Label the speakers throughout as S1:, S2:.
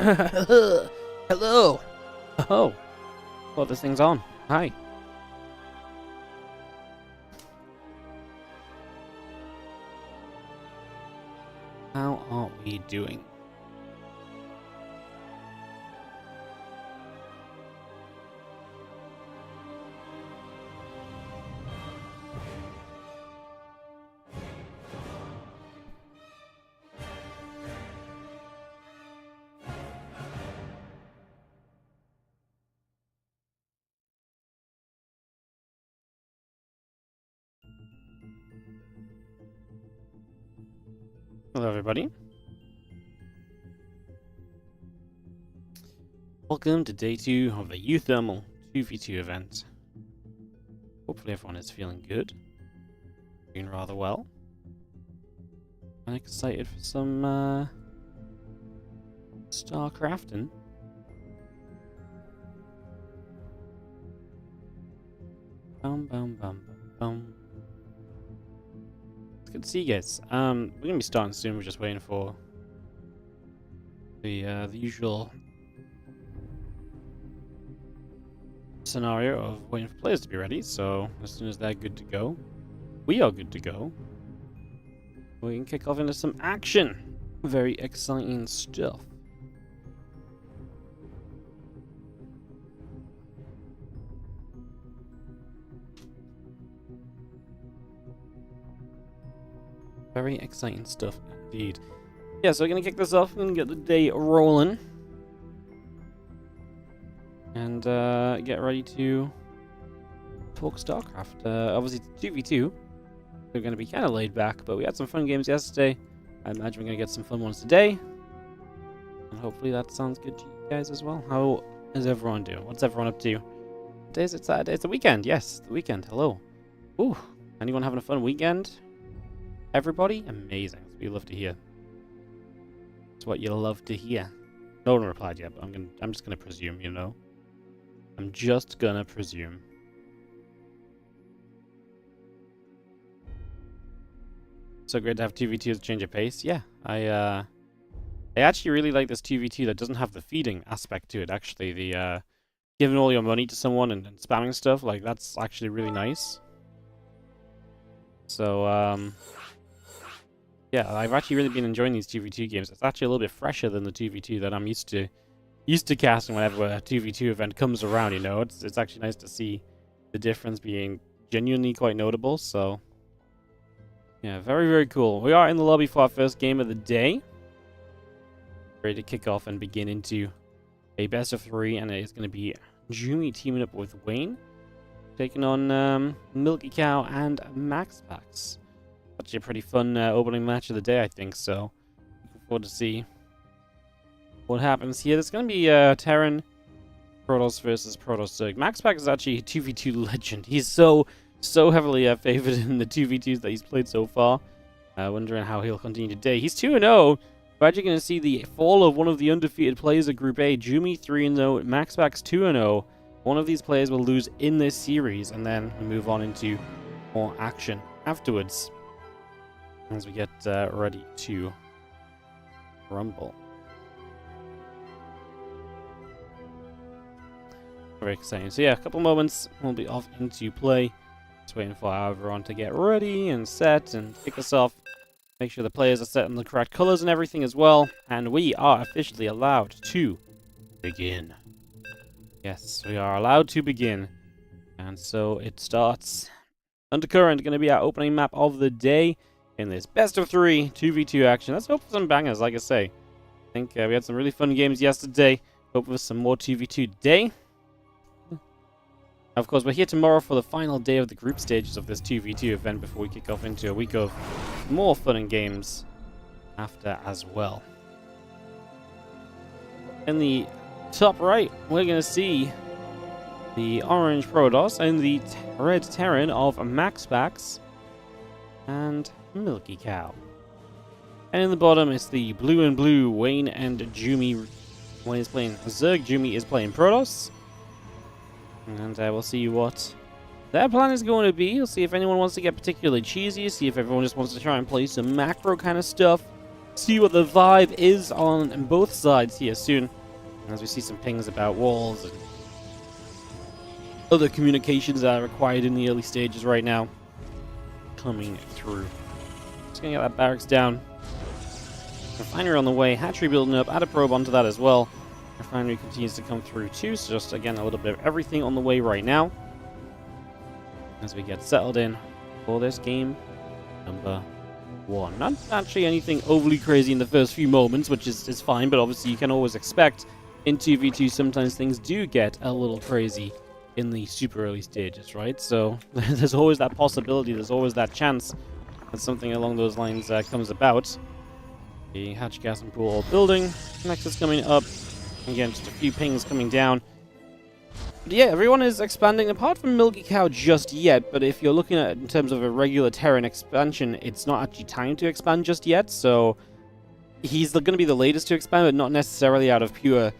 S1: Hello. Oh. Well, this thing's on. Hi. How are we doing? Hello, everybody. Welcome to day 2 of the UTHERMAL 2v2 event. Hopefully everyone is feeling good. Doing rather well. I'm excited for some StarCrafting. Bum bum bum bum. It's good to see you guys. We're gonna be starting soon. We're just waiting for the usual scenario of waiting for players to be ready. So as soon as they're good to go, we are good to go. We can kick off into some action. Very exciting stuff. Very exciting stuff indeed. Yeah, so we're going to kick this off and get the day rolling. And get ready to talk StarCraft. Obviously, it's 2v2. We're going to be kind of laid back, but we had some fun games yesterday. I imagine we're going to get some fun ones today. And hopefully that sounds good to you guys as well. How is everyone doing? What's everyone up to? Today's it's Saturday. It's the weekend. Yes, the weekend. Hello. Ooh, anyone having a fun weekend? Everybody? Amazing. That's what you love to hear. That's what you love to hear. No one replied yet, but I'm just gonna presume, you know. I'm just gonna presume. So great to have 2v2 as a change of pace. Yeah, I actually really like this 2v2 that doesn't have the feeding aspect to it. Actually, the giving all your money to someone and spamming stuff, like that's actually really nice. So yeah, I've actually really been enjoying these 2v2 games. It's actually a little bit fresher than the 2v2 that I'm used to casting whenever a 2v2 event comes around, you know. It's actually nice to see the difference being genuinely quite notable, so yeah, very, very cool. We are in the lobby for our first game of the day. Ready to kick off and begin into a best of 3, and it is going to be Jumi teaming up with Wayne, taking on Milky Cow and MaxPax. Actually a pretty fun opening match of the day, I think, so looking forward to see what happens here. There's going to be Terran Protoss versus Protoss. MaxPax is actually a 2v2 legend. He's so heavily favored in the 2v2s that he's played so far. Wondering how he'll continue today. He's 2-0. We're actually going to see the fall of one of the undefeated players of Group A. Jumi 3-0, MaxPax 2-0. One of these players will lose in this series, and then we move on into more action afterwards as we get ready to rumble. Very exciting. So yeah, a couple moments, we'll be off into play. Just waiting for everyone to get ready and set and kick us off. Make sure the players are set in the correct colors and everything as well. And we are officially allowed to begin. Yes, we are allowed to begin. And so it starts. Undercurrent going to be our opening map of the day in this best of 3 2v2 action. Let's hope for some bangers, like I say. I think we had some really fun games yesterday. Hope for some more 2v2 today. Of course, we're here tomorrow for the final day of the group stages of this 2v2 event before we kick off into a week of more fun and games after as well. In the top right, we're going to see the orange Protoss and the red Terran of MaxPax and Milky Cow. And in the bottom is the blue and blue Wayne and Jumi. Wayne is playing Zerg, Jumi is playing Protoss. And we'll see what their plan is going to be. We'll see if anyone wants to get particularly cheesy, see if everyone just wants to try and play some macro kind of stuff, see what the vibe is on both sides here soon, as we see some pings about walls and other communications that are required in the early stages right now coming through. Just gonna get that barracks down. Refinery on the way, hatchery building up, add a probe onto that as well. Refinery continues to come through too, so just again a little bit of everything on the way right now as we get settled in for this game number 1. Not actually anything overly crazy in the first few moments, which is fine, but obviously you can always expect in 2v2 sometimes things do get a little crazy in the super early stages, right? So there's always that possibility, there's always that chance that something along those lines comes about. The hatch gas and pool all building, Nexus coming up, again just a few pings coming down. But yeah, everyone is expanding, apart from Milky Cow just yet, but if you're looking at it in terms of a regular Terran expansion, it's not actually time to expand just yet, so he's going to be the latest to expand, but not necessarily out of pure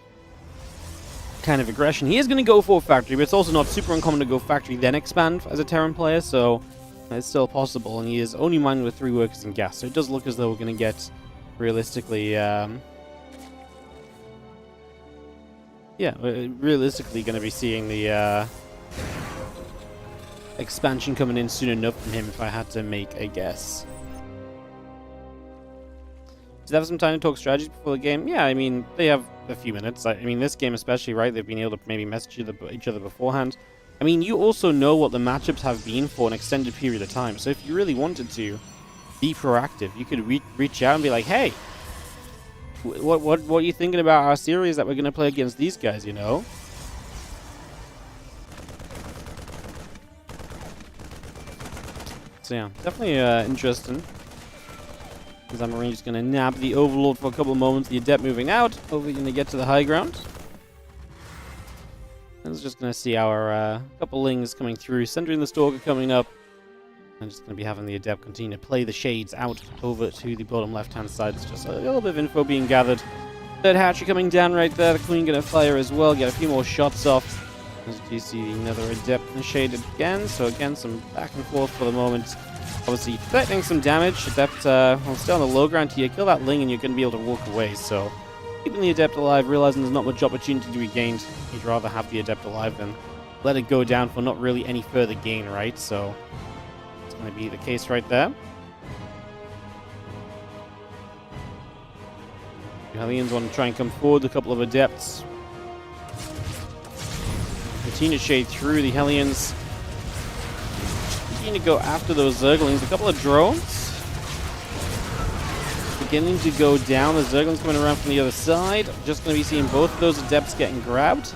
S1: kind of aggression. He is going to go for factory, but it's also not super uncommon to go factory then expand as a Terran player, so it's still possible, and he is only mining with 3 workers in gas, so it does look as though we're going to get, realistically, realistically going to be seeing the expansion coming in soon enough from him if I had to make a guess. Does they have some time to talk strategy before the game? Yeah, I mean, they have a few minutes. I mean, this game especially, right? They've been able to maybe message each other beforehand. I mean, you also know what the matchups have been for an extended period of time. So if you really wanted to be proactive, you could reach out and be like, hey, what are you thinking about our series that we're going to play against these guys, you know? So yeah, definitely interesting. Marine just going to nab the Overlord for a couple of moments. The Adept moving out. Hopefully going to get to the high ground. And it's just going to see our couple Lings coming through. Centering the Stalker coming up. I'm just going to be having the Adept continue to play the Shades out over to the bottom left-hand side. It's just a little bit of info being gathered. Third hatchery coming down right there. The Queen going to fire as well. Get a few more shots off. As you see, another Adept and Shaded again. So again, some back and forth for the moment. Obviously, threatening some damage. Adept will stay on the low ground here. Kill that Ling and you're going to be able to walk away. So, keeping the Adept alive, realizing there's not much opportunity to be gained. You'd rather have the Adept alive than let it go down for not really any further gain, right? So, it's going to be the case right there. The Hellions want to try and come forward. A couple of Adepts continue to shade through the Hellions. To go after those Zerglings. A couple of drones beginning to go down. The Zerglings coming around from the other side. Just going to be seeing both of those Adepts getting grabbed.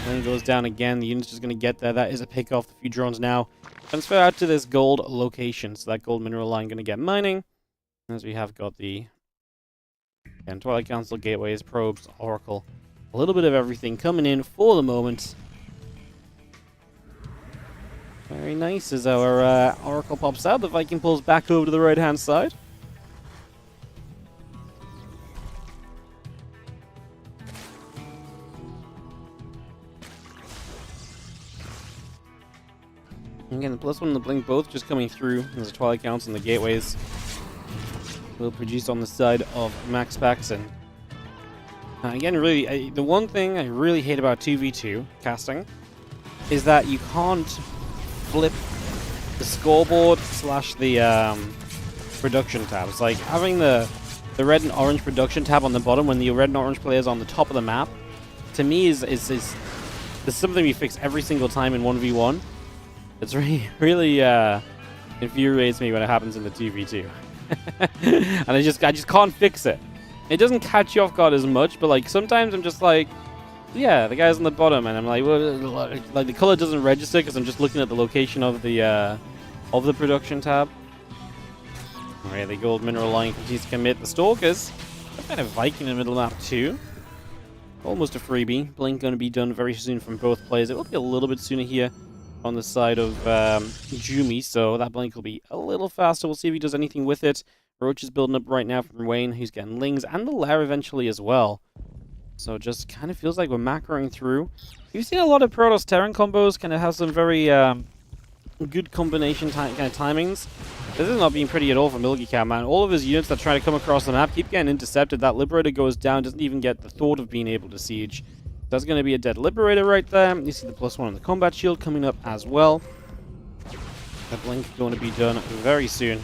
S1: Then goes down again. The unit's just going to get there. That is a pick off. A few drones now. Transfer out to this gold location. So that gold mineral line going to get mining. As we have got the and Twilight Council, gateways, probes, Oracle. A little bit of everything coming in for the moment. Very nice as our Oracle pops out. The Viking pulls back over to the right-hand side. Again, the +1 and the Blink both just coming through. There's a Twilight Council and the gateways will produce on the side of MaxPax. And again, really, the one thing I really hate about 2v2 casting is that you can't flip the scoreboard slash the production tabs. Like having the red and orange production tab on the bottom when the red and orange player is on the top of the map, to me is something we fix every single time in 1v1. It's really infuriates me when it happens in the 2v2. And I just can't fix it. It doesn't catch you off guard as much, but like sometimes I'm just like, yeah, the guy's on the bottom, and I'm like, well, like the color doesn't register because I'm just looking at the location of the production tab. Alright, the gold mineral line continues to commit. The Stalkers, kind of Viking in the middle map too. Almost a freebie. Blink going to be done very soon from both players. It will be a little bit sooner here on the side of Jumi, so that Blink will be a little faster. We'll see if he does anything with it. Roach is building up right now from Wayne, who's getting Lings, and the Lair eventually as well. So it just kind of feels like we're macroing through. We've seen a lot of Protoss Terran combos, kind of have some very good combination kind of timings. This is not being pretty at all for Milky Cow, man. All of his units that try to come across the map keep getting intercepted. That Liberator goes down, doesn't even get the thought of being able to siege. That's going to be a dead Liberator right there. You see the +1 on the combat shield coming up as well. The blink going to be done very soon.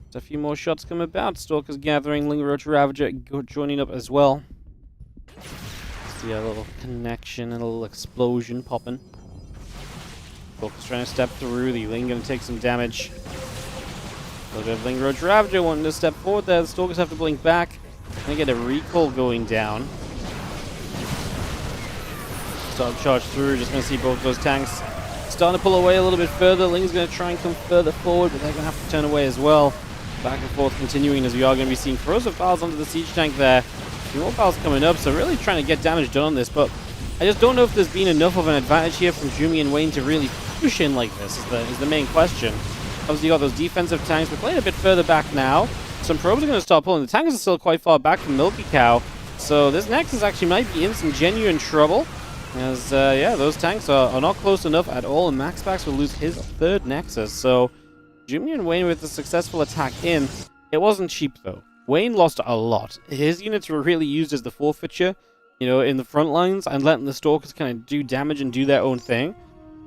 S1: There's a few more shots come about. Stalker's gathering, Lingeroach Ravager joining up as well. See a little connection and a little explosion popping. Stalker's trying to step through. The Ling going to take some damage. A little bit of Lingeroach Ravager wanting to step forward there. The Stalkers have to blink back. Gonna get a recall going down. Start to charge through. Just going to see both those tanks starting to pull away a little bit further. Ling's going to try and come further forward, but they're going to have to turn away as well. Back and forth continuing as we are going to be seeing corrosive files onto the siege tank there. More files coming up, so really trying to get damage done on this, but I just don't know if there's been enough of an advantage here from Jumi and Wayne to really push in like this is the main question. Obviously you got those defensive tanks. We're playing a bit further back now. Some probes are going to start pulling. The tanks are still quite far back from Milky Cow, so this Nexus actually might be in some genuine trouble. As, yeah, those tanks are not close enough at all, and MaxPax will lose his third Nexus. So, Jimmy and Wayne with a successful attack in. It wasn't cheap, though. Wayne lost a lot. His units were really used as the forfeiture, you know, in the front lines, and letting the Stalkers kind of do damage and do their own thing.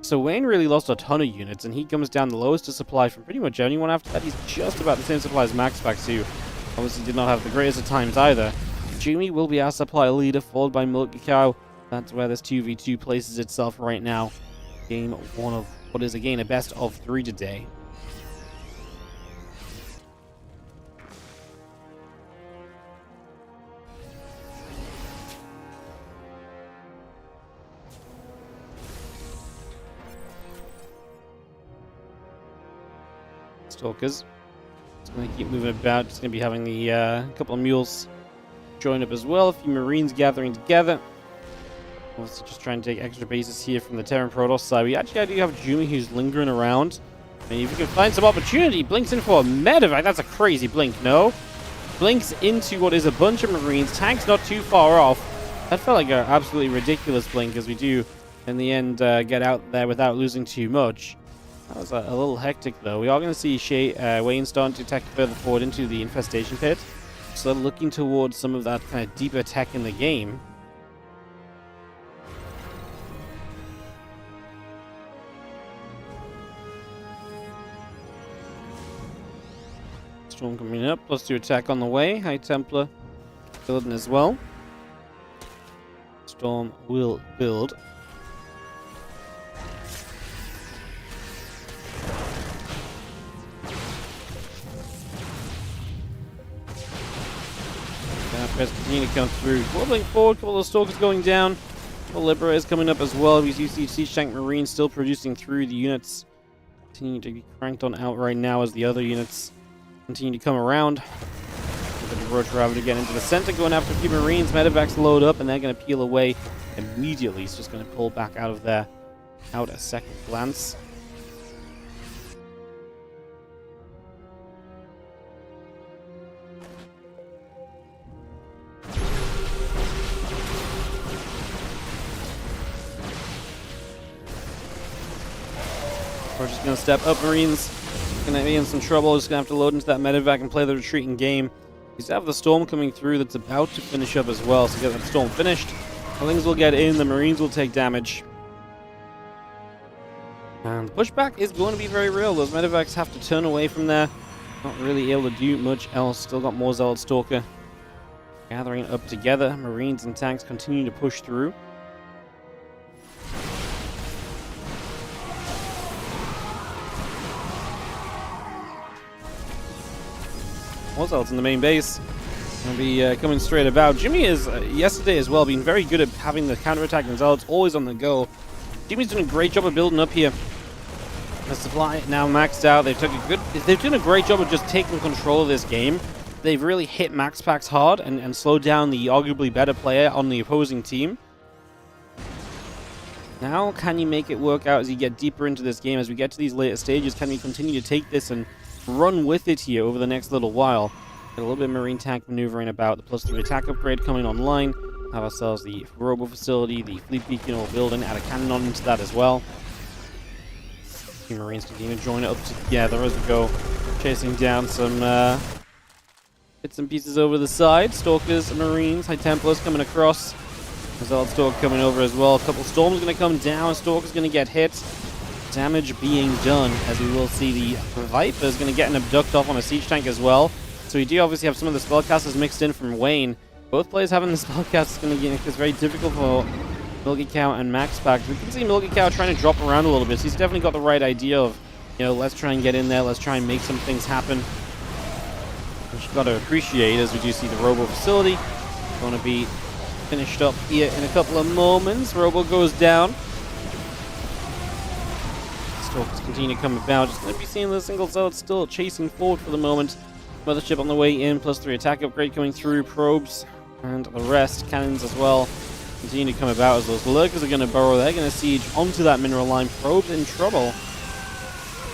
S1: So Wayne really lost a ton of units, and he comes down the lowest of supply from pretty much anyone after that. He's just about the same supply as MaxPax, who obviously did not have the greatest of times either. Jimmy will be our supply leader, followed by Milky Cow. That's where this 2v2 places itself right now. Game 1 of what is, again, a best of 3 today. Stalkers. Just going to keep moving about. Just going to be having the couple of mules join up as well. A few Marines gathering together. Also just trying to take extra bases here from the Terran Protoss side. We actually do have Jumi who's lingering around. And if we can find some opportunity, blinks in for a medevac. That's a crazy blink, no? Blinks into what is a bunch of Marines. Tank's not too far off. That felt like an absolutely ridiculous blink, as we do, in the end, get out there without losing too much. That was a little hectic, though. We are going to see Wayne starting to attack further forward into the infestation pit. So looking towards some of that kind of deeper tech in the game. Storm coming up, +2 attack on the way. High Templar building as well. Storm will build. Continue to come through. Wobbling forward, couple of Stalkers going down. The Liberators coming up as well. We see Siege Tank Marines still producing through the units. Continue to be cranked on out right now as the other units continue to come around. The Roach Ravager to get into the center, going after a few Marines. Medevacs load up, and they're going to peel away immediately. It's just going to pull back out of there out a second glance. We're just going to step up, Marines. Going to be in some trouble. Just going to have to load into that medevac and play the retreating game. You have the Storm coming through that's about to finish up as well. So get that Storm finished. The Lings will get in. The Marines will take damage. And the pushback is going to be very real. Those medevacs have to turn away from there. Not really able to do much else. Still got more Zealot Stalker gathering up together. Marines and tanks continue to push through. More Zealots in the main base. Going to be coming straight about. Jimmy is, yesterday as well, been very good at having the counter-attack and Zealots always on the go. Jimmy's doing a great job of building up here. The supply now maxed out. They've done a great job of just taking control of this game. They've really hit MaxPax hard and slowed down the arguably better player on the opposing team. Now, can you make it work out as you get deeper into this game? As we get to these later stages, can we continue to take this and run with it here over the next little while? Get a little bit of Marine tank maneuvering about. The +3 attack upgrade coming online. Have ourselves the Robo facility, the fleet beacon or building, add a cannon on into that as well. Two Marines continue to join it up together as we go chasing down some bits and pieces over the side. Stalkers and Marines, High Templars coming across. Result Stalk coming over as well. A couple Storms going to come down. Stalker's going to get hit. Damage being done, as we will see the Viper's going to get an abduct off on a siege tank as well. So we do obviously have some of the spellcasters mixed in from Wayne. Both players having the spellcast is going to make this very difficult for Milky Cow and MaxPax. We can see Milky Cow trying to drop around a little bit. So he's definitely got the right idea of, you know, let's try and get in there. Let's try and make some things happen. Which you've got to appreciate, as we do see the Robo facility going to be finished up here in a couple of moments. Robo goes down. Stalkers continue to come about. Just going to be seeing the single cell still chasing forward for the moment. Mothership on the way in, +3 attack upgrade coming through. Probes and the rest, cannons as well, continue to come about as those lurkers are going to burrow. They're going to siege onto that mineral line. Probes in trouble.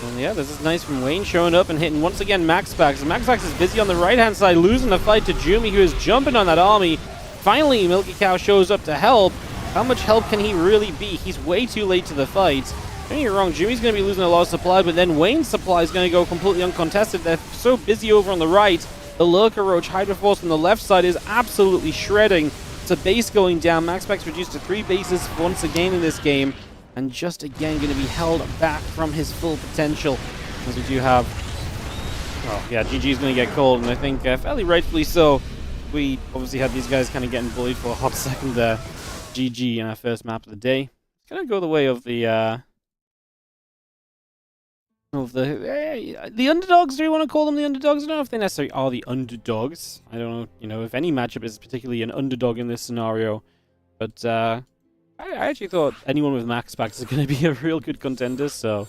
S1: And yeah, this is nice from Wayne showing up and hitting once again MaxPax. MaxPax is busy on the right-hand side, losing the fight to Jumi, who is jumping on that army. Finally, Milky Cow shows up to help. How much help can he really be? He's way too late to the fight. Don't get me wrong, Jumi's going to be losing a lot of supply, but then Wayne's supply is going to go completely uncontested. They're so busy over on the right. The Lurker Roach Hydra Force on the left side is absolutely shredding. It's a base going down. MaxPax reduced to 3 bases once again in this game, and just again going to be held back from his full potential. As we do have... well, yeah, GG's going to get called, and I think fairly rightfully so. We obviously had these guys kind of getting bullied for a hot second there. GG in our first map of the day. It's going to go the way of the underdogs. Do you want to call them the underdogs? I don't know if they necessarily are the underdogs. I don't know, you know, if any matchup is particularly an underdog in this scenario. But I actually thought anyone with MaxPax is going to be a real good contender, so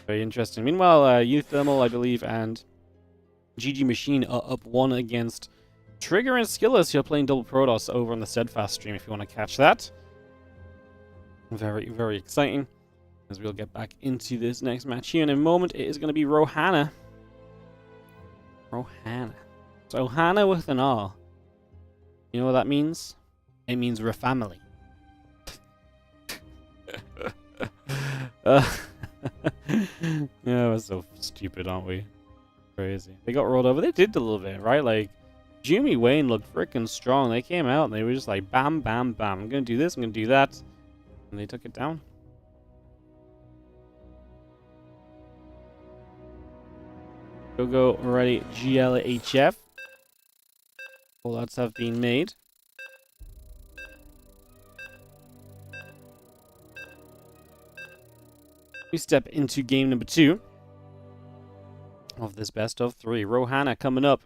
S1: very interesting. Meanwhile, UTHERMAL, I believe, and GG Machine are up 1 against Trigger and Skillers, who are playing double Protoss over on the Steadfast stream if you want to catch that. Very, very exciting. As we'll get back into this next match here in a moment, it is going to be Rohana. Rohana. So Ohana with an R. You know what that means? It means we're a family. Yeah, we're so stupid, aren't we? Crazy. They got rolled over. They did a little bit, right? Like, Jumi Wayne looked freaking strong. They came out and they were just like, bam, bam, bam. I'm going to do this, I'm going to do that. And they took it down. Go already, GLHF. All lots have been made. We step into game number 2 of this best of 3. Rohana coming up.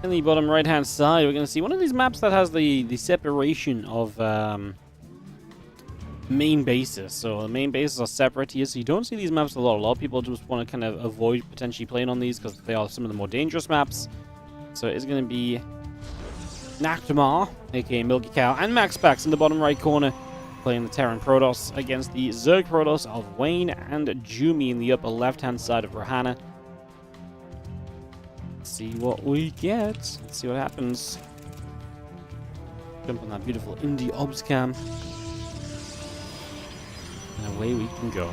S1: In the bottom right-hand side, we're going to see one of these maps that has the separation of main bases. So the main bases are separate here, so you don't see these maps a lot. A lot of people just want to kind of avoid potentially playing on these because they are some of the more dangerous maps. So it's going to be Naktamar, aka Milky Cow, and MaxPax in the bottom right corner, playing the Terran Protoss against the Zerg Protoss of Wayne and Jumi in the upper left-hand side of Rohana. See what we get. Let's see what happens. Jump on that beautiful indie obs cam. And away we can go.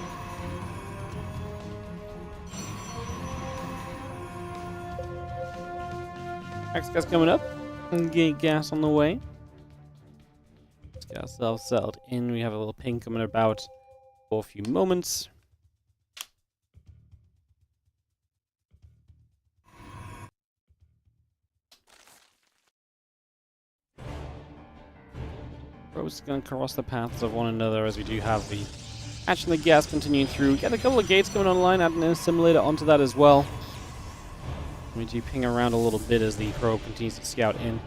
S1: Next guy's coming up. And gate gas on the way. Let's get ourselves settled in. We have a little ping coming about for a few moments. We're just going to cross the paths of one another as we do have the hatch and the gas continuing through. We get a couple of gates coming online, adding an assimilator onto that as well. We do ping around a little bit as the probe continues to scout in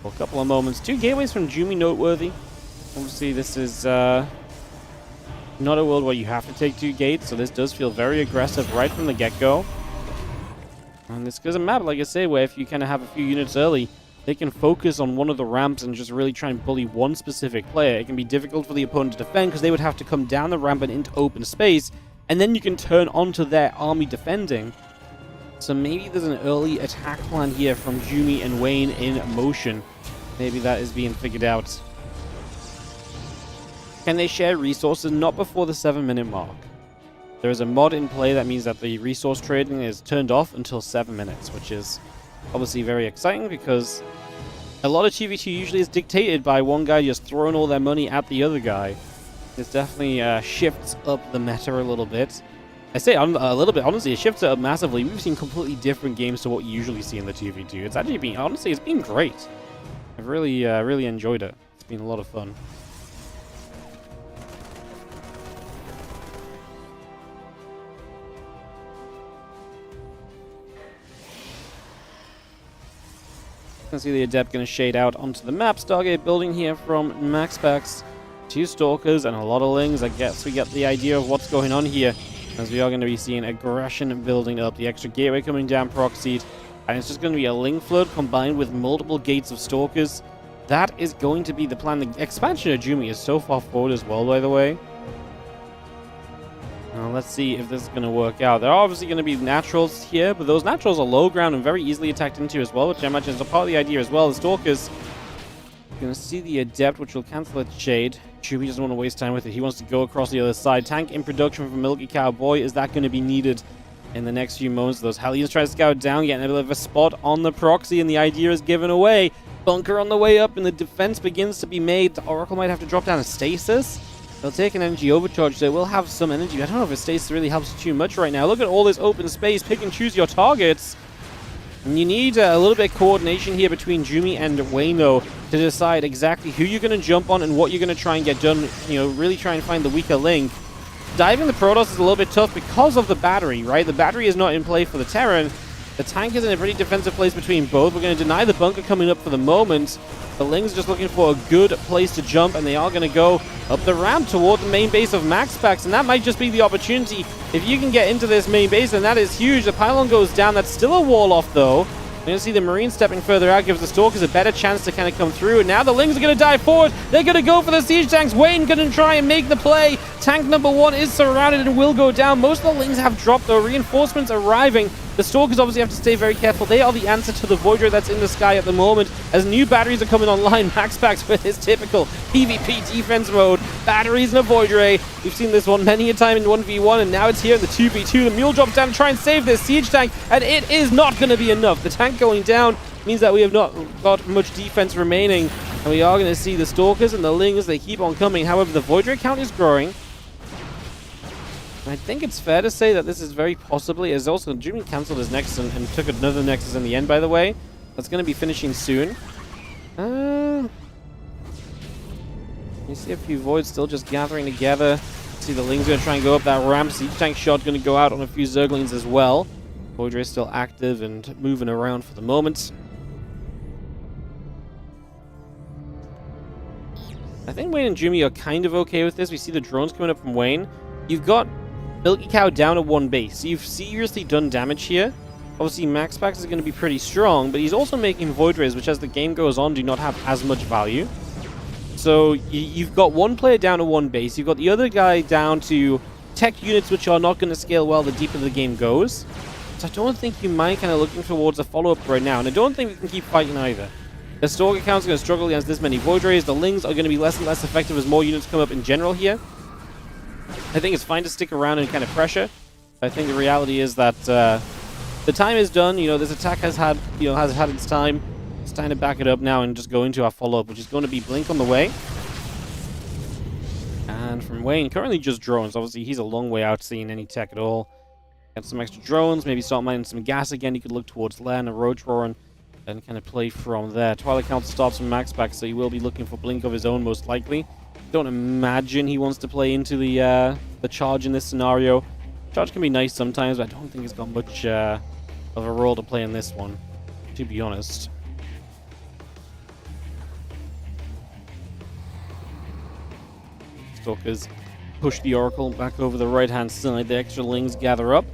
S1: for a couple of moments. 2 gateways from Jumi noteworthy. Obviously, this is not a world where you have to take 2 gates, so this does feel very aggressive right from the get-go. And this is a map, like I say, where if you kind of have a few units early, they can focus on one of the ramps and just really try and bully one specific player, it can be difficult for the opponent to defend because they would have to come down the ramp and into open space, and then you can turn onto their army defending. So maybe there's an early attack plan here from Jumi and Wayne in motion. Maybe that is being figured out. Can they share resources? Not before the 7-minute mark. There is a mod in play that means that the resource trading is turned off until 7 minutes, which is obviously very exciting because a lot of TVT usually is dictated by one guy just throwing all their money at the other guy. This definitely shifts up the meta a little bit. I say a little bit, honestly, it shifts it up massively. We've seen completely different games to what you usually see in the TVT. It's actually been, honestly, it's been great. I've really, really enjoyed it. It's been a lot of fun. You can see the Adept going to shade out onto the map. Stargate building here from MaxPax. 2 Stalkers and a lot of Lings. I guess we get the idea of what's going on here, as we are going to be seeing aggression building up. The extra gateway coming down proxied. And it's just going to be a Ling flood combined with multiple gates of Stalkers. That is going to be the plan. The expansion of Jumi is so far forward as well, by the way. Now, let's see if this is going to work out. There are obviously going to be naturals here, but those naturals are low ground and very easily attacked into as well, which I imagine is a part of the idea as well. The Stalkers going to see the Adept, which will cancel its shade. Jumi doesn't want to waste time with it. He wants to go across the other side. Tank in production from Milky Cowboy. Is that going to be needed in the next few moments? Those Hellions try to scout down, getting a bit of a spot on the proxy, and the idea is given away. Bunker on the way up, and the defense begins to be made. The Oracle might have to drop down a stasis. They'll take an energy overcharge. They will have some energy. I don't know if a stasis really helps too much right now. Look at all this open space. Pick and choose your targets. And you need a little bit of coordination here between Jumi and Wayne, though, to decide exactly who you're going to jump on and what you're going to try and get done. You know, really try and find the weaker link. Diving the Protoss is a little bit tough because of the battery, right? The battery is not in play for the Terran. The tank is in a pretty defensive place between both. We're going to deny the bunker coming up for the moment. The Lings are just looking for a good place to jump, and they are going to go up the ramp toward the main base of MaxPax, and that might just be the opportunity. If you can get into this main base, then that is huge. The pylon goes down. That's still a wall off, though. We're going to see the Marines stepping further out, gives the Stalkers a better chance to kind of come through. And now the Lings are going to dive forward. They're going to go for the siege tanks. Wayne going to try and make the play. Tank number 1 is surrounded and will go down. Most of the Lings have dropped, though. Reinforcements arriving. The Stalkers obviously have to stay very careful. They are the answer to the Void Ray that's in the sky at the moment. As new batteries are coming online, MaxPax with his typical PvP defense mode. Batteries and a Void Ray. We've seen this one many a time in 1v1, and now it's here in the 2v2. The Mule drops down to try and save this siege tank, and it is not going to be enough. The tank going down means that we have not got much defense remaining, and we are going to see the Stalkers and the Lings, they keep on coming. However, the Void Ray count is growing. I think it's fair to say that this is very possibly, as also Jumi cancelled his Nexus and took another Nexus in the end, by the way. That's going to be finishing soon. You see a few Voids still just gathering together. See the Lings going to try and go up that ramp. Siege tank shot going to go out on a few Zerglings as well. Void Ray is still active and moving around for the moment. I think Wayne and Jumi are kind of okay with this. We see the drones coming up from Wayne. You've got Milky Cow down at 1 base, so you've seriously done damage here. Obviously, MaxPax is going to be pretty strong, but he's also making Void Rays, which as the game goes on, do not have as much value. So you've got one player down to 1 base, you've got the other guy down to tech units, which are not going to scale well the deeper the game goes. So I don't think you mind kind of looking towards a follow-up right now, and I don't think we can keep fighting either. The Stalker count's going to struggle against this many Void Rays. The Lings are going to be less and less effective as more units come up in general here. I think it's fine to stick around and kind of pressure. I think the reality is that the time is done. You know, this attack has had its time. It's time to back it up now and just go into our follow-up, which is going to be Blink on the way. And from Wayne, currently just drones. Obviously, he's a long way out seeing any tech at all. Get some extra drones, maybe start mining some gas again. You could look towards Len or Roach Roaring and kind of play from there. Twilight Council starts from MaxPax, so he will be looking for Blink of his own, most likely. Don't imagine he wants to play into the charge in this scenario. Charge can be nice sometimes, but I don't think it's got much of a role to play in this one, to be honest. Stalkers push the Oracle back over the right-hand side. The extra Lings gather up.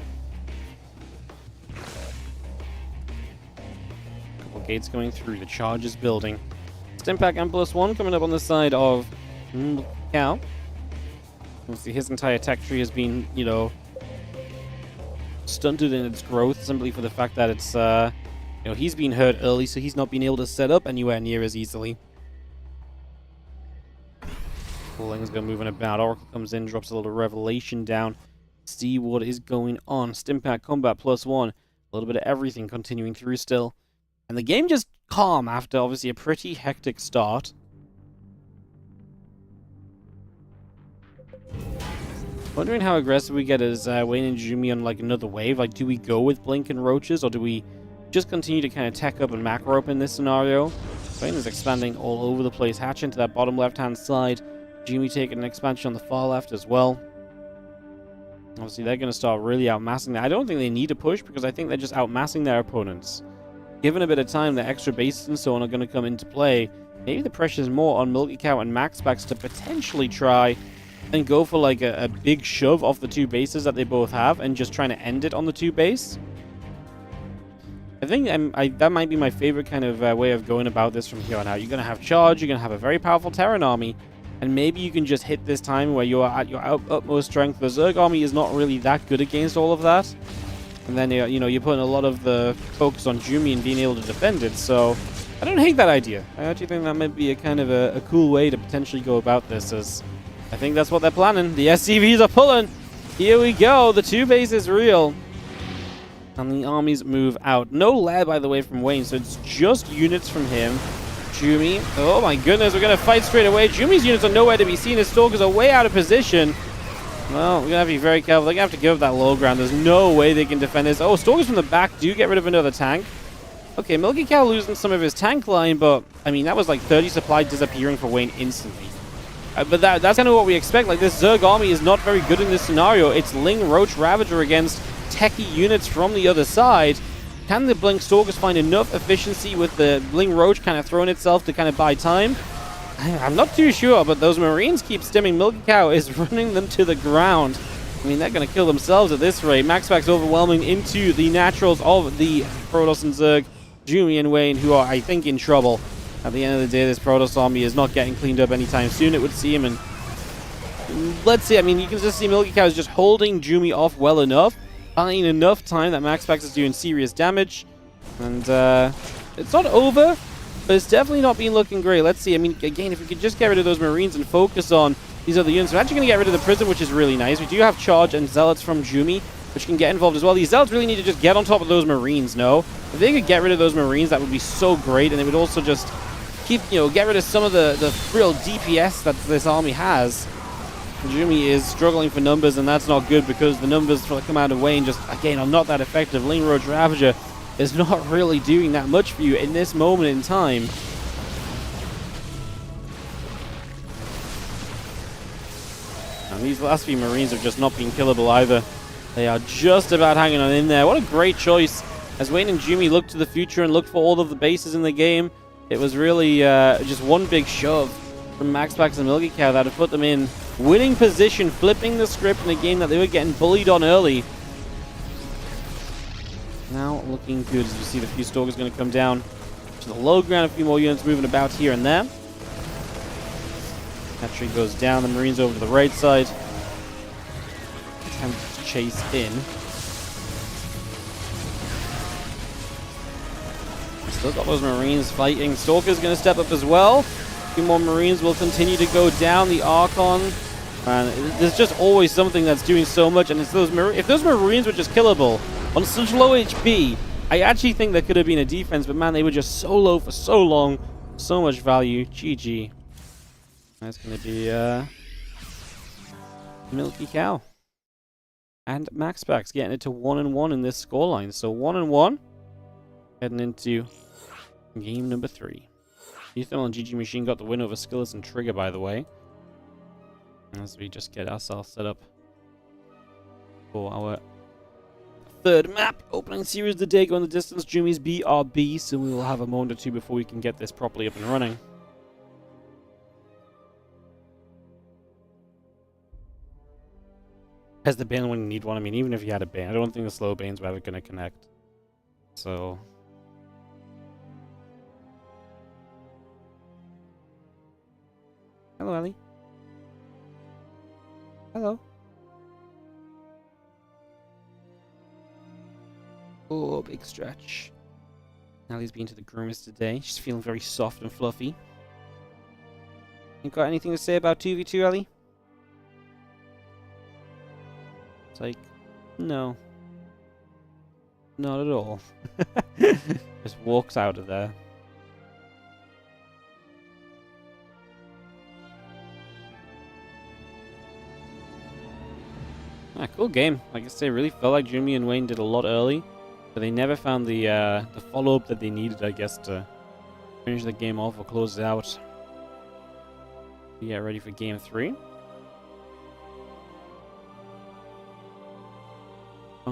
S1: Cascades coming through. The charge is building. Stimpack and +1 coming up on the side of Cow. Obviously, his entire tech tree has been, you know, stunted in its growth simply for the fact that it's, you know, he's been hurt early, so he's not been able to set up anywhere near as easily. Ling's going moving about. Oracle comes in, drops a little revelation down. See what is going on. Stimpack combat +1. A little bit of everything continuing through still. And the game just calm after obviously a pretty hectic start. Wondering how aggressive we get as Wayne and Jumi on like another wave. Like, do we go with Blink and Roaches, or do we just continue to kind of tech up and macro up in this scenario? Wayne is expanding all over the place. Hatch into that bottom left-hand side. Jumi taking an expansion on the far left as well. Obviously, they're going to start really outmassing that. I don't think they need a push because I think they're just outmassing their opponents. Given a bit of time, the extra bases and so on are going to come into play. Maybe the pressure is more on Milky Cow and MaxPax to potentially try and go for like a big shove off the two bases that they both have and just trying to end it on the two base. I think that might be my favorite kind of way of going about this from here on out. You're going to have charge, you're going to have a very powerful Terran army, and maybe you can just hit this time where you're at your utmost strength. The Zerg army is not really that good against all of that. And then, you know, you're putting a lot of the focus on Jumi and being able to defend it. So, I don't hate that idea. I actually think that might be a kind of a cool way to potentially go about this, as I think that's what they're planning. The SCVs are pulling. Here we go. The two base is real. And the armies move out. No lair, by the way, from Wayne, so it's just units from him. Jumi. Oh my goodness, we're going to fight straight away. Jumi's units are nowhere to be seen. His Stalkers are way out of position. Well, we're going to have to be very careful. They're going to have to give up that low ground. There's no way they can defend this. Oh, Stalkers from the back do get rid of another tank. Okay, Milky Cow losing some of his tank line, but, I mean, that was like 30 supply disappearing for Wayne instantly. But that's kind of what we expect. Like, this Zerg army is not very good in this scenario. It's Ling, Roach, Ravager against techie units from the other side. Can the Blink Stalkers find enough efficiency with the Ling Roach kind of throwing itself to kind of buy time? I'm not too sure, but those Marines keep stimming. Milky Cow is running them to the ground. I mean, they're going to kill themselves at this rate. MaxPax overwhelming into the naturals of the Protoss and Zerg, Jumi and Wayne, who are, I think, in trouble. At the end of the day, this Protoss army is not getting cleaned up anytime soon, it would seem. And let's see, I mean, you can just see Milky Cow is just holding Jumi off well enough, buying enough time that MaxPax is doing serious damage. And it's not over, but it's definitely not been looking great. Let's see, I mean, again, if we could just get rid of those Marines and focus on these other units. We're actually going to get rid of the Prison, which is really nice. We do have Charge and Zealots from Jumi, which can get involved as well. These Zealots really need to just get on top of those Marines, no? If they could get rid of those Marines, that would be so great, and they would also just keep, you know, get rid of some of the real DPS that this army has. Jumi is struggling for numbers, and that's not good because the numbers for the command of Wayne just, again, are not that effective. Ling Roach Ravager is not really doing that much for you in this moment in time. And these last few Marines have just not been killable either. They are just about hanging on in there. What a great choice. As Wayne and Jumi looked to the future and looked for all of the bases in the game, it was really just one big shove from MaxPax and Milky Cow that have put them in winning position, flipping the script in a game that they were getting bullied on early. Now looking good as you see the few Stalkers going to come down to the low ground. A few more units moving about here and there. That tree goes down. The Marines over to the right side. Attempt to chase in. Still got those Marines fighting. Stalker's going to step up as well. A few more Marines will continue to go down. The Archon. And there's just always something that's doing so much. And it's those if those Marines were just killable on such low HP, I actually think there could have been a defense. But man, they were just so low for so long. So much value. GG. That's going to be Milky Cow. And MaxPax getting it to 1-1 in this scoreline. So 1-1. Heading into game number 3. UTHERMAL and GG Machine got the win over Skillers and Trigger, by the way. As we just get ourselves set up for our third map. Opening series of the day, going the distance. Jumi's BRB, so we will have a moment or two before we can get this properly up and running. Has the Bane when you need one? I mean, even if you had a Bane, I don't think the slow Banes were ever going to connect. So Hello, Ellie. Hello. Oh, big stretch. Ellie's been to the groomers today. She's feeling very soft and fluffy. You got anything to say about 2v2, Ellie? It's like, no. Not at all. Just walks out of there. Ah, cool game. Like I say, really felt like Jimmy and Wayne did a lot early, but they never found the follow-up that they needed, I guess, to finish the game off or close it out. Yeah, ready for game 3. I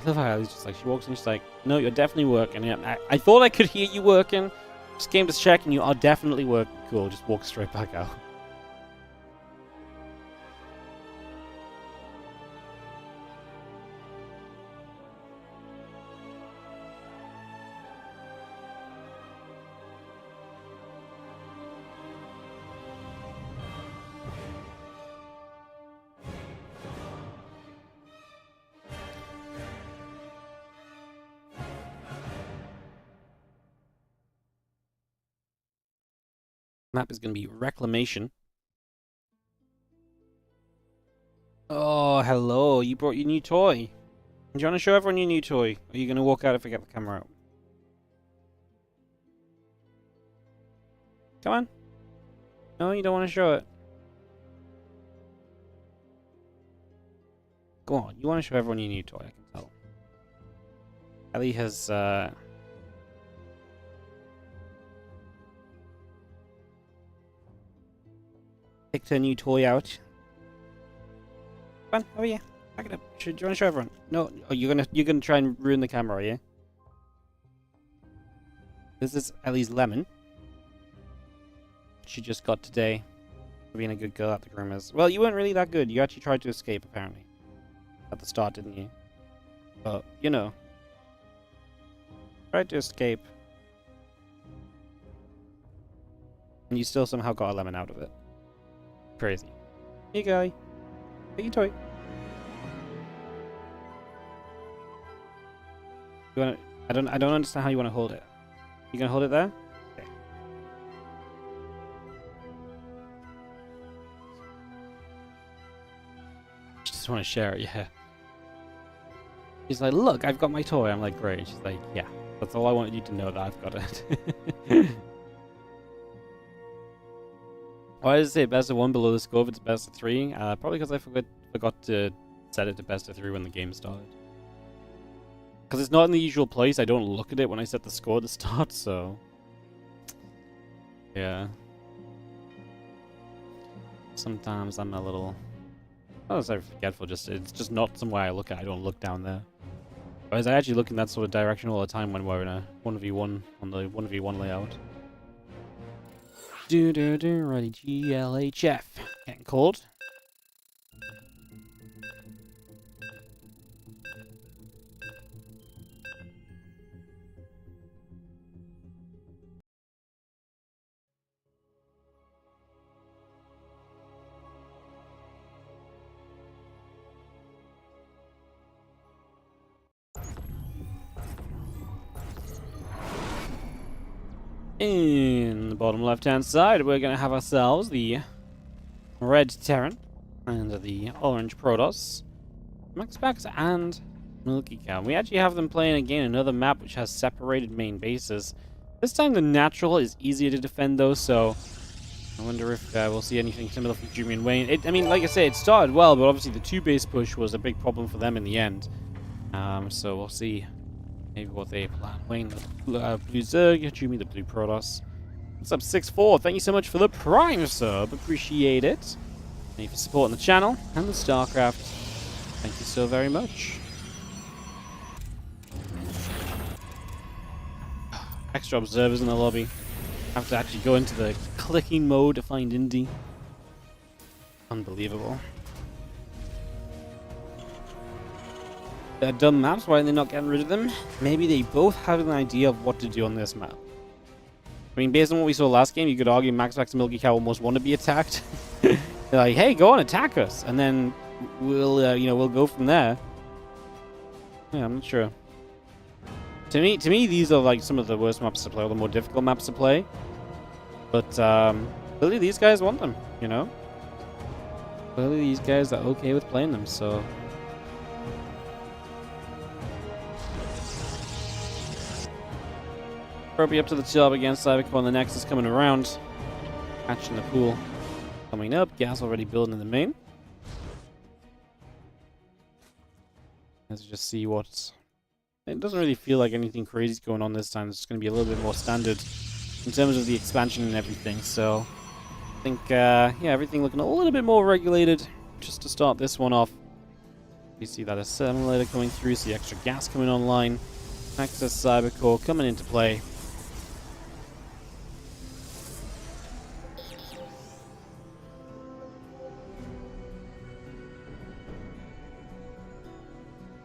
S1: love how Ellie's just like, she walks in, she's like, no, you're definitely working. Yeah, I thought I could hear you working. Just came to check and you are definitely working. Cool, just walk straight back out. Map is going to be Reclamation. Oh, hello. You brought your new toy. Do you want to show everyone your new toy? Or are you going to walk out if I get the camera out? Come on. No, you don't want to show it. Go on. You want to show everyone your new toy, I can tell. Ellie has, picked her new toy out. Come on, over here. Back it up. Do you want to show everyone? No. Oh, you're gonna try and ruin the camera, are you? This is Ellie's lemon. She just got today for being a good girl at the groomers. Well, you weren't really that good. You actually tried to escape, apparently. At the start, didn't you? But, you know. Tried to escape. And you still somehow got a lemon out of it. Crazy. Here you go, Ellie. Take your toy. You wanna? I don't understand how you want to hold it. You gonna hold it there? Okay. Just want to share it, yeah. She's like, look, I've got my toy. I'm like, great. She's like, yeah, that's all I wanted you to know, that I've got it. Why does it say best of 1 below the score if it's best of 3? Probably because I forgot to set it to best of 3 when the game started. Because it's not in the usual place, I don't look at it when I set the score at the start, so... yeah. Sometimes I'm a little... I don't say forgetful, it's just not somewhere I look at, I don't look down there. Whereas I actually look in that sort of direction all the time when we're in a 1v1, on the 1v1 layout. Ready, GLHF. Getting cold. In the bottom left-hand side, we're going to have ourselves the red Terran and the orange Protoss, MaxPax and Milky Cow. We actually have them playing again another map which has separated main bases. This time the natural is easier to defend though, so I wonder if we'll see anything similar from Jimmy and Wayne. I mean, like I say, it started well, but obviously the 2-base push was a big problem for them in the end. So we'll see. Maybe what they plan. Wayne, the blue Zerg, Jimmy, the blue Protoss. What's up, 6-4? Thank you so much for the Prime sub. Appreciate it. Thank you for supporting the channel and the StarCraft. Thank you so very much. Extra observers in the lobby. Have to actually go into the clicking mode to find Indy. Unbelievable. dumb maps. Why are they not getting rid of them? Maybe they both have an idea of what to do on this map. I mean, based on what we saw last game, you could argue MaxPax and Milky Cow almost want to be attacked. They're like, hey, go on, attack us, and then we'll, we'll go from there. Yeah, I'm not sure. To me, these are like some of the worst maps to play, or the more difficult maps to play. But clearly, these guys want them. Clearly, these guys are okay with playing them. So. Probably up to the top against Cybercore, and the Nexus coming around. Catching the pool. Coming up. Gas already building in the main. Let's just see what's... It doesn't really feel like anything crazy is going on this time. It's going to be a little bit more standard in terms of the expansion and everything. So I think, yeah, everything looking a little bit more regulated just to start this one off. You see that assimilator coming through, see extra gas coming online. Access Cybercore coming into play.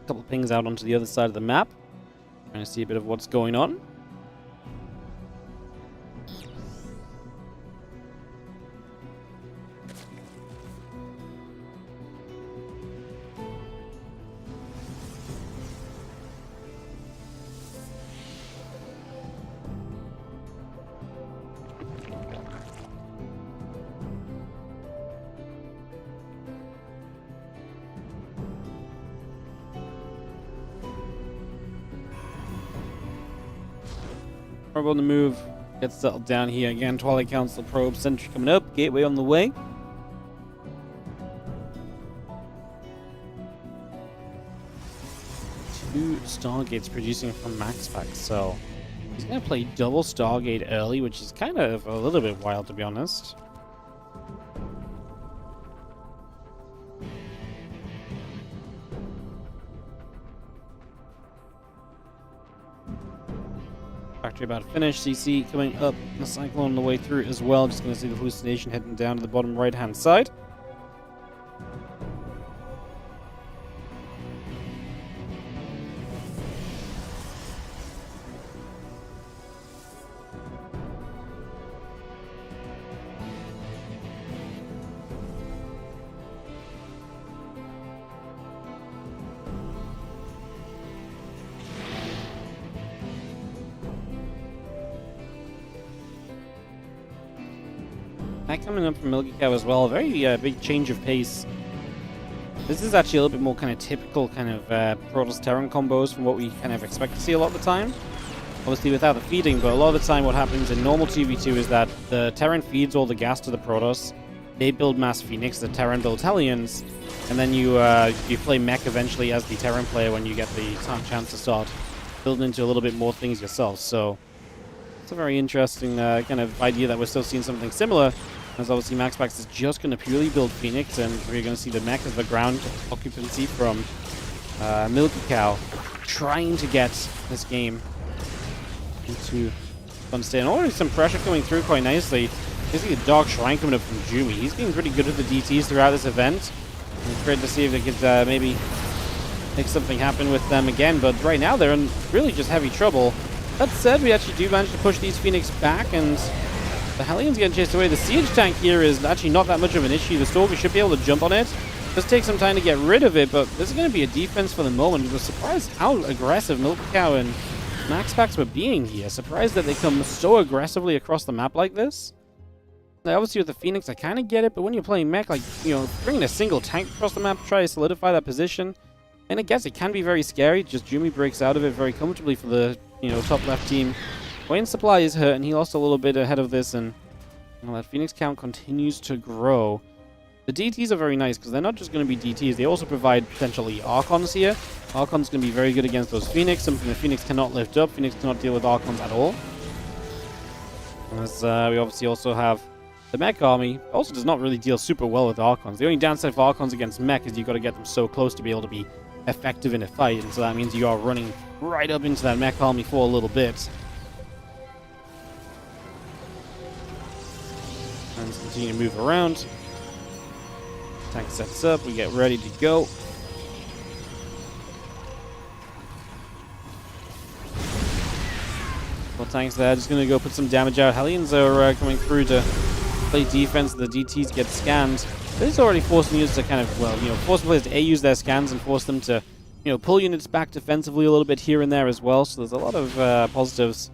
S1: Couple pings out onto the other side of the map. Trying to see a bit of what's going on. Probe on the move. Gets settled down here again. Twilight Council probe. Sentry coming up. Gateway on the way. Two Stargates producing from MaxPax. So he's going to play double Stargate early, which is kind of a little bit wild, to be honest. Factory about to finish. CC coming up. The Cyclone on the way through as well. Just going to see the hallucination heading down to the bottom right hand side. Coming up from Milky Cow as well. Very big change of pace. This is actually a little bit more kind of typical kind of Protoss Terran combos from what we kind of expect to see a lot of the time. Obviously without the feeding, but a lot of the time what happens in normal 2v2 is that the Terran feeds all the gas to the Protoss. They build Mass Phoenix, the Terran build Hellions, and then you play mech eventually as the Terran player when you get the chance to start building into a little bit more things yourself. So it's a very interesting kind of idea that we're still seeing something similar. As obviously MaxPax is just going to purely build Phoenix, and we're going to see the mech as the ground occupancy from Milky Cow, trying to get this game into fun state. And already some pressure coming through quite nicely. You see the Dark Shrine coming up from Jumi. He's been pretty good with the DTs throughout this event. It's great to see if they could maybe make something happen with them again, but right now they're in really just heavy trouble. That said, we actually do manage to push these Phoenix back, and the Hellions getting chased away. The siege tank here is actually not that much of an issue. The Stalker should be able to jump on it. Just take some time to get rid of it, but this is going to be a defense for the moment. I was surprised how aggressive Milky Cow and MaxPax were being here. Surprised that they come so aggressively across the map like this. Now, obviously with the Phoenix, I kind of get it, but when you're playing mech, like, bringing a single tank across the map to try to solidify that position, and I guess it can be very scary. Just Jumi breaks out of it very comfortably for the, top left team. Wayne's supply is hurt, and he lost a little bit ahead of this, and that Phoenix count continues to grow. The DTs are very nice, because they're not just going to be DTs, they also provide potentially Archons here. Archons going to be very good against those Phoenix, something the Phoenix cannot lift up. Phoenix cannot deal with Archons at all. As we obviously also have the Mech Army, also does not really deal super well with Archons. The only downside for Archons against Mech is you've got to get them so close to be able to be effective in a fight, and so that means you are running right up into that Mech Army for a little bit. And continue to move around. Tank sets up, we get ready to go. Well, tanks there, just going to go put some damage out. Hellions are coming through to play defense. The DTs get scanned. This is already forcing users to kind of, well, forcing players to use their scans and force them to, pull units back defensively a little bit here and there as well. So there's a lot of positives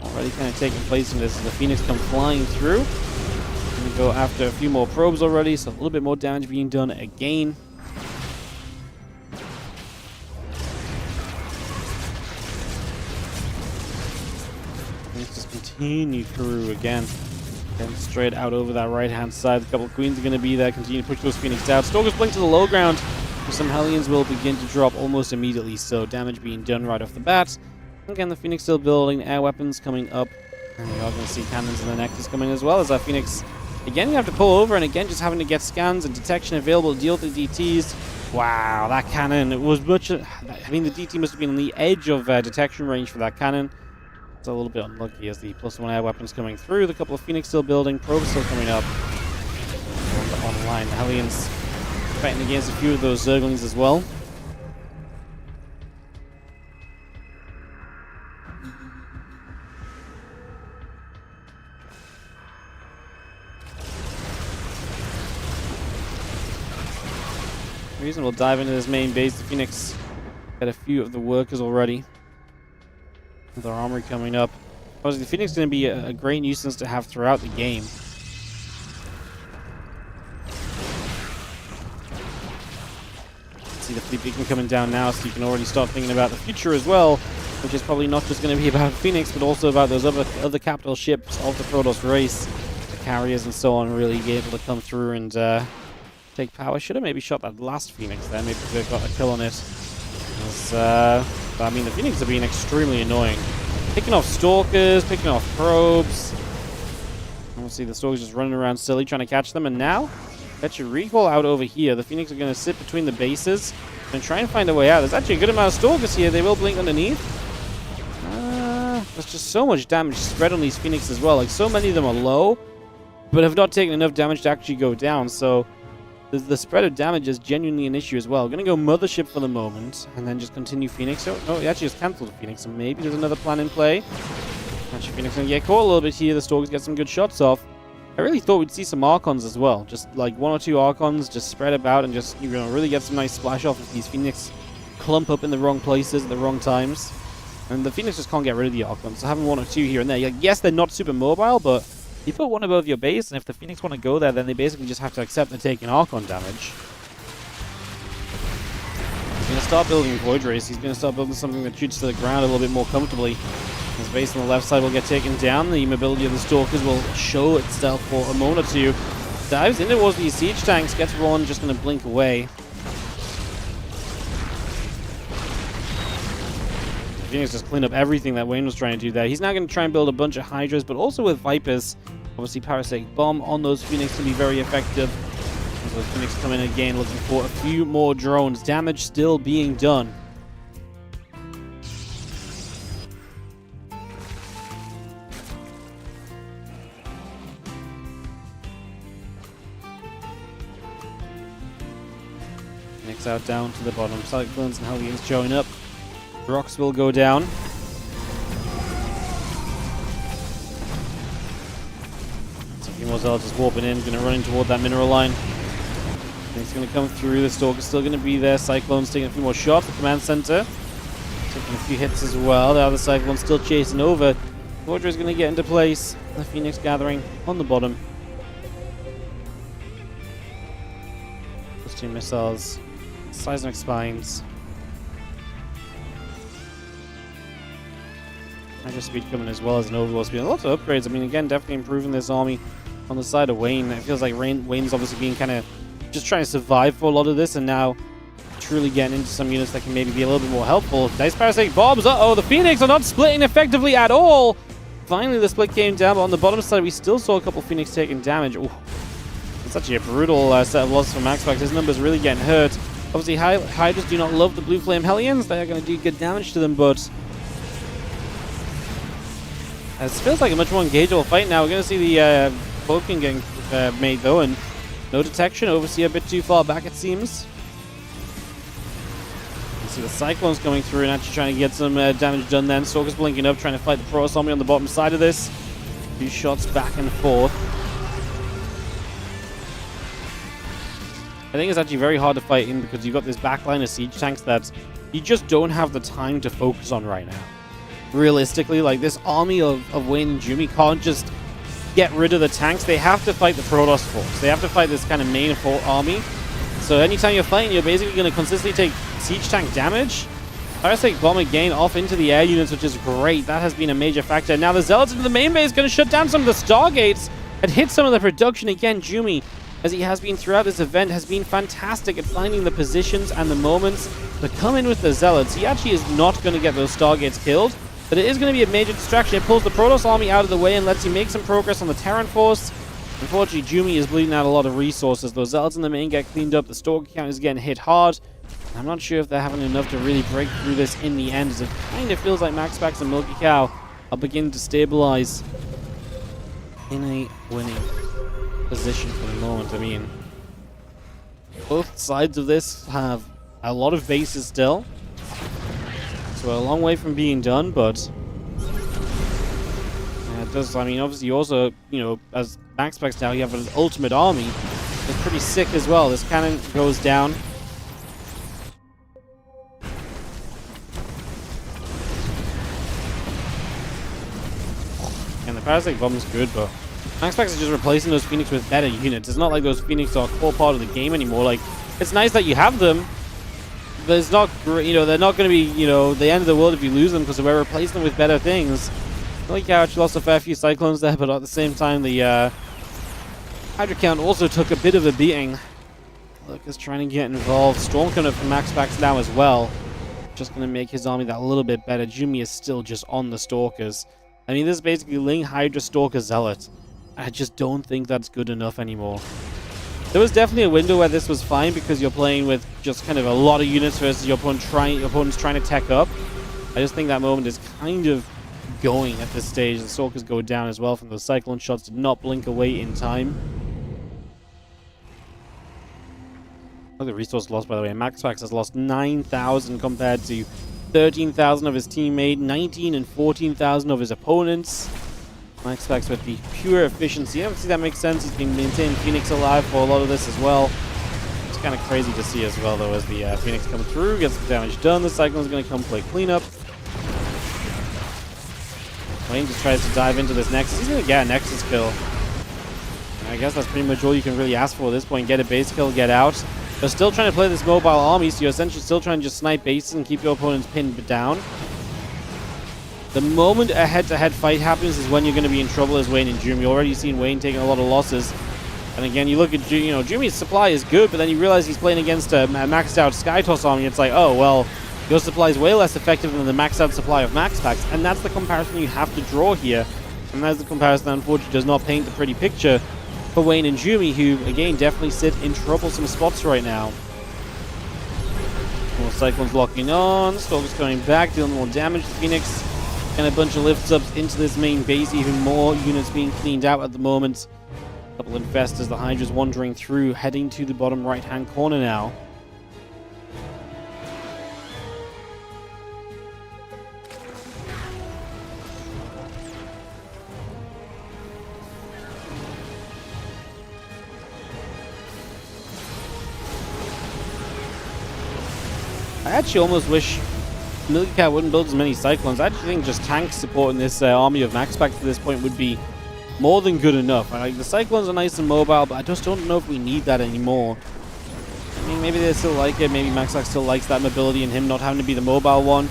S1: already kind of taking place in this as the Phoenix come flying through. Going to go after a few more probes already, so a little bit more damage being done again. Let's just continue through again. And straight out over that right-hand side. A couple of Queens are going to be there. Continue to push those Phoenix out. Stalkers blink to the low ground. Some Hellions will begin to drop almost immediately. So damage being done right off the bat. Again, the Phoenix still building. Air weapons coming up. And we are going to see cannons and the Nectars coming as well as our Phoenix. Again, you have to pull over. And again, just having to get scans and detection available to deal with the DTs. Wow, that cannon. It was much... I mean, the DT must have been on the edge of detection range for that cannon. A little bit unlucky as the +1 air weapons coming through. The couple of Phoenix still building. Probes still coming up. Online. The Hellions fighting against a few of those Zerglings as well. Reason we'll dive into this main base. The Phoenix got a few of the workers already. With our armory coming up. Obviously, the Phoenix is going to be a great nuisance to have throughout the game. See the fleet beacon coming down now, so you can already start thinking about the future as well, which is probably not just going to be about Phoenix, but also about those other capital ships of the Protoss race, the carriers and so on, really be able to come through and take power. Should have maybe shot that last Phoenix there. Maybe they got a kill on it. I mean, the Phoenix are being extremely annoying. Picking off Stalkers, picking off probes. We'll see the Stalkers just running around silly, trying to catch them. And now, that should recall out over here. The Phoenix are going to sit between the bases and try and find a way out. There's actually a good amount of Stalkers here. They will blink underneath. There's just so much damage spread on these Phoenix as well. Like, so many of them are low, but have not taken enough damage to actually go down. So the spread of damage is genuinely an issue as well. We're going to go Mothership for the moment, and then just continue Phoenix. Oh, he actually just cancelled the Phoenix, so maybe there's another plan in play. Actually, Phoenix going to get caught a little bit here. The Stalkers get some good shots off. I really thought we'd see some Archons as well. Just like 1 or 2 Archons just spread about and just, really get some nice splash off if these Phoenix clump up in the wrong places at the wrong times. And the Phoenix just can't get rid of the Archons. So having 1 or 2 here and there, yes, they're not super mobile, but you put one above your base, and if the Phoenix want to go there, then they basically just have to accept they're taking Archon damage. He's going to start building Void Race. He's going to start building something that shoots to the ground a little bit more comfortably. His base on the left side will get taken down. The mobility of the Stalkers will show itself for a moment or two. Dives in towards these siege tanks, gets one, just going to blink away. Phoenix just cleaned up everything that Wayne was trying to do there. He's now going to try and build a bunch of Hydras, but also with Vipers. Obviously, Parasitic Bomb on those Phoenix can be very effective. So Phoenix come in again, looking for a few more drones. Damage still being done. Phoenix out down to the bottom. Cyclones and Hellions showing up. Rocks will go down. So Mozell just warping in, going to run in toward that mineral line. He's going to come through. The Stalker's still going to be there. Cyclone's taking a few more shots. The command center taking a few hits as well. The other Cyclone's still chasing over. Fordra's going to get into place. The Phoenix gathering on the bottom. Those 2 missiles. Seismic spines. Hydra speed coming as well as an overlord speed. Lots of upgrades. I mean, again, definitely improving this army on the side of Wayne. It feels like Wayne's obviously being kind of just trying to survive for a lot of this, and now truly getting into some units that can maybe be a little bit more helpful. Nice Parasitic Bombs. Uh-oh, the Phoenix are not splitting effectively at all. Finally, the split came down, but on the bottom side, we still saw a couple Phoenix taking damage. Ooh. It's actually a brutal set of losses for MaxPax. His numbers really getting hurt. Obviously, Hydras do not love the Blue Flame Hellions. They are going to do good damage to them, but it feels like a much more engageable fight now. We're going to see the Vulcan getting made, though, and no detection. Overseer a bit too far back, it seems. See the Cyclones coming through and actually trying to get some damage done then. Stalker's blinking up, trying to fight the Protoss army on the bottom side of this. Few shots back and forth. I think it's actually very hard to fight in because you've got this backline of siege tanks that you just don't have the time to focus on right now. Realistically, like, this army of Wayne and Jumi can't just get rid of the tanks. They have to fight the Protoss force. They have to fight this kind of main fort army. So anytime you're fighting, you're basically going to consistently take siege tank damage. Parasite Bomb again off into the air units, which is great. That has been a major factor. Now the Zealots into the main base going to shut down some of the Stargates and hit some of the production. Again, Jumi, as he has been throughout this event, has been fantastic at finding the positions and the moments to come in with the Zealots. He actually is not going to get those Stargates killed, but it is going to be a major distraction. It pulls the Protoss army out of the way and lets you make some progress on the Terran force. Unfortunately, Jumi is bleeding out a lot of resources. Those Zealots in the main get cleaned up. The Stalker count is getting hit hard. I'm not sure if they're having enough to really break through this in the end, as it kind of feels like MaxPax and Milky Cow are beginning to stabilize in a winning position for the moment. I mean, both sides of this have a lot of bases still, so we're a long way from being done, but it does. I mean, obviously, you also, you know, as MaxPax now, you have an ultimate army. It's pretty sick as well. This cannon goes down. And the Parasite Bomb is good, but MaxPax is just replacing those Phoenix with better units. It's not like those Phoenix are a core part of the game anymore. Like, it's nice that you have them, but it's not, you know, they're not going to be, you know, the end of the world if you lose them, because we're replacing them with better things. Like, yeah, actually lost a fair few Cyclones there, but at the same time, the Hydra count also took a bit of a beating. Look, is trying to get involved. Storm coming up from MaxPax now as well. Just going to make his army that little bit better. Jumi is still just on the Stalkers. I mean, this is basically Ling, Hydra, Stalker, Zealot. I just don't think that's good enough anymore. There was definitely a window where this was fine because you're playing with just kind of a lot of units versus your opponent's trying to tech up. I just think that moment is kind of going at this stage. The Stalkers go down as well from those Cyclone shots. Did not blink away in time. Look at the resource loss, by the way. MaxPax has lost 9,000 compared to 13,000 of his teammate, 19 and 14,000 of his opponents. MaxPax with the pure efficiency. Obviously that makes sense. He's been maintaining Phoenix alive for a lot of this as well. It's kind of crazy to see as well, though, as the Phoenix come through, gets the damage done. The Cyclone's going to come play cleanup. Wayne just tries to dive into this Nexus. He's going to get a Nexus kill. And I guess that's pretty much all you can really ask for at this point. Get a base kill, get out. They're still trying to play this mobile army, so you're essentially still trying to just snipe bases and keep your opponents pinned down. The moment a head-to-head fight happens is when you're going to be in trouble as Wayne and Jumi. You've already seen Wayne taking a lot of losses. And again, you look at, you know, Jumi's supply is good, but then you realize he's playing against a maxed out Skytoss army. It's like, oh, well, your supply is way less effective than the maxed out supply of MaxPax. And that's the comparison you have to draw here. And that's the comparison that unfortunately does not paint the pretty picture for Wayne and Jumi, who, again, definitely sit in troublesome spots right now. More Cyclones locking on. Stalker's coming back, dealing more damage to Phoenix. And a bunch of lifts-ups into this main base. Even more units being cleaned out at the moment. A couple of Infestors. The Hydra's wandering through, heading to the bottom right-hand corner now. I actually almost wish Milky Cat wouldn't build as many Cyclones. I actually think just tanks supporting this army of MaxPax to this point would be more than good enough. Like, the Cyclones are nice and mobile, but I just don't know if we need that anymore. I mean, maybe they still like it. Maybe MaxPax still likes that mobility and him not having to be the mobile one.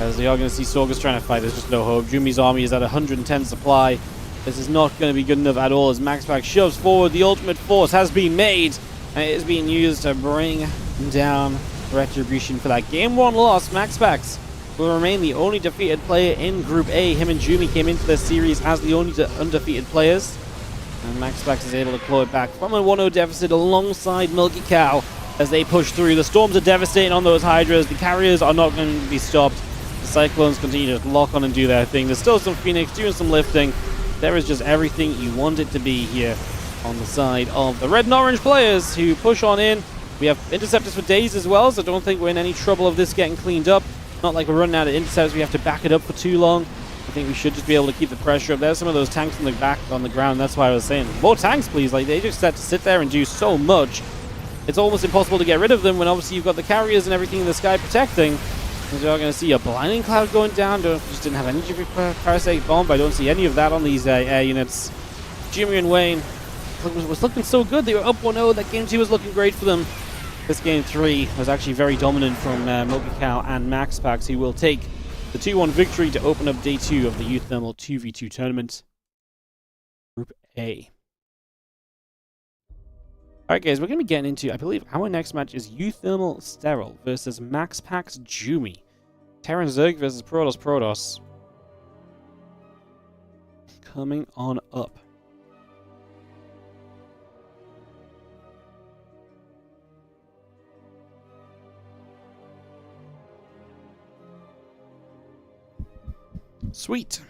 S1: As they are going to see Stalkers trying to fight, there's just no hope. Jumi's army is at 110 supply. This is not going to be good enough at all as MaxPax shoves forward. The ultimate force has been made, and it is being used to bring down retribution for that game one loss. MaxPax will remain the only defeated player in Group A. Him and Jumi came into this series as the only undefeated players, and MaxPax is able to claw it back from a 1-0 deficit alongside Milky Cow as they push through. The Storms are devastating on those Hydras. The Carriers are not going to be stopped. The Cyclones continue to lock on and do their thing. There's still some Phoenix doing some lifting. There is just everything you want it to be here on the side of the red and orange players, who push on in We have interceptors for days as well, so I don't think we're in any trouble of this getting cleaned up. Not like we're running out of interceptors, we have to back it up for too long. I think we should just be able to keep the pressure up. There's some of those tanks in the back on the ground, that's why I was saying, more tanks please. Like, they just had to sit there and do so much. It's almost impossible to get rid of them when obviously you've got the carriers and everything in the sky protecting. And you're going to see a blinding cloud going down. Just didn't have energy for parasitic bomb, but I don't see any of that on these air units. Jimmy and Wayne was looking so good. They were up 1-0. That game 2 was looking great for them. This game 3 was actually very dominant from Mobical and MaxPax, who will take the 2-1 victory to open up day 2 of the UTHERMAL 2v2 tournament. Group A. Alright guys, we're going to be getting into, I believe our next match is UTHERMAL SERRAL versus MaxPax Jumi. Terran Zerg versus Protoss. Coming on up. Sweet.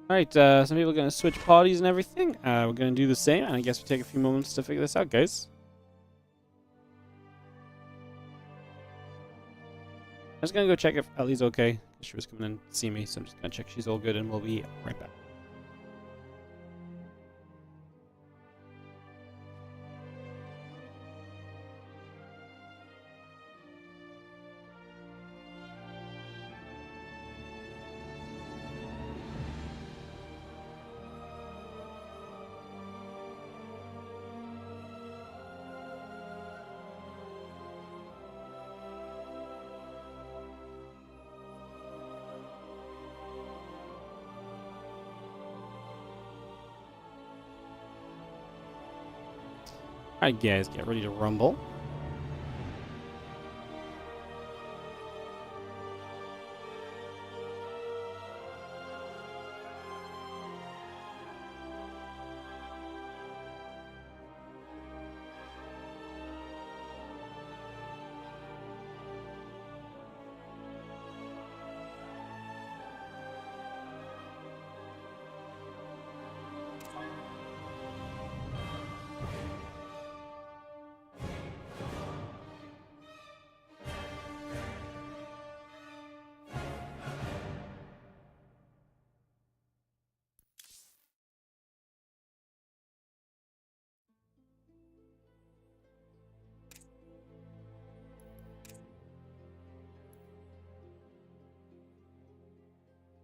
S1: Alright, some people are going to switch parties and everything. We're going to do the same, and I guess we'll take a few moments to figure this out, guys. I'm just going to go check if Ellie's okay. She was coming in to see me, so I'm just going to check she's all good, and we'll be right back. Alright guys, get ready to rumble.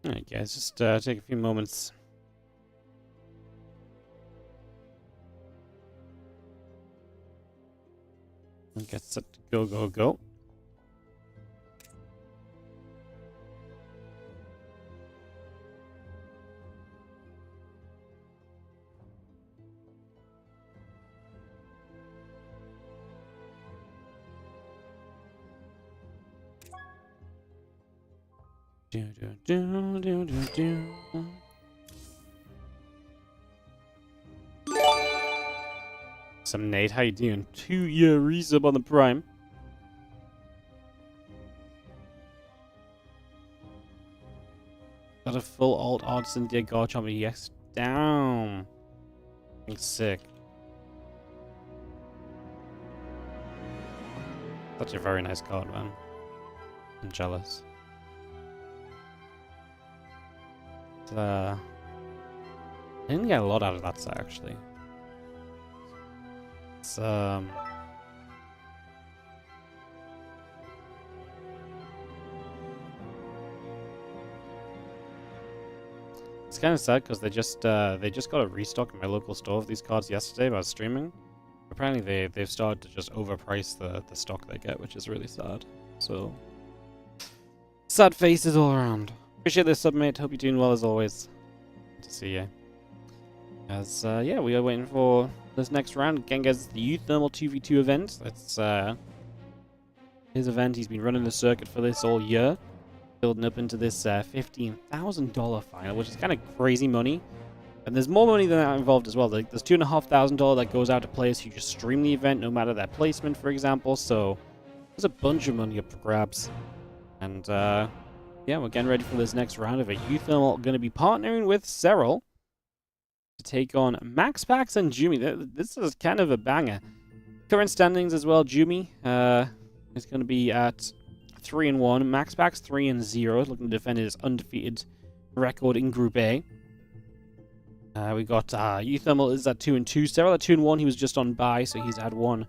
S1: Alright guys, just take a few moments. And get set to go. Some Nate, how you doing? 2-year resub on the Prime. Got a full alt odds and dear God chomp EX down. Sick. Such a very nice card, man. I'm jealous. I didn't get a lot out of that set, actually. It's kind of sad because they just got a restock in my local store of these cards yesterday while I was streaming. Apparently they've started to just overprice the stock they get, which is really sad. So sad faces all around. Appreciate this sub, mate. Hope you're doing well as always. Good to see you. As yeah, we are waiting for this next round. Again, guys, it's the UTHERMAL 2v2 event. That's his event. He's been running the circuit for this all year, building up into this $15,000 final, which is kind of crazy money. And there's more money than that involved as well. Like, there's $2,500 that goes out to players who just stream the event, no matter their placement, for example. So there's a bunch of money up for grabs. And yeah, we're getting ready for this next round of it. UTHERMAL going to be partnering with SERRAL to take on MaxPax and Jumi. This is kind of a banger. Current standings as well. Jumi is going to be at 3-1. MaxPax 3-0, looking to defend his undefeated record in Group A. We got UTHERMAL is at 2-2. SERRAL at 2-1. He was just on bye, so he's had one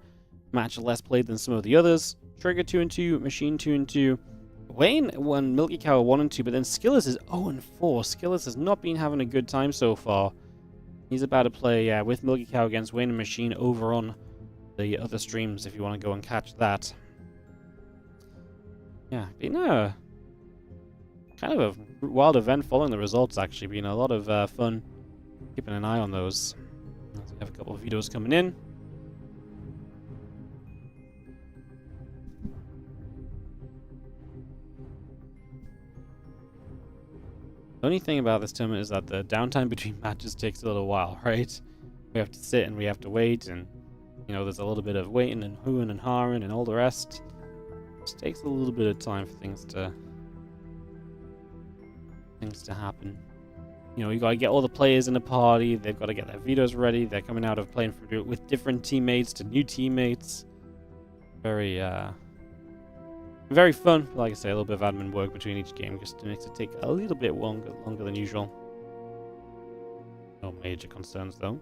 S1: match less played than some of the others. Trigger 2-2. Machine 2-2. Wayne won Milky Cow 1-2, but then Skillers is 0-4. Skillers has not been having a good time so far. He's about to play with Milky Cow against Wayne and Machine over on the other streams if you want to go and catch that. Yeah, been a kind of a wild event following the results, actually. Been a lot of fun keeping an eye on those. We have a couple of videos coming in. The only thing about this tournament is that the downtime between matches takes a little while, right? We have to sit and we have to wait, and you know, there's a little bit of waiting and hooing and hawing and all the rest. It just takes a little bit of time for things to happen. You know, you gotta get all the players in the party, they've got to get their videos ready, they're coming out of playing with different teammates to new teammates. Very fun. Like I say, a little bit of admin work between each game just makes it take a little bit longer than usual. No major concerns though.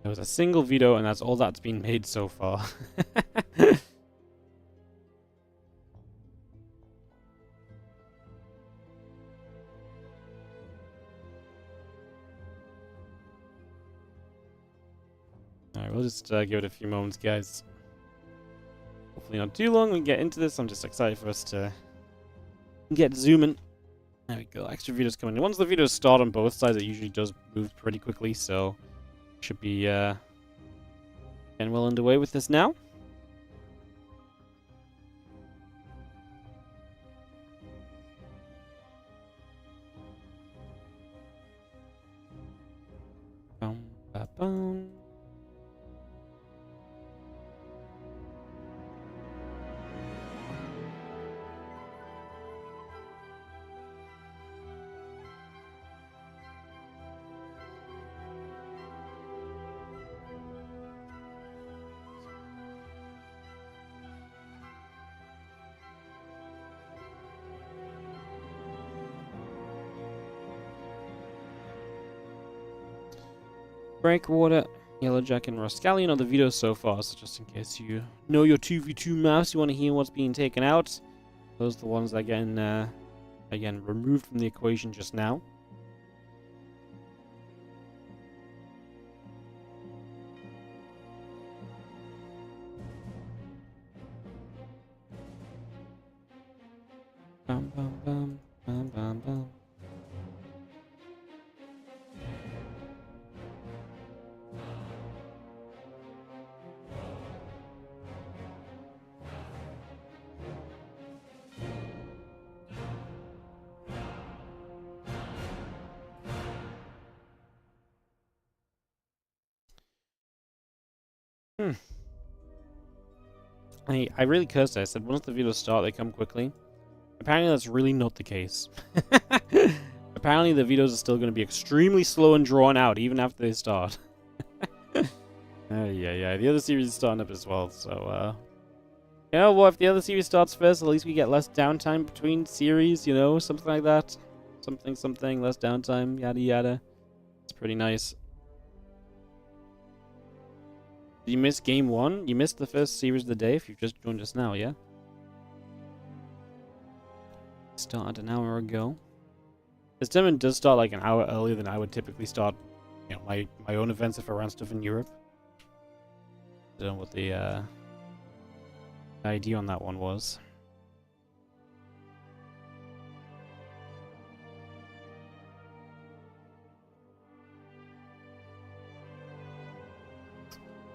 S1: There was a single video, and that's all that's been made so far. Alright, we'll just give it a few moments, guys. Hopefully not too long we can get into this. I'm just excited for us to get zooming. There we go, extra videos coming in. Once the videos start on both sides, it usually does move pretty quickly, so should be getting well underway with this now. Bum, ba, bum. Breakwater, Yellowjack, and Rascallion are the videos so far, so just in case you know your 2v2 maps, you want to hear what's being taken out. Those are the ones that get again removed from the equation just now. Bum, bum, bum, bum, bum, bum. I really cursed it. I said once the videos start, they come quickly. Apparently that's really not the case. Apparently the videos are still going to be extremely slow and drawn out even after they start. Yeah. The other series is starting up as well, so you know what, if the other series starts first, at least we get less downtime between series, you know, something like that. Something, less downtime, yada yada. It's pretty nice. Did you miss game 1? You missed the first series of the day if you've just joined us now, yeah? Started an hour ago. This tournament does start like an hour earlier than I would typically start, you know, my own events if I ran stuff in Europe. I don't know what the idea on that one was.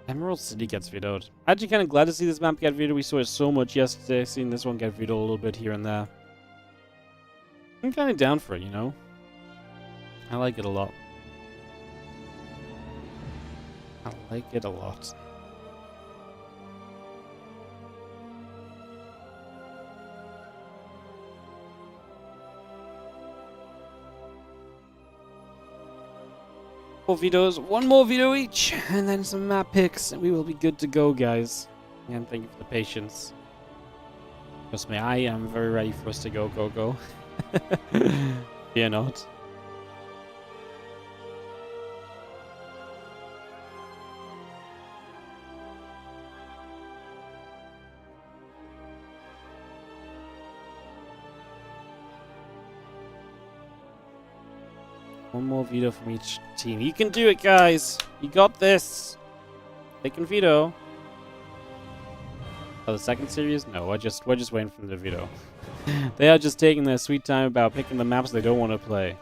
S1: Emerald City gets vetoed. Actually kind of glad to see this map get vetoed. We saw it so much yesterday. Seeing this one get vetoed a little bit here and there. I'm kind of down for it, you know? I like it a lot. I like it a lot. Four vetoes, one more veto each, and then some map picks, and we will be good to go, guys. And thank you for the patience. Trust me, I am very ready for us to go, go, go. Fear not. One more veto from each team. You can do it, guys. You got this. They can veto. Oh, the second series? No, we're just waiting for them to veto. They are just taking their sweet time about picking the maps they don't want to play.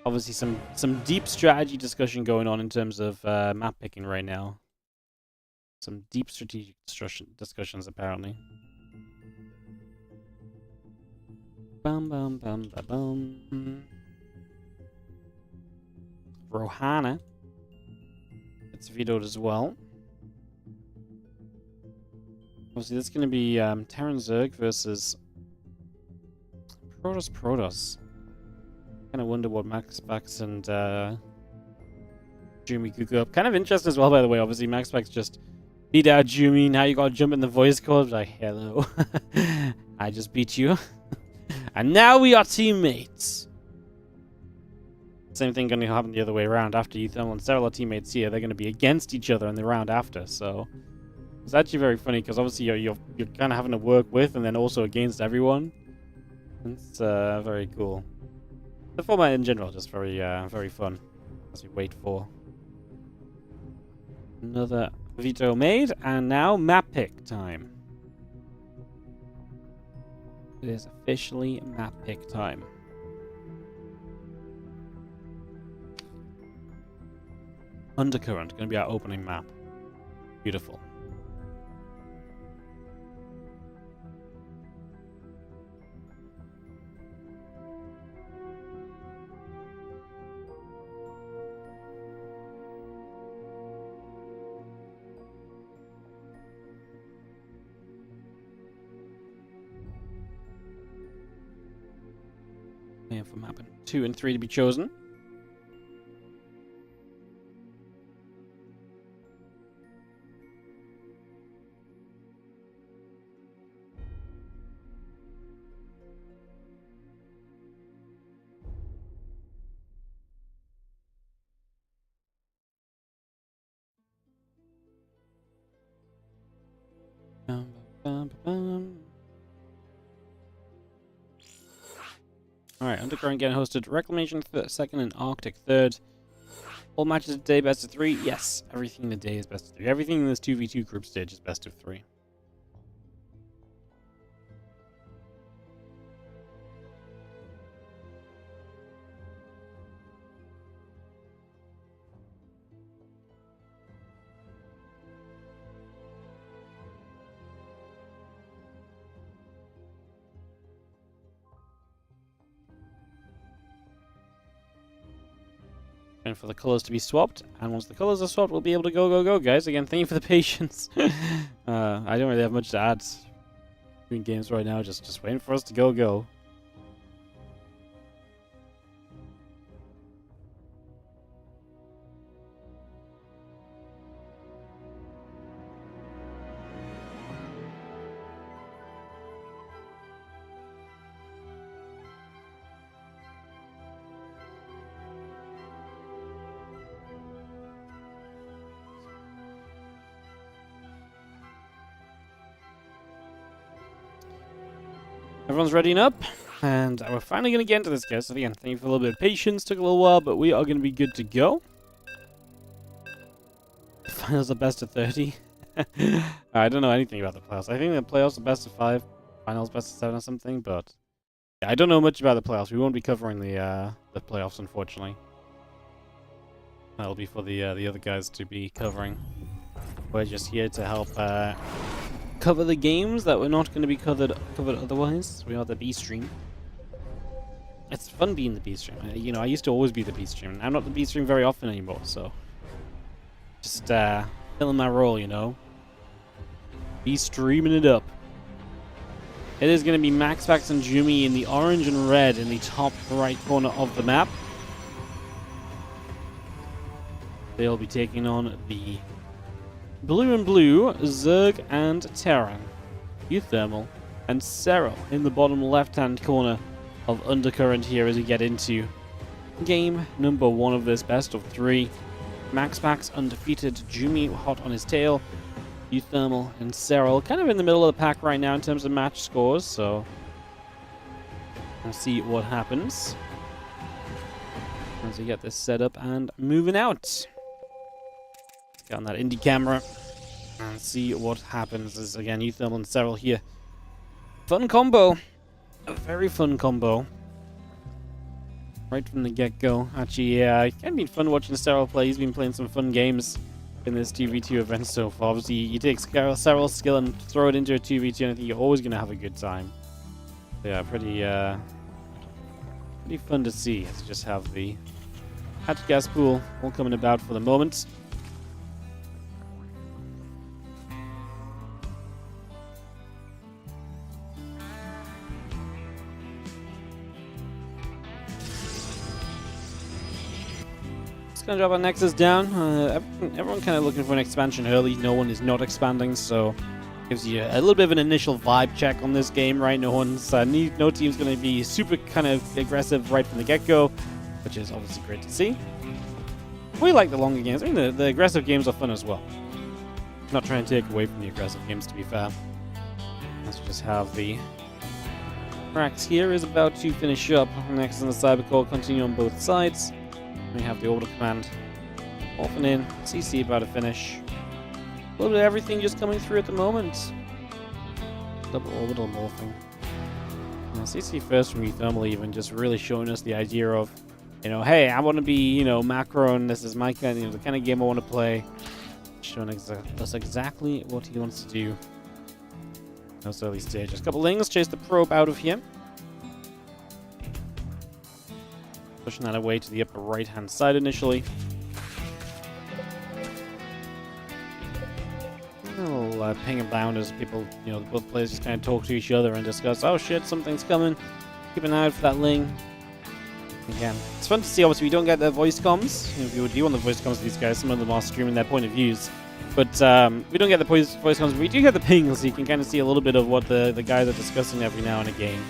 S1: Obviously, some deep strategy discussion going on in terms of map picking right now. Some deep strategic discussions, apparently. Bum bum bum bum bum. Rohana. It's vetoed as well. Obviously, that's going to be Terran Zerg versus Protoss. Kind of wonder what MaxPax and Jumi could go up. Kind of interesting as well, by the way. Obviously, MaxPax just beat out Jumi. Now you got to jump in the voice call. Like, hello. I just beat you. And now we are teammates. Same thing going to happen the other way around. After UTHERMAL and SERRAL are teammates here, they're going to be against each other in the round after. So it's actually very funny because obviously you're kind of having to work with and then also against everyone. It's very cool. The format in general just very very fun as we wait for another veto made, and now map pick time. It is officially map pick time. Undercurrent, going to be our opening map. Beautiful. And for map 2 and 3 to be chosen. Alright, Underground getting hosted. Reclamation second and Arctic third. All matches today best of 3. Yes, everything today is best of 3. Everything in this 2v2 group stage is best of 3. And for the colors to be swapped, and once the colors are swapped, we'll be able to go, go, go, guys. Again, thank you for the patience. I don't really have much to add between games right now. Just waiting for us to go, go. Everyone's readying up, and we're finally going to get into this, guys. So again, thank you for a little bit of patience. Took a little while, but we are going to be good to go. Finals are best of 30. I don't know anything about the playoffs. I think the playoffs are best of 5, finals best of 7 or something, but yeah, I don't know much about the playoffs. We won't be covering the playoffs, unfortunately. That'll be for the other guys to be covering. We're just here to help cover the games that we're not going to be covered otherwise. We are the B stream. It's fun being the B stream. You know, I used to always be the B stream. I'm not the B stream very often anymore, so just filling my role, you know. Be streaming it up. It is going to be MaxPax and Jumi in the orange and red in the top right corner of the map. They'll be taking on the blue and blue, Zerg and Terran, UTHERMAL, and SERRAL in the bottom left-hand corner of Undercurrent here as we get into game number 1 of this best of 3. MaxPax undefeated, Jumi hot on his tail, UTHERMAL and SERRAL kind of in the middle of the pack right now in terms of match scores, so we'll see what happens as we get this set up and moving out. Get on that indie camera and see what happens. As again, UTHERMAL and SERRAL here. Fun combo. A very fun combo. Right from the get-go. Actually, yeah, it's kind of been fun watching SERRAL play. He's been playing some fun games in this 2v2 event so far. Obviously, you take SERRAL's skill and throw it into a 2v2, and I think you're always going to have a good time. So yeah, pretty fun to see. Let's just have the hatch gas pool all coming about for the moment. Gonna drop our Nexus down. Everyone kind of looking for an expansion early. No one is not expanding, so gives you a little bit of an initial vibe check on this game, right? No team's gonna be super kind of aggressive right from the get-go, which is obviously great to see. We like the longer games. I mean, the aggressive games are fun as well. I'm not trying to take away from the aggressive games, to be fair. Let's just have the Prax here is about to finish up. Nexus and the Cybercore continue on both sides. We have the orbital command off and in. CC about to finish. A little bit of everything just coming through at the moment. Double orbital morphing. CC first from UTHERMAL even just really showing us the idea of, you know, hey, I want to be, you know, macro and this is my kind of, you know, the kind of game I want to play. Showing us exactly what he wants to do. In those early stages. Couple lings chase the probe out of here. Pushing that away to the upper right-hand side initially. A little ping about as people, you know, both players just kind of talk to each other and discuss, oh shit, something's coming. Keep an eye out for that ling. Again, it's fun to see. Obviously, we don't get their voice comms. You know, if you do want the voice comms of these guys, some of them are streaming their point of views. But we don't get the voice comms, but we do get the pings, so you can kind of see a little bit of what the guys are discussing every now and again.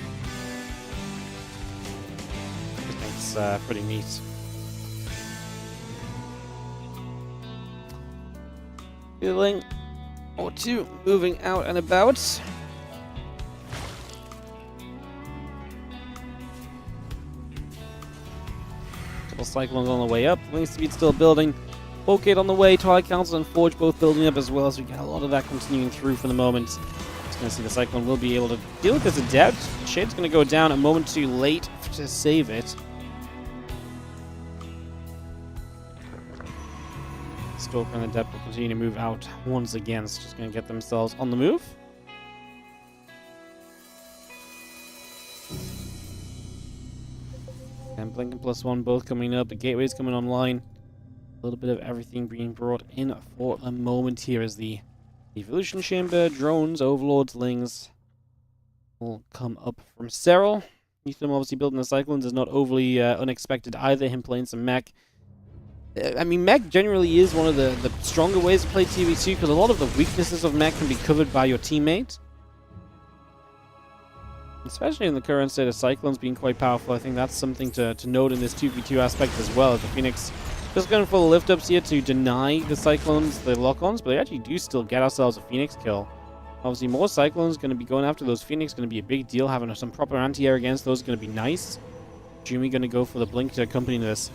S1: Pretty neat. Feeling or two moving out and about. Couple cyclones on the way up. Wing speed still building. Volcade on the way. Twilight Council and Forge both building up as well, so we get a lot of that continuing through for the moment. Just gonna see the Cyclone will be able to deal with this adept. Shade's gonna go down a moment too late to save it. Stalker and Adept will continue to move out once again. It's just going to get themselves on the move. And Blinking +1 both coming up. The Gateway's coming online. A little bit of everything being brought in for a moment here as the Evolution Chamber, drones, overlords, lings will come up from SERRAL. UTHERMAL obviously building the Cyclones is not overly unexpected either. Him playing some mech. I mean, mech generally is one of the stronger ways to play TV2 because a lot of the weaknesses of mech can be covered by your teammate. Especially in the current state of Cyclones being quite powerful, I think that's something to note in this 2v2 aspect as well. As the Phoenix just going for the lift-ups here to deny the Cyclones the lock-ons, but they actually do still get ourselves a Phoenix kill Obviously, more Cyclones going to be going after those Phoenix. Going to be a big deal. Having some proper anti-air against those is going to be nice. Jimmy going to go for the Blink to accompany this.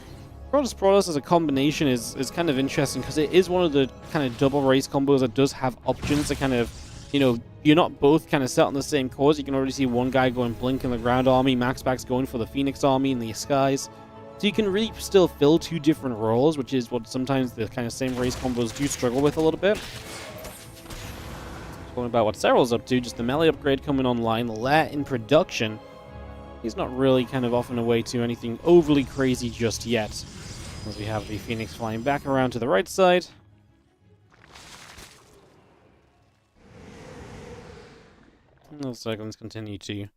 S1: Protoss as a combination is kind of interesting because it is one of the kind of double race combos that does have options to kind of, you know, you're not both kind of set on the same course. You can already see one guy going Blink in the ground army, MaxPax going for the Phoenix army in the skies. So you can really still fill two different roles, which is what sometimes the kind of same race combos do struggle with a little bit. Talking about what SERRAL's up to, just the melee upgrade coming online, Lair in production. He's not really kind of off and away to anything overly crazy just yet. As we have the Phoenix flying back around to the right side. And those Cyclones continue to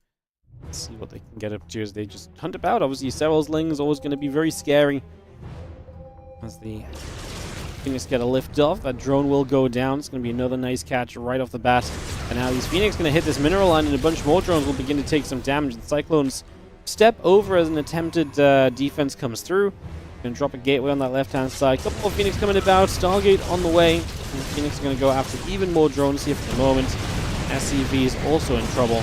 S1: see what they can get up to as they just hunt about. Obviously, SERRAL's Ling is always going to be very scary. As the Phoenix get a lift off, that drone will go down. It's going to be another nice catch right off the bat. And now these Phoenix going to hit this mineral line, and a bunch more drones will begin to take some damage. The Cyclones step over as an attempted defense comes through. Going to drop a gateway on that left-hand side. Couple more Phoenix coming about. Stargate on the way. And the Phoenix are going to go after even more drones here for the moment. SCV is also in trouble.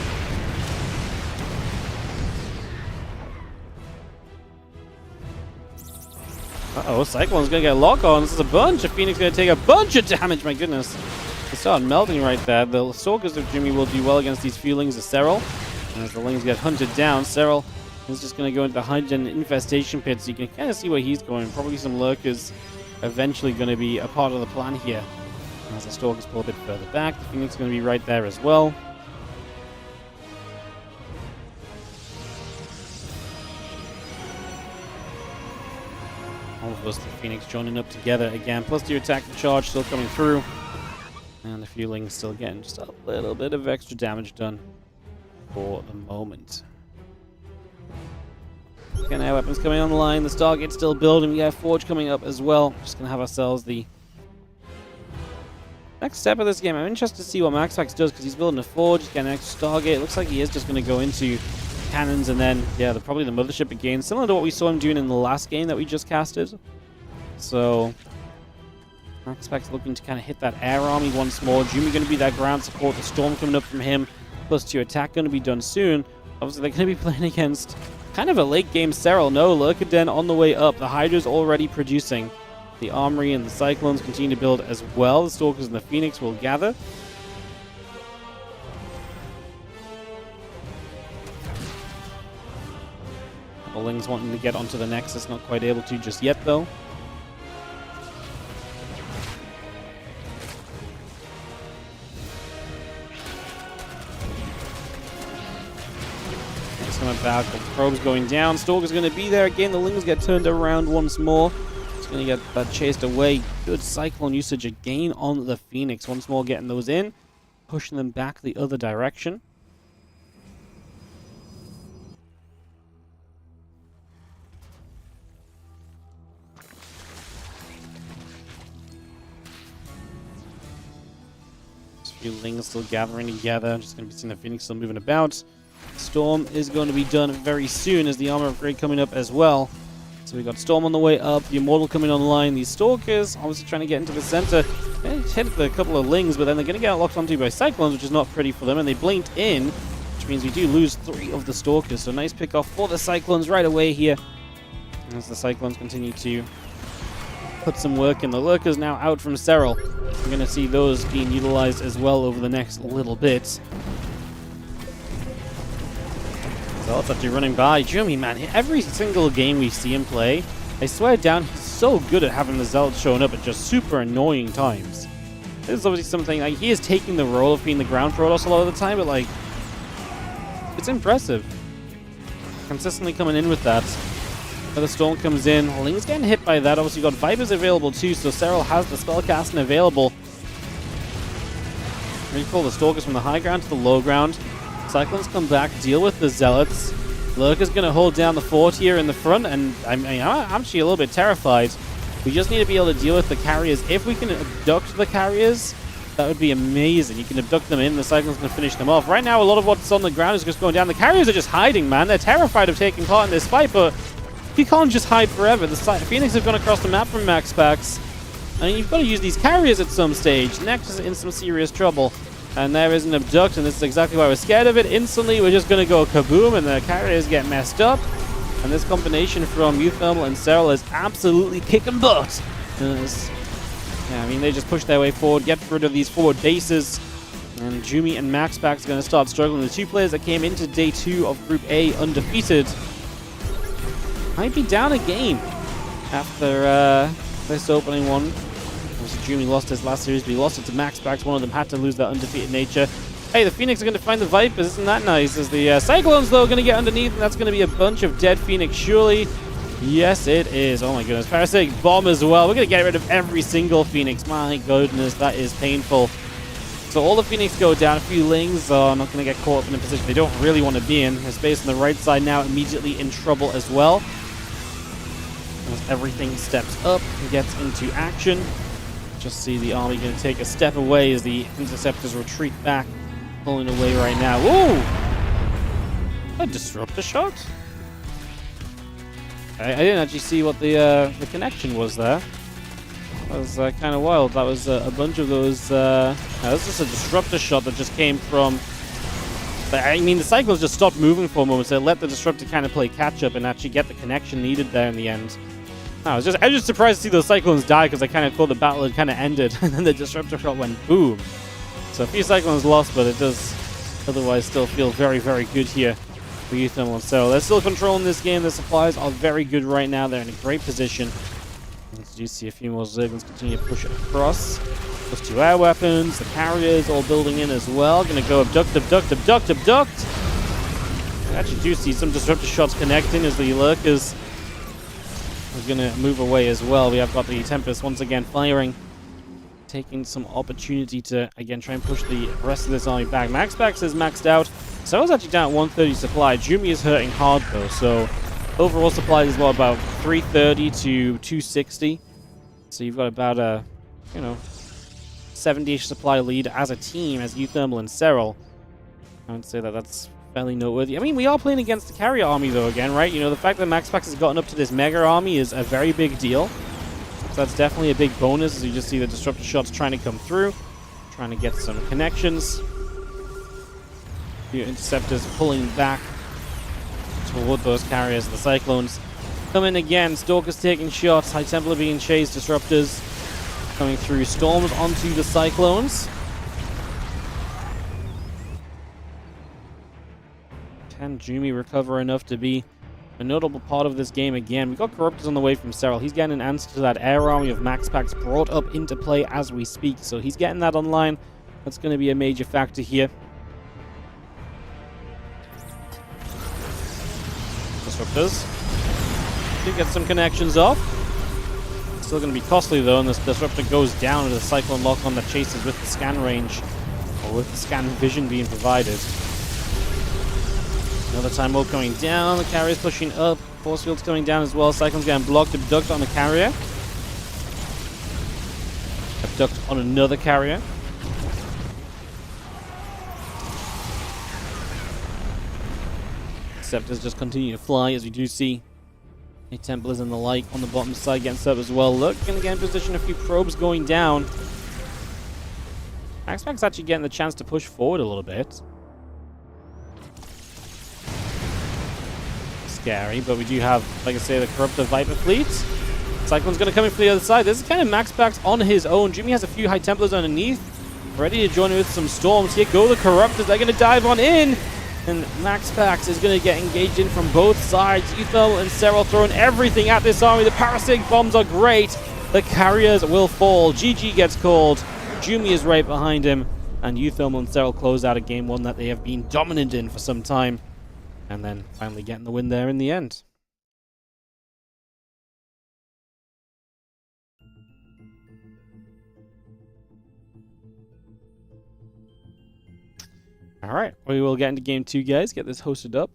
S1: Uh-oh, Cyclone's going to get a lock on. This is a bunch of Phoenix going to take a bunch of damage. My goodness. They start melting right there. The Stalkers of Jimmy will do well against these feelings of SERRAL. And as the Lings get hunted down, SERRAL is just going to go into the hydrogen infestation pit. So you can kind of see where he's going. Probably some Lurkers eventually going to be a part of the plan here. As the Stalkers pull a bit further back, the Phoenix is going to be right there as well. All of us, the Phoenix joining up together again, plus the attack and charge still coming through. And the few Lings still getting just a little bit of extra damage done for the moment. Again, our weapons coming on the line, the Stargate's still building, we have Forge coming up as well. Just going to have ourselves the next step of this game. I'm interested to see what MaxPax does because he's building a Forge, he's getting an extra Stargate. It looks like he is just going to go into cannons and then, yeah, probably the Mothership again. Similar to what we saw him doing in the last game that we just casted. So, MaxPax looking to kind of hit that air army once more. Jimmy going to be that ground support. The Storm coming up from him. Plus 2 attack going to be done soon. Obviously, they're going to be playing against kind of a late game SERRAL. No, Lurkaden on the way up. The Hydra's already producing. The Armory and the Cyclones continue to build as well. The Stalkers and the Phoenix will gather. The Lings wanting to get onto the Nexus, not quite able to just yet though. Next coming back, the probe's going down. Stalker's going to be there again. The Lings get turned around once more. It's going to get that chased away. Good Cyclone usage again on the Phoenix. Once more getting those in, pushing them back the other direction. Few Lings still gathering together. Just going to be seeing the Phoenix still moving about. Storm is going to be done very soon as the armor upgrade coming up as well. So we got Storm on the way up, the Immortal coming online, these Stalkers obviously trying to get into the center. They hit a couple of Lings, but then they're going to get locked onto by Cyclones, which is not pretty for them, and they blinked in, which means we do lose 3 of the Stalkers. So nice pick off for the Cyclones right away here. As the Cyclones continue to put some work in. The Lurkers now out from SERRAL. We're going to see those being utilized as well over the next little bit. So it's actually running by Jimmy, man. Every single game we see him play, I swear down, he's so good at having the Zealots showing up at just super annoying times. This is obviously something, like, he is taking the role of being the ground Protoss a lot of the time, but, like, it's impressive. Consistently coming in with that. The Storm comes in. Ling's getting hit by that. Obviously, you've got Vipers available too, so SERRAL has the spellcasting available. Recall the Stalkers from the high ground to the low ground. Cyclones come back, deal with the Zealots. Lurker's going to hold down the fort here in the front, and I'm actually a little bit terrified. We just need to be able to deal with the carriers. If we can abduct the carriers, that would be amazing. You can abduct them in, the Cyclones can finish them off. Right now, a lot of what's on the ground is just going down. The carriers are just hiding, man. They're terrified of taking part in this fight, but you can't just hide forever. The Phoenix have gone across the map from MaxPax. I mean, you've got to use these carriers at some stage. Nexus is in some serious trouble. And there is an abduct, and this is exactly why we're scared of it. Instantly, we're just going to go kaboom, and the carriers get messed up. And this combination from UTHERMAL and SERRAL is absolutely kicking butt. Yeah, I mean, they just push their way forward, get rid of these forward bases. And Jumi and MaxPax are going to start struggling. The two players that came into day 2 of Group A undefeated might be down a game after this opening one. Obviously, Jumi lost his last series, but he lost it to MaxPax. One of them had to lose that undefeated nature. Hey, the Phoenix are going to find the Vipers. Isn't that nice? As the Cyclones, though, are going to get underneath, and that's going to be a bunch of dead Phoenix, surely. Yes, it is. Oh, my goodness. Parasitic Bomb as well. We're going to get rid of every single Phoenix. My goodness, that is painful. So all the Phoenix go down. A few Lings are not going to get caught up in a position they don't really want to be in. There's space on the right side now, immediately in trouble as well. As everything steps up and gets into action. Just see the army going to take a step away as the interceptors retreat back, pulling away right now. Whoa! A disruptor shot? I didn't actually see what the connection was there. That was kind of wild. That was a bunch of those. That was just a disruptor shot that just came from. I mean, the Cyclones just stopped moving for a moment, so they let the disruptor kind of play catch up and actually get the connection needed there in the end. I was just surprised to see those Cyclones die because I kind of thought the battle had kind of ended, and then the disruptor shot went boom. So a few Cyclones lost, but it does otherwise still feel very, very good here for UTHERMAL and SERRAL. They're still controlling this game. The supplies are very good right now. They're in a great position. As you see a few more Zerglings continue to push it across. Plus 2 air weapons. The carriers all building in as well. Gonna go abduct, abduct, abduct, abduct. I actually do see some disruptor shots connecting as the lurkers are gonna move away as well. We have got the Tempest once again firing, taking some opportunity to again try and push the rest of this army back. MaxPax is maxed out. SERRAL's actually down at 130 supply. Jumi is hurting hard though, so overall supply is what, about 330 to 260. So you've got about a 70-ish supply lead as a team, as UTHERMAL and SERRAL. I would say that that's fairly noteworthy. I mean, we are playing against the carrier army though again, right? You know, the fact that MaxPax has gotten up to this mega army is a very big deal. So that's definitely a big bonus, as you just see the disruptor shots trying to come through, trying to get some connections. The interceptors pulling back toward those carriers. The Cyclones come in again. Stalkers taking shots. High Templar being chased. Disruptors coming through. Storms onto the Cyclones. Can Jumi recover enough to be a notable part of this game again? We've got Corruptors on the way from SERRAL. He's getting an answer to that air army of MaxPax brought up into play as we speak. So he's getting that online. That's going to be a major factor here. Disruptors. Do get some connections off. Still going to be costly though, and this disruptor goes down with the Cyclone lock-on that chases with the scan range, or with the scan vision being provided. Another time mode going down, the carrier's pushing up, force field's coming down as well. Cyclone's getting blocked, abduct on the carrier. Abduct on another carrier. Interceptors just continue to fly, as we do see a Templars and the like on the bottom side getting set up as well. Look, gonna get in position, a few probes going down. MaxPax actually getting the chance to push forward a little bit. Scary, but we do have, like I say, the Corruptor Viper fleet. Cyclone's gonna come in from the other side. This is kind of MaxPax on his own. Jumi has a few High Templars underneath, ready to join in with some Storms. Here go the Corruptors. They're gonna dive on in. And MaxPax is going to get engaged in from both sides. UTHERMAL and SERRAL throwing everything at this army. The parasitic bombs are great. The carriers will fall. GG gets called. Jumi is right behind him. And UTHERMAL and SERRAL close out a game one that they have been dominant in for some time. And then finally getting the win there in the end. Alright, we will get into game 2, guys. Get this hosted up.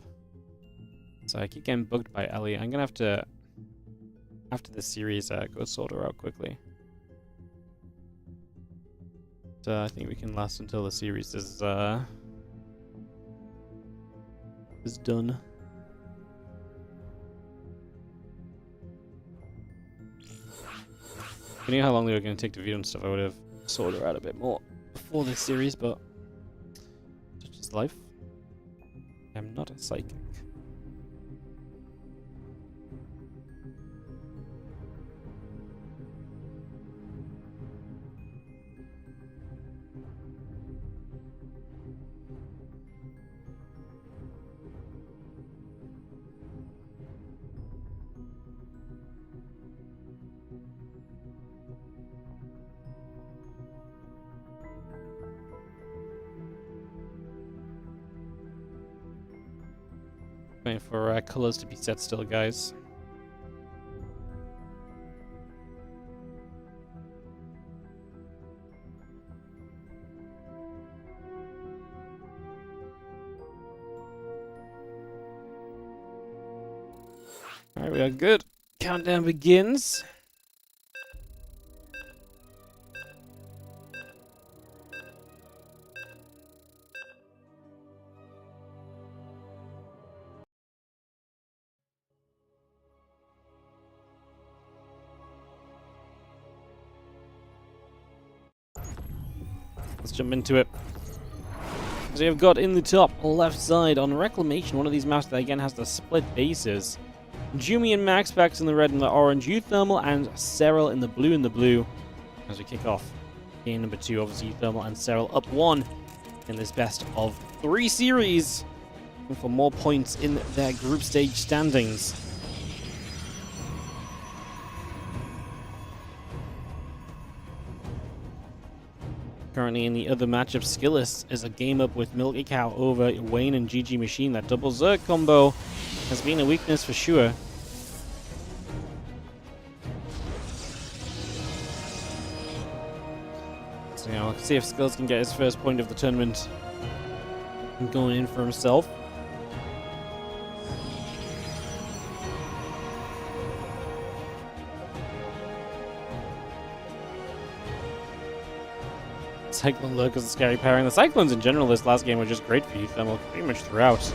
S1: So I keep getting bugged by Ellie. I'm gonna have to, after this series, go sort her out quickly. So I think we can last until the series is done. I knew how long they were going to take to view and stuff. I would have sorted her out a bit more before this series, but life. I'm not a psychic. Waiting for colors to be set still, guys. Alright, we are good. Countdown begins. Let's jump into it. So you've got in the top left side on Reclamation, one of these maps that again has the split bases. Jumi and MaxPax in the red and the orange, UTHERMAL and SERRAL in the blue as we kick off game number 2. Obviously UTHERMAL and SERRAL up 1 in this best of 3 series, looking for more points in their group stage standings. Currently in the other matchup, Skillis is a game up with Milky Cow over Wayne and GG Machine. That double Zerg combo has been a weakness for sure. So, let's see if Skillis can get his first point of the tournament and going in for himself. Cyclone Lurk is a scary pairing. The Cyclones in general this last game were just great for UTHERMAL pretty much throughout.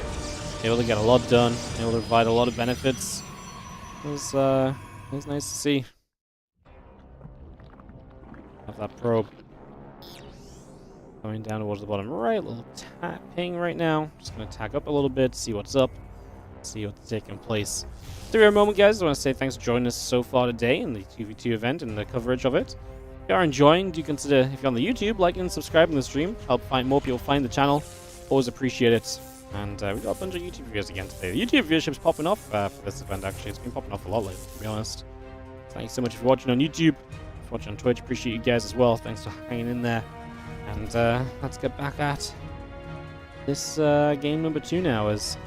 S1: Able to get a lot done, able to provide a lot of benefits. It was nice to see. Have that probe coming down towards the bottom right. A little tapping right now. Just going to tack up a little bit, see what's up, see what's taking place. So for a moment, guys, I want to say thanks for joining us so far today in the TV2 event and the coverage of it. If you are enjoying, do consider, if you're on the YouTube, liking and subscribing to the stream. Help more people find the channel. Always appreciate it. And we got a bunch of YouTube viewers again today. The YouTube viewership's popping off for this event, actually. It's been popping off a lot lately, to be honest. Thanks so much for watching on YouTube. For watching on Twitch, appreciate you guys as well. Thanks for hanging in there. And let's get back at this game number 2 now, as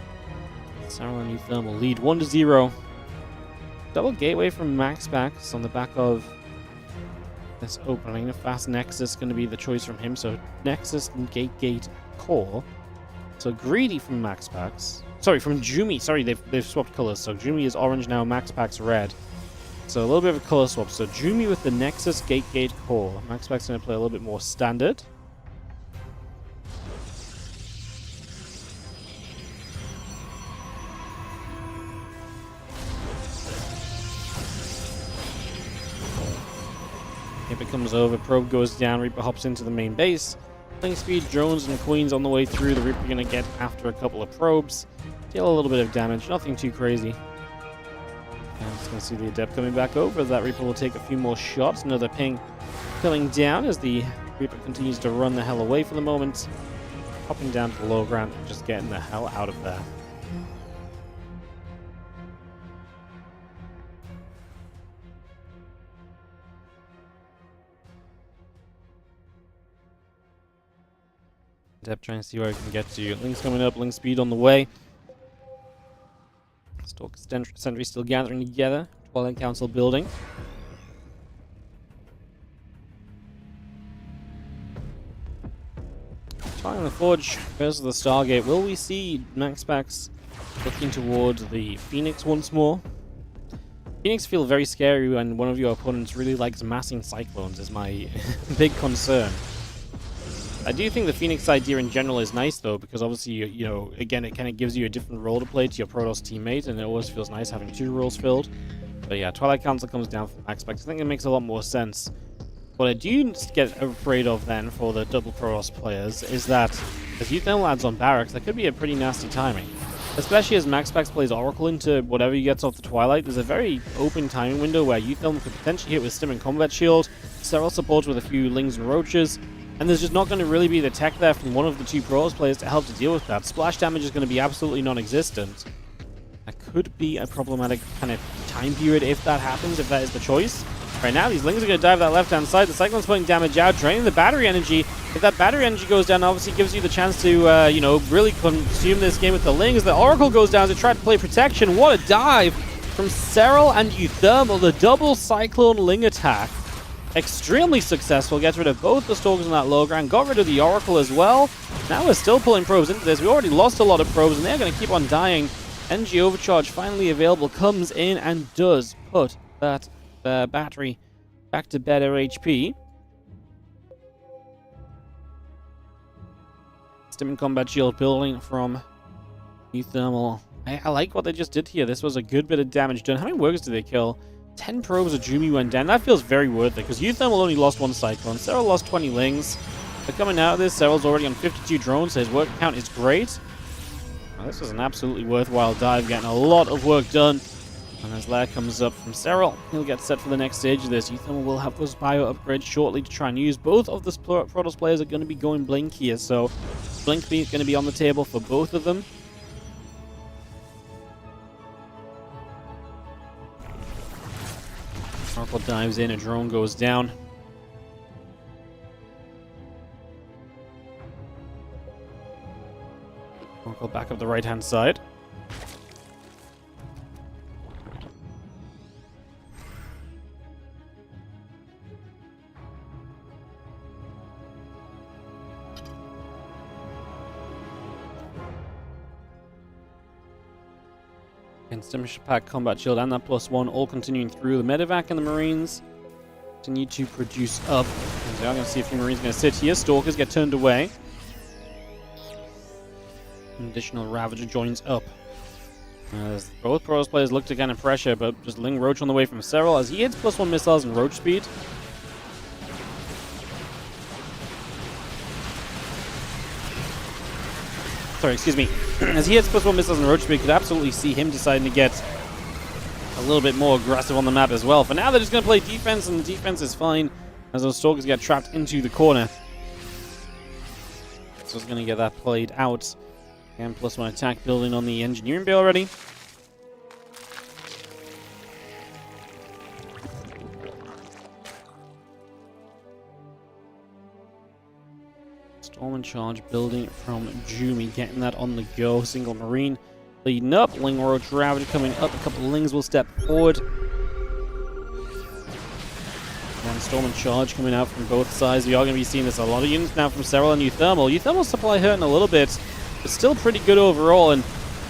S1: SERRAL and UTHERMAL lead 1-0. Double gateway from MaxPax on the back of this opening. A fast Nexus going to be the choice from him. So Nexus and Gate Core. So greedy from MaxPax. Sorry, from Jumi. Sorry, they've swapped colors. So Jumi is orange now, MaxPax red. So a little bit of a color swap. So Jumi with the Nexus Gate Core. MaxPax going to play a little bit more standard. Reaper comes over, probe goes down, Reaper hops into the main base. Link speed, drones and queens on the way through. The Reaper going to get after a couple of probes. Deal a little bit of damage, nothing too crazy. And just going to see the Adept coming back over. That Reaper will take a few more shots. Another ping coming down as the Reaper continues to run the hell away for the moment. Hopping down to the low ground and just getting the hell out of there. Adept trying to see where he can get to. Link's coming up, Link speed on the way. Stalker Sentry still gathering together. Twilight Council building. Trying the Forge versus the Stargate. Will we see MaxPax looking towards the Phoenix once more? Phoenix feel very scary when one of your opponents really likes massing Cyclones, is my big concern. I do think the Phoenix idea in general is nice, though, because obviously, you know, again, it kind of gives you a different role to play to your Protoss teammate, and it always feels nice having 2 roles filled. But yeah, Twilight Council comes down from MaxPax. I think it makes a lot more sense. What I do get afraid of then for the double Protoss players is that As UTHERMAL adds on barracks, that could be a pretty nasty timing. Especially as MaxPax plays Oracle into whatever he gets off the Twilight, there's a very open timing window where UTHERMAL could potentially hit with Stim and Combat Shield, SERRAL supports with a few Lings and Roaches, and there's just not going to really be the tech there from one of the two Pros players to help to deal with that. Splash damage is going to be absolutely non-existent. That could be a problematic kind of time period if that happens, if that is the choice. Right now, these Lings are going to dive that left-hand side. The Cyclone's putting damage out, draining the battery energy. If that battery energy goes down, obviously gives you the chance to, you know, really consume this game with the Lings. The Oracle goes down to try to play protection. What a dive from SERRAL and UTHERMAL. The double Cyclone Ling attack. Extremely successful. Gets rid of both the Stalkers on that low ground. Got rid of the Oracle as well. Now we're still pulling probes into this. We already lost a lot of probes, and they're going to keep on dying. Energy Overcharge, finally available, comes in and does put that battery back to better HP. Stim and Combat Shield building from UTHERMAL. I like what they just did here. This was a good bit of damage done. How many workers did they kill? 10 probes of Jumi went down. That feels very worth it, because UTHERMAL only lost one Cyclone. SERRAL lost 20 Lings. But coming out of this, SERRAL's already on 52 drones, so his work count is great. Well, this was an absolutely worthwhile dive, getting a lot of work done. And as Lair comes up from SERRAL, he'll get set for the next stage of this. UTHERMAL will have those bio upgrades shortly to try and use. Both of the Protoss players are going to be going Blink here, so Blink is going to be on the table for both of them. Oracle dives in, a drone goes down. Oracle back up the right-hand side. Skirmishes pack, Combat Shield, and that +1 all continuing through. The Medevac and the Marines continue to produce up. And we are going to see a few Marines going to sit here. Stalkers get turned away. An additional Ravager joins up. As both Protoss players look to kind of pressure, but just Ling Roach on the way from SERRAL as he hits +1 missiles and Roach speed. Sorry, excuse me. As he hits +1 missiles and Roach speed, could absolutely see him deciding to get a little bit more aggressive on the map as well. For now, they're just going to play defense, and the defense is fine as those Stalkers get trapped into the corner. So it's going to get that played out. Again, +1 attack building on the engineering bay already. Storm and Charge building from Jumi, getting that on the go. Single Marine leading up. Ling Roach Ravager coming up. A couple of Lings will step forward. And Storm and Charge coming out from both sides. We are going to be seeing this a lot of units now from SERRAL and UTHERMAL. UTHERMAL's supply hurting a little bit, but still pretty good overall. And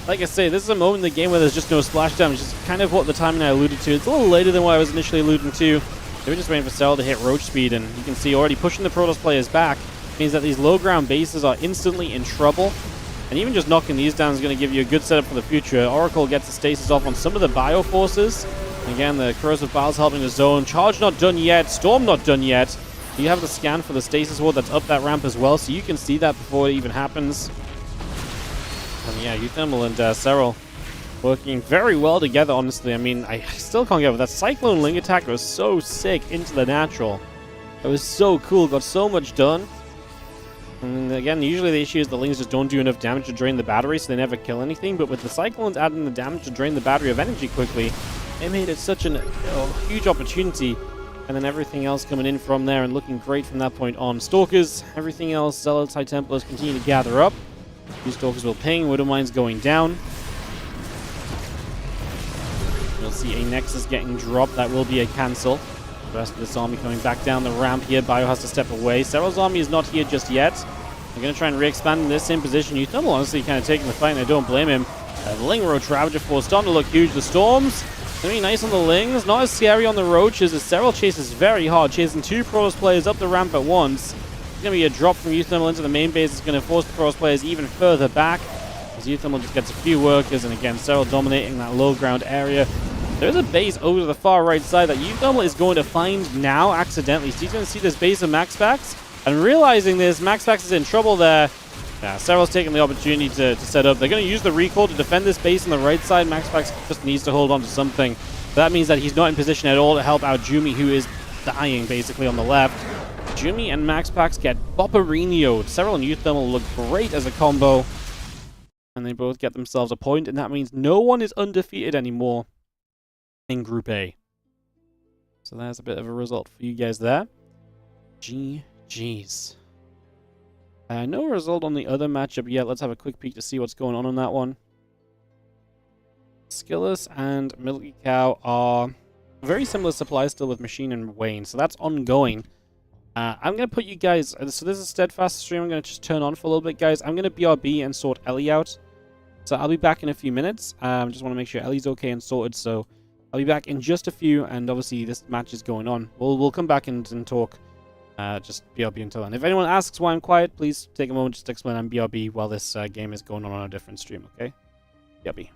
S1: like I say, this is a moment in the game where there's just no splash damage. It's kind of what the timing I alluded to. It's a little later than what I was initially alluding to. They were just waiting for SERRAL to hit Roach speed, and you can see already pushing the Protoss players back means that these low ground bases are instantly in trouble. And even just knocking these down is going to give you a good setup for the future. Oracle gets the stasis off on some of the bio forces. Again, the Corrosive Biles helping the zone. Charge not done yet. Storm not done yet. You have the scan for the stasis ward that's up that ramp as well, so you can see that before it even happens. And yeah, UTHERMAL and SERRAL working very well together, honestly. I mean, I still can't get over that. Cyclone Ling attack was so sick into the natural. It was so cool. Got so much done. And again, usually the issue is the Lings just don't do enough damage to drain the battery, so they never kill anything. But with the Cyclones adding the damage to drain the battery of energy quickly, it made it such a huge opportunity. And then everything else coming in from there and looking great from that point on. Stalkers, everything else, Zealots, High Templars continue to gather up. These Stalkers will ping, Widow Mines going down. You'll see a Nexus getting dropped. That will be a cancel. The rest of this army coming back down the ramp here. Bio has to step away. SERRAL's army is not here just yet. They're going to try and re-expand in this same position. UTHERMAL honestly kind of taking the fight, and I don't blame him. The Ling Roach Ravager force starting to look huge. The Storms, very nice on the Lings. Not as scary on the Roaches as SERRAL chases very hard, chasing two Protoss players up the ramp at once. There's going to be a drop from UTHERMAL into the main base. It's going to force the Protoss players even further back, as UTHERMAL just gets a few workers, and again, SERRAL dominating that low ground area. There's a base over to the far right side that UTHERMAL is going to find now accidentally. So he's going to see this base of MaxPax, and realizing this, MaxPax is in trouble there. Yeah, Serral's taking the opportunity to set up. They're going to use the recall to defend this base on the right side. MaxPax just needs to hold on to something. That means that he's not in position at all to help out Jumi, who is dying basically on the left. Jumi and MaxPax get Bopperino'd. Serral and UTHERMAL look great as a combo. And they both get themselves a point, and that means no one is undefeated anymore in Group A. So that's a bit of a result for you guys there. GG's. No result on the other matchup yet. Let's have a quick peek to see what's going on that one. Skillless and Milky Cow are very similar supplies still with Machine and Wayne, so that's ongoing. I'm going to put you guys... So this is a Steadfast stream. I'm going to just turn on for a little bit, guys. I'm going to BRB and sort Ellie out. So I'll be back in a few minutes. Just want to make sure Ellie's okay and sorted, so I'll be back in just a few, and obviously this match is going on. We'll come back and talk. Just BRB until then. If anyone asks why I'm quiet, please take a moment just to explain I'm BRB while this game is going on a different stream, okay? BRB.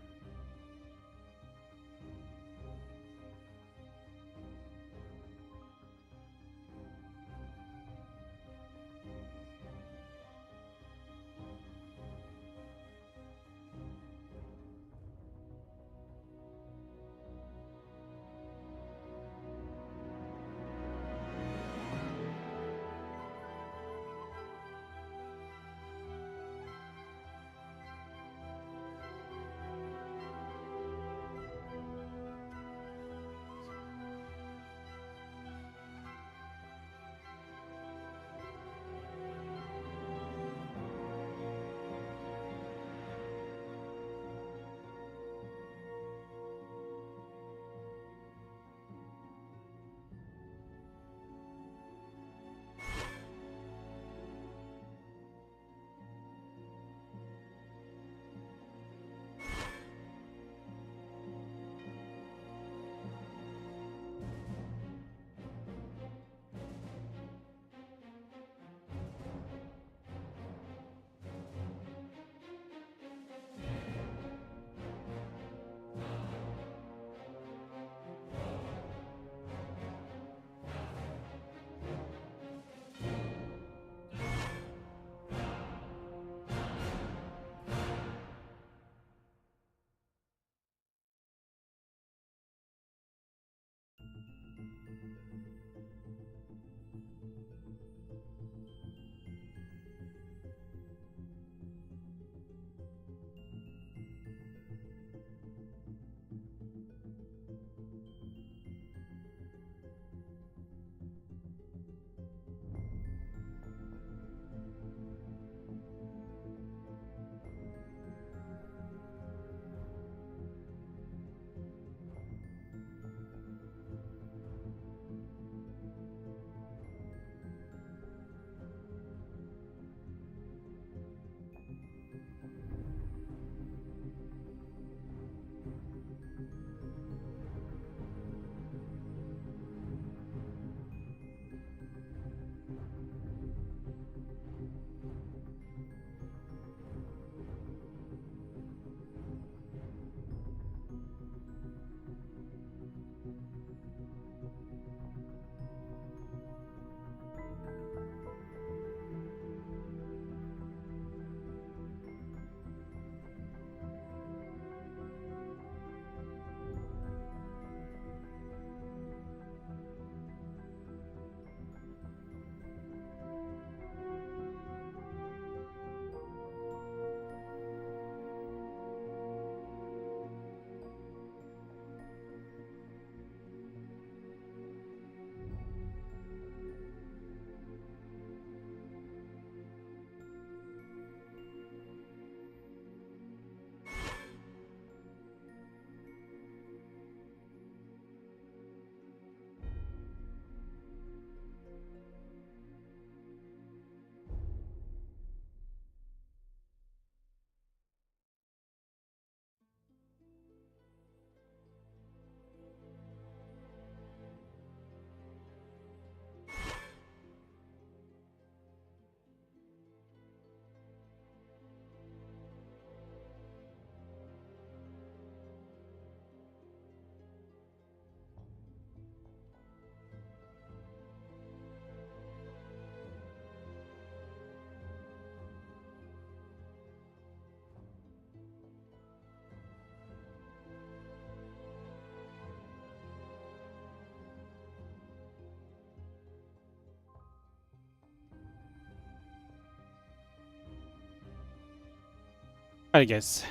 S1: Alright, guys.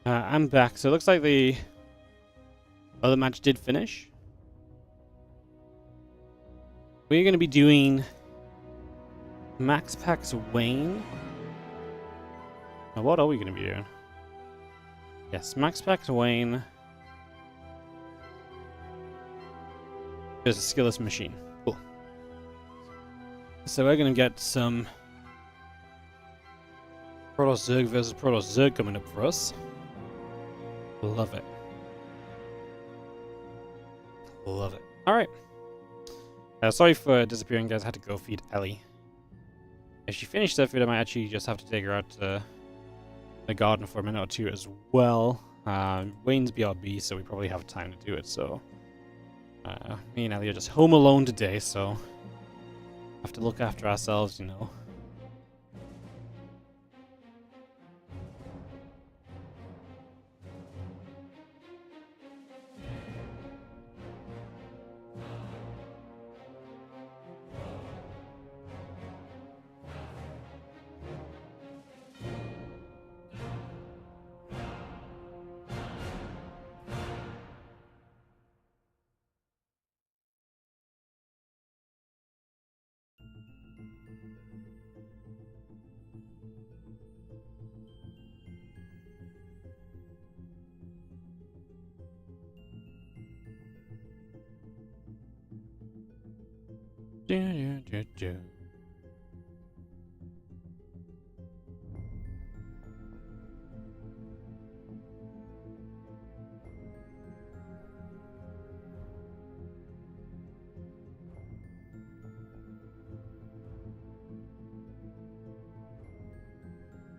S1: I'm back. So it looks like the other match did finish. We're going to be doing MaxPax Wayne. Now, what are we going to be doing? Yes, MaxPax Wayne. There's a skillless machine. Cool. So we're going to get some Protoss Zerg versus Protoss Zerg coming up for us. Love it. Love it. Alright. Sorry for disappearing, guys. I had to go feed Ellie. If she finished her food, I might actually just have to take her out to the garden for a minute or two as well. Wayne's BRB, so we probably have time to do it, so... me and Ellie are just home alone today, so... have to look after ourselves, you know.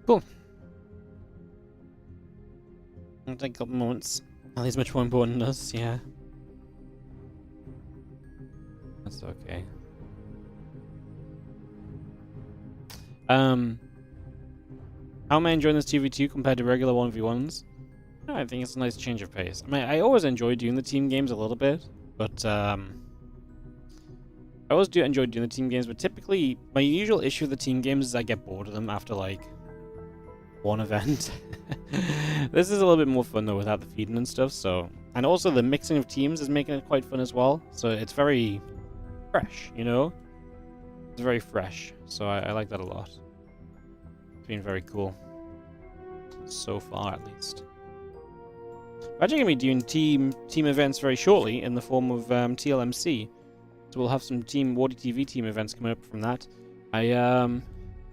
S1: Cool. It'll take a couple moments. Ellie's much more important than us, yeah. That's okay. How am I enjoying this TV2 compared to regular 1v1s? I think it's a nice change of pace. I mean, I always enjoy doing the team games a little bit, but I always do enjoy doing the team games, but typically my usual issue with the team games is I get bored of them after like one event. This is a little bit more fun though without the feeding and stuff, so... And also the mixing of teams is making it quite fun as well, so it's very fresh, you know? It's very fresh, so I like that a lot. It's been very cool. So far, at least. We're actually going to be doing team events very shortly in the form of TLMC. So we'll have some WardiTV team events coming up from that. I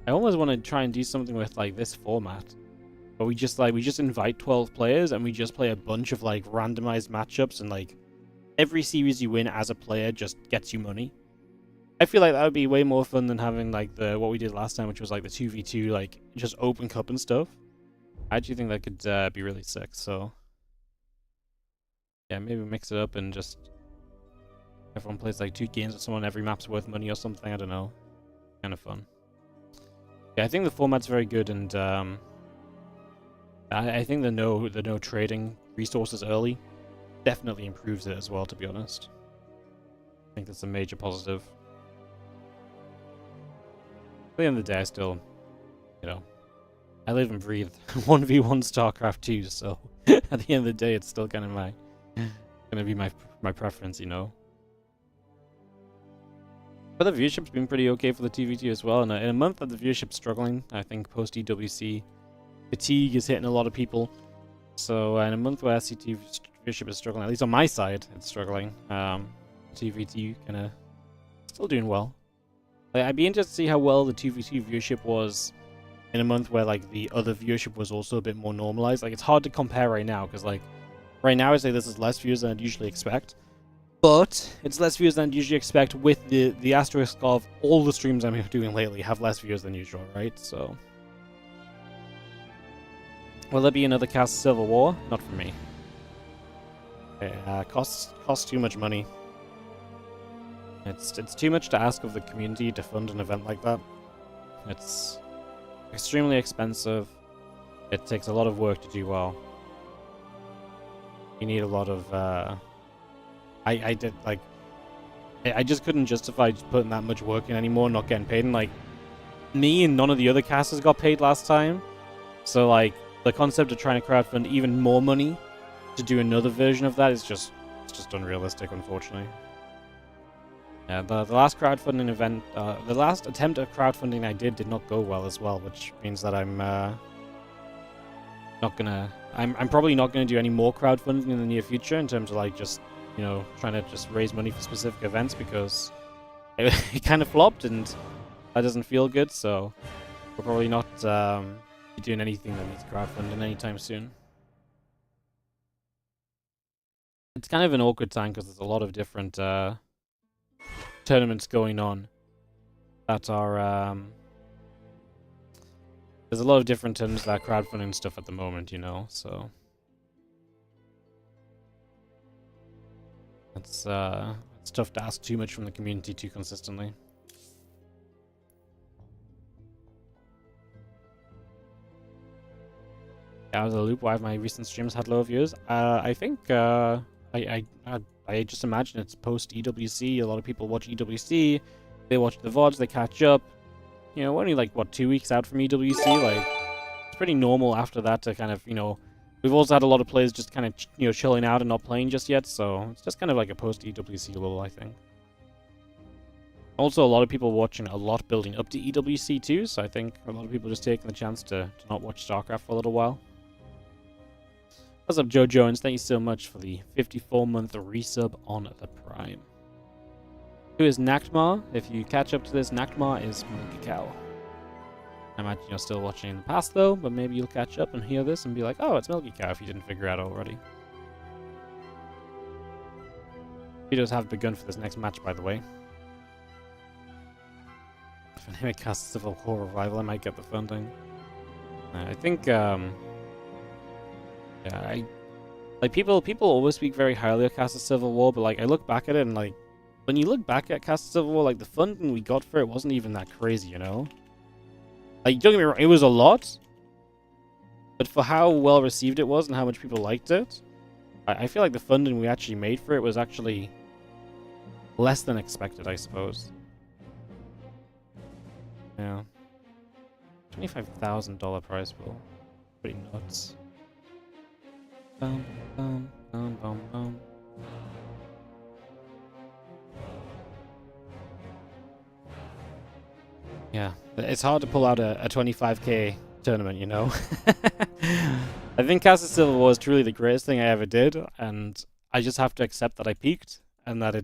S1: almost want to try and do something with like this format, but we just invite 12 players and we just play a bunch of like randomized matchups, and like every series you win as a player just gets you money. I feel like that would be way more fun than having like what we did last time, which was like the 2v2, like just open cup and stuff. I actually think that could be really sick. So yeah, maybe mix it up and just everyone plays like 2 games with someone. Every map's worth money or something. I don't know. Kind of fun. Yeah, I think the format's very good, and I think the no trading resources early definitely improves it as well, to be honest. I think that's a major positive. At the end of the day, I still, you know, I live and breathe 1v1 StarCraft 2, so at the end of the day, it's still kind of gonna be my preference, you know. But the viewership's been pretty okay for the TV2 as well, and in a month that the viewership's struggling, I think post-EWC fatigue is hitting a lot of people. So in a month where SC2 viewership is struggling, at least on my side, it's struggling. TV2 kind of still doing well. I'd be interested to see how well the TV2 viewership was in a month where like the other viewership was also a bit more normalized. Like it's hard to compare right now, because like right now I say this is less views than I'd usually expect. But it's less views than I'd usually expect with the asterisk of all the streams I'm doing lately have less views than usual, right? So... will there be another cast Civil War? Not for me. Costs too much money. It's too much to ask of the community to fund an event like that. It's extremely expensive. It takes a lot of work to do well. You need a lot of I I just couldn't justify just putting that much work in anymore, not getting paid. And like, me and none of the other casters got paid last time. So like, the concept of trying to crowdfund even more money to do another version of that is just, it's just unrealistic, unfortunately. Yeah, the last crowdfunding event, the last attempt at crowdfunding I did not go well as well, which means that I'm I'm probably not gonna do any more crowdfunding in the near future in terms of like just, you know, trying to just raise money for specific events, because it kind of flopped and that doesn't feel good. So we're probably not be doing anything that needs crowdfunding anytime soon. It's kind of an awkward time because there's a lot of different tournaments going on that are there's a lot of different tournaments that are crowdfunding stuff at the moment, you know, so it's tough to ask too much from the community too consistently. Out of the loop, why have my recent streams had low views? I think I just imagine it's post EWC. A lot of people watch EWC, they watch the VODs, they catch up. You know, only like, what, 2 weeks out from EWC? Like, it's pretty normal after that to kind of, you know, we've also had a lot of players just kind of, you know, chilling out and not playing just yet, so it's just kind of like a post EWC lull, I think. Also, a lot of people watching a lot building up to EWC too, so I think a lot of people just taking the chance to not watch StarCraft for a little while. What's up, Joe Jones? Thank you so much for the 54-month resub on the Prime. Who is Nakmar? If you catch up to this, Nakmar is Milky Cow. I imagine you're still watching in the past, though, but maybe you'll catch up and hear this and be like, oh, it's Milky Cow, if you didn't figure it out already. Videos have begun for this next match, by the way. If I name it Cast Civil War Revival, I might get the funding. I think, yeah, like people always speak very highly of Cast of Civil War, but like I look back at it and like when you look back at Cast of Civil War, like the funding we got for it wasn't even that crazy, you know? Like, don't get me wrong, it was a lot, but for how well received it was and how much people liked it, I feel like the funding we actually made for it was actually less than expected, I suppose. Yeah. $25,000 prize pool. Pretty nuts. Bum, bum, bum, bum, bum. Yeah, it's hard to pull out a 25k tournament, you know? I think Cast of Civil War is truly the greatest thing I ever did, and I just have to accept that I peaked, and that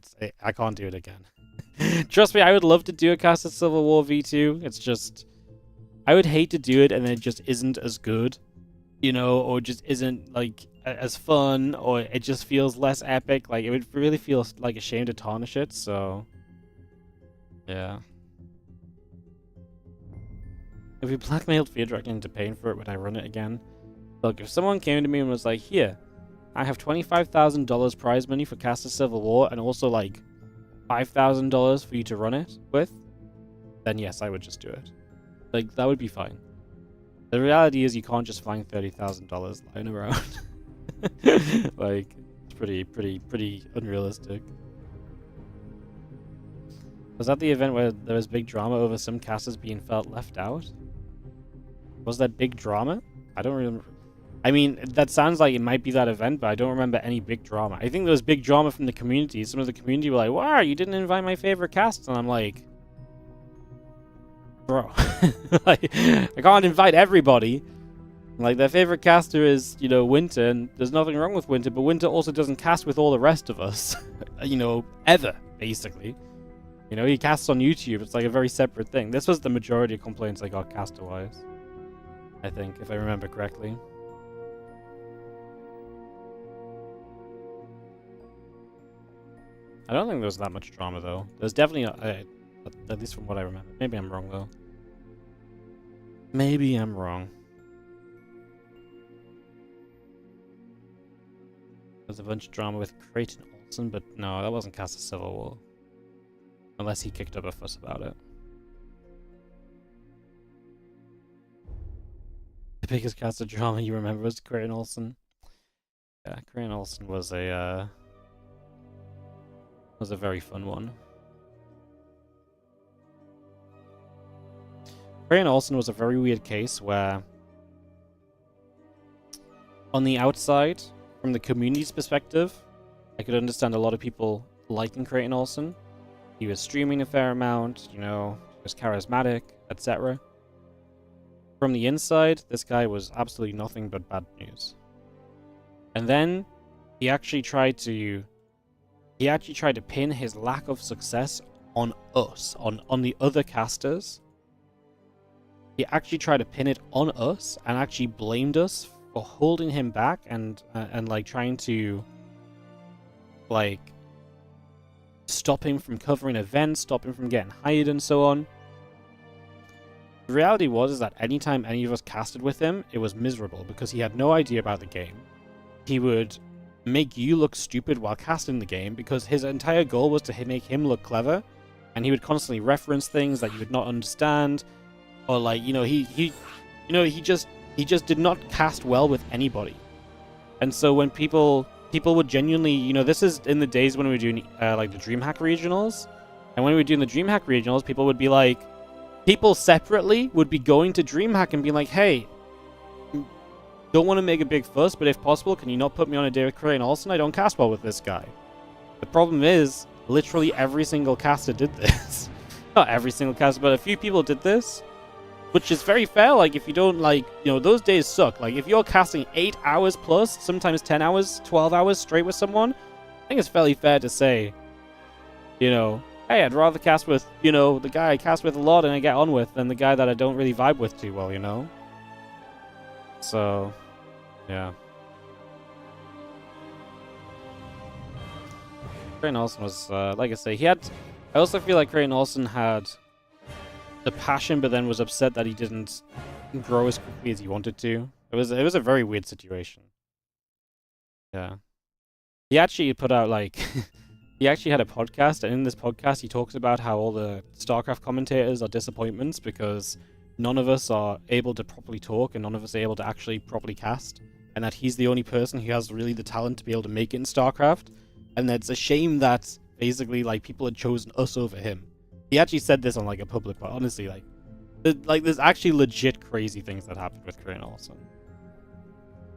S1: I can't do it again. Trust me, I would love to do a Cast of Civil War V2, it's just... I would hate to do it and it just isn't as good, you know, or just isn't, like, as fun, or it just feels less epic. Like, it would really feel like a shame to tarnish it, so... Yeah. If we blackmailed Fear Dragon into paying for it, would I run it again? Look, if someone came to me and was like, here, I have $25,000 prize money for Cast of Civil War, and also, like, $5,000 for you to run it with, then yes, I would just do it. Like, that would be fine. The reality is you can't just find $30,000 lying around. Like, it's pretty unrealistic. Was that the event where there was big drama over some casters being felt left out? Was that big drama? I don't remember. I mean, that sounds like it might be that event, but I don't remember any big drama. I think there was big drama from the community. Some of the community were like, wow, you didn't invite my favorite cast. And I'm like, bro, like, I can't invite everybody. Like, their favorite caster is, you know, Winter, and there's nothing wrong with Winter, but Winter also doesn't cast with all the rest of us, you know, ever, basically. You know, he casts on YouTube. It's like a very separate thing. This was the majority of complaints I got caster-wise, I think, if I remember correctly. I don't think there was that much drama, though. There's definitely, at least from what I remember. Maybe I'm wrong, though. Maybe I'm wrong. There's a bunch of drama with Creighton Olsen, but no, that wasn't Cast of Civil War. Unless he kicked up a fuss about it. The biggest caster drama you remember was Creighton Olsen. Yeah, Creighton Olsen was a very fun one. Creighton Olsen was a very weird case where, on the outside, from the community's perspective, I could understand a lot of people liking Creighton Olsen. He was streaming a fair amount, you know, he was charismatic, etc. From the inside, this guy was absolutely nothing but bad news. And then he actually tried to pin his lack of success on us, on the other casters. He actually tried to pin it on us and actually blamed us for holding him back and like trying to like stop him from covering events, stop him from getting hired and so on. The reality was that anytime any of us casted with him, it was miserable because he had no idea about the game. He would make you look stupid while casting the game because his entire goal was to make him look clever, and he would constantly reference things that you would not understand, or like, you know, he just did not cast well with anybody. And so when people would genuinely, you know, this is in the days when we were doing like the DreamHack regionals, and when we were doing the DreamHack regionals, people would be like, people separately would be going to DreamHack and be like, hey, don't want to make a big fuss, but if possible, can you not put me on a day with Creighton Olsen? I don't cast well with this guy. The problem is, literally every single caster did this. Not every single caster, but a few people did this, which is very fair. Like, if you don't, like, you know, those days suck. Like, if you're casting 8 hours plus, sometimes 10 hours, 12 hours straight with someone, I think it's fairly fair to say, you know, hey, I'd rather cast with, you know, the guy I cast with a lot and I get on with than the guy that I don't really vibe with too well, you know? So, yeah. Creighton Olsen was, like I say, I also feel like Creighton Olsen had the passion, but then was upset that he didn't grow as quickly as he wanted to. It was a very weird situation. Yeah. He actually put out, like, he actually had a podcast, and in this podcast he talks about how all the StarCraft commentators are disappointments because none of us are able to properly talk and none of us are able to actually properly cast, and that he's the only person who has really the talent to be able to make it in StarCraft, and that it's a shame that basically like people had chosen us over him. He actually said this on like a public, but honestly, like there's actually legit crazy things that happened with Creighton Olsen.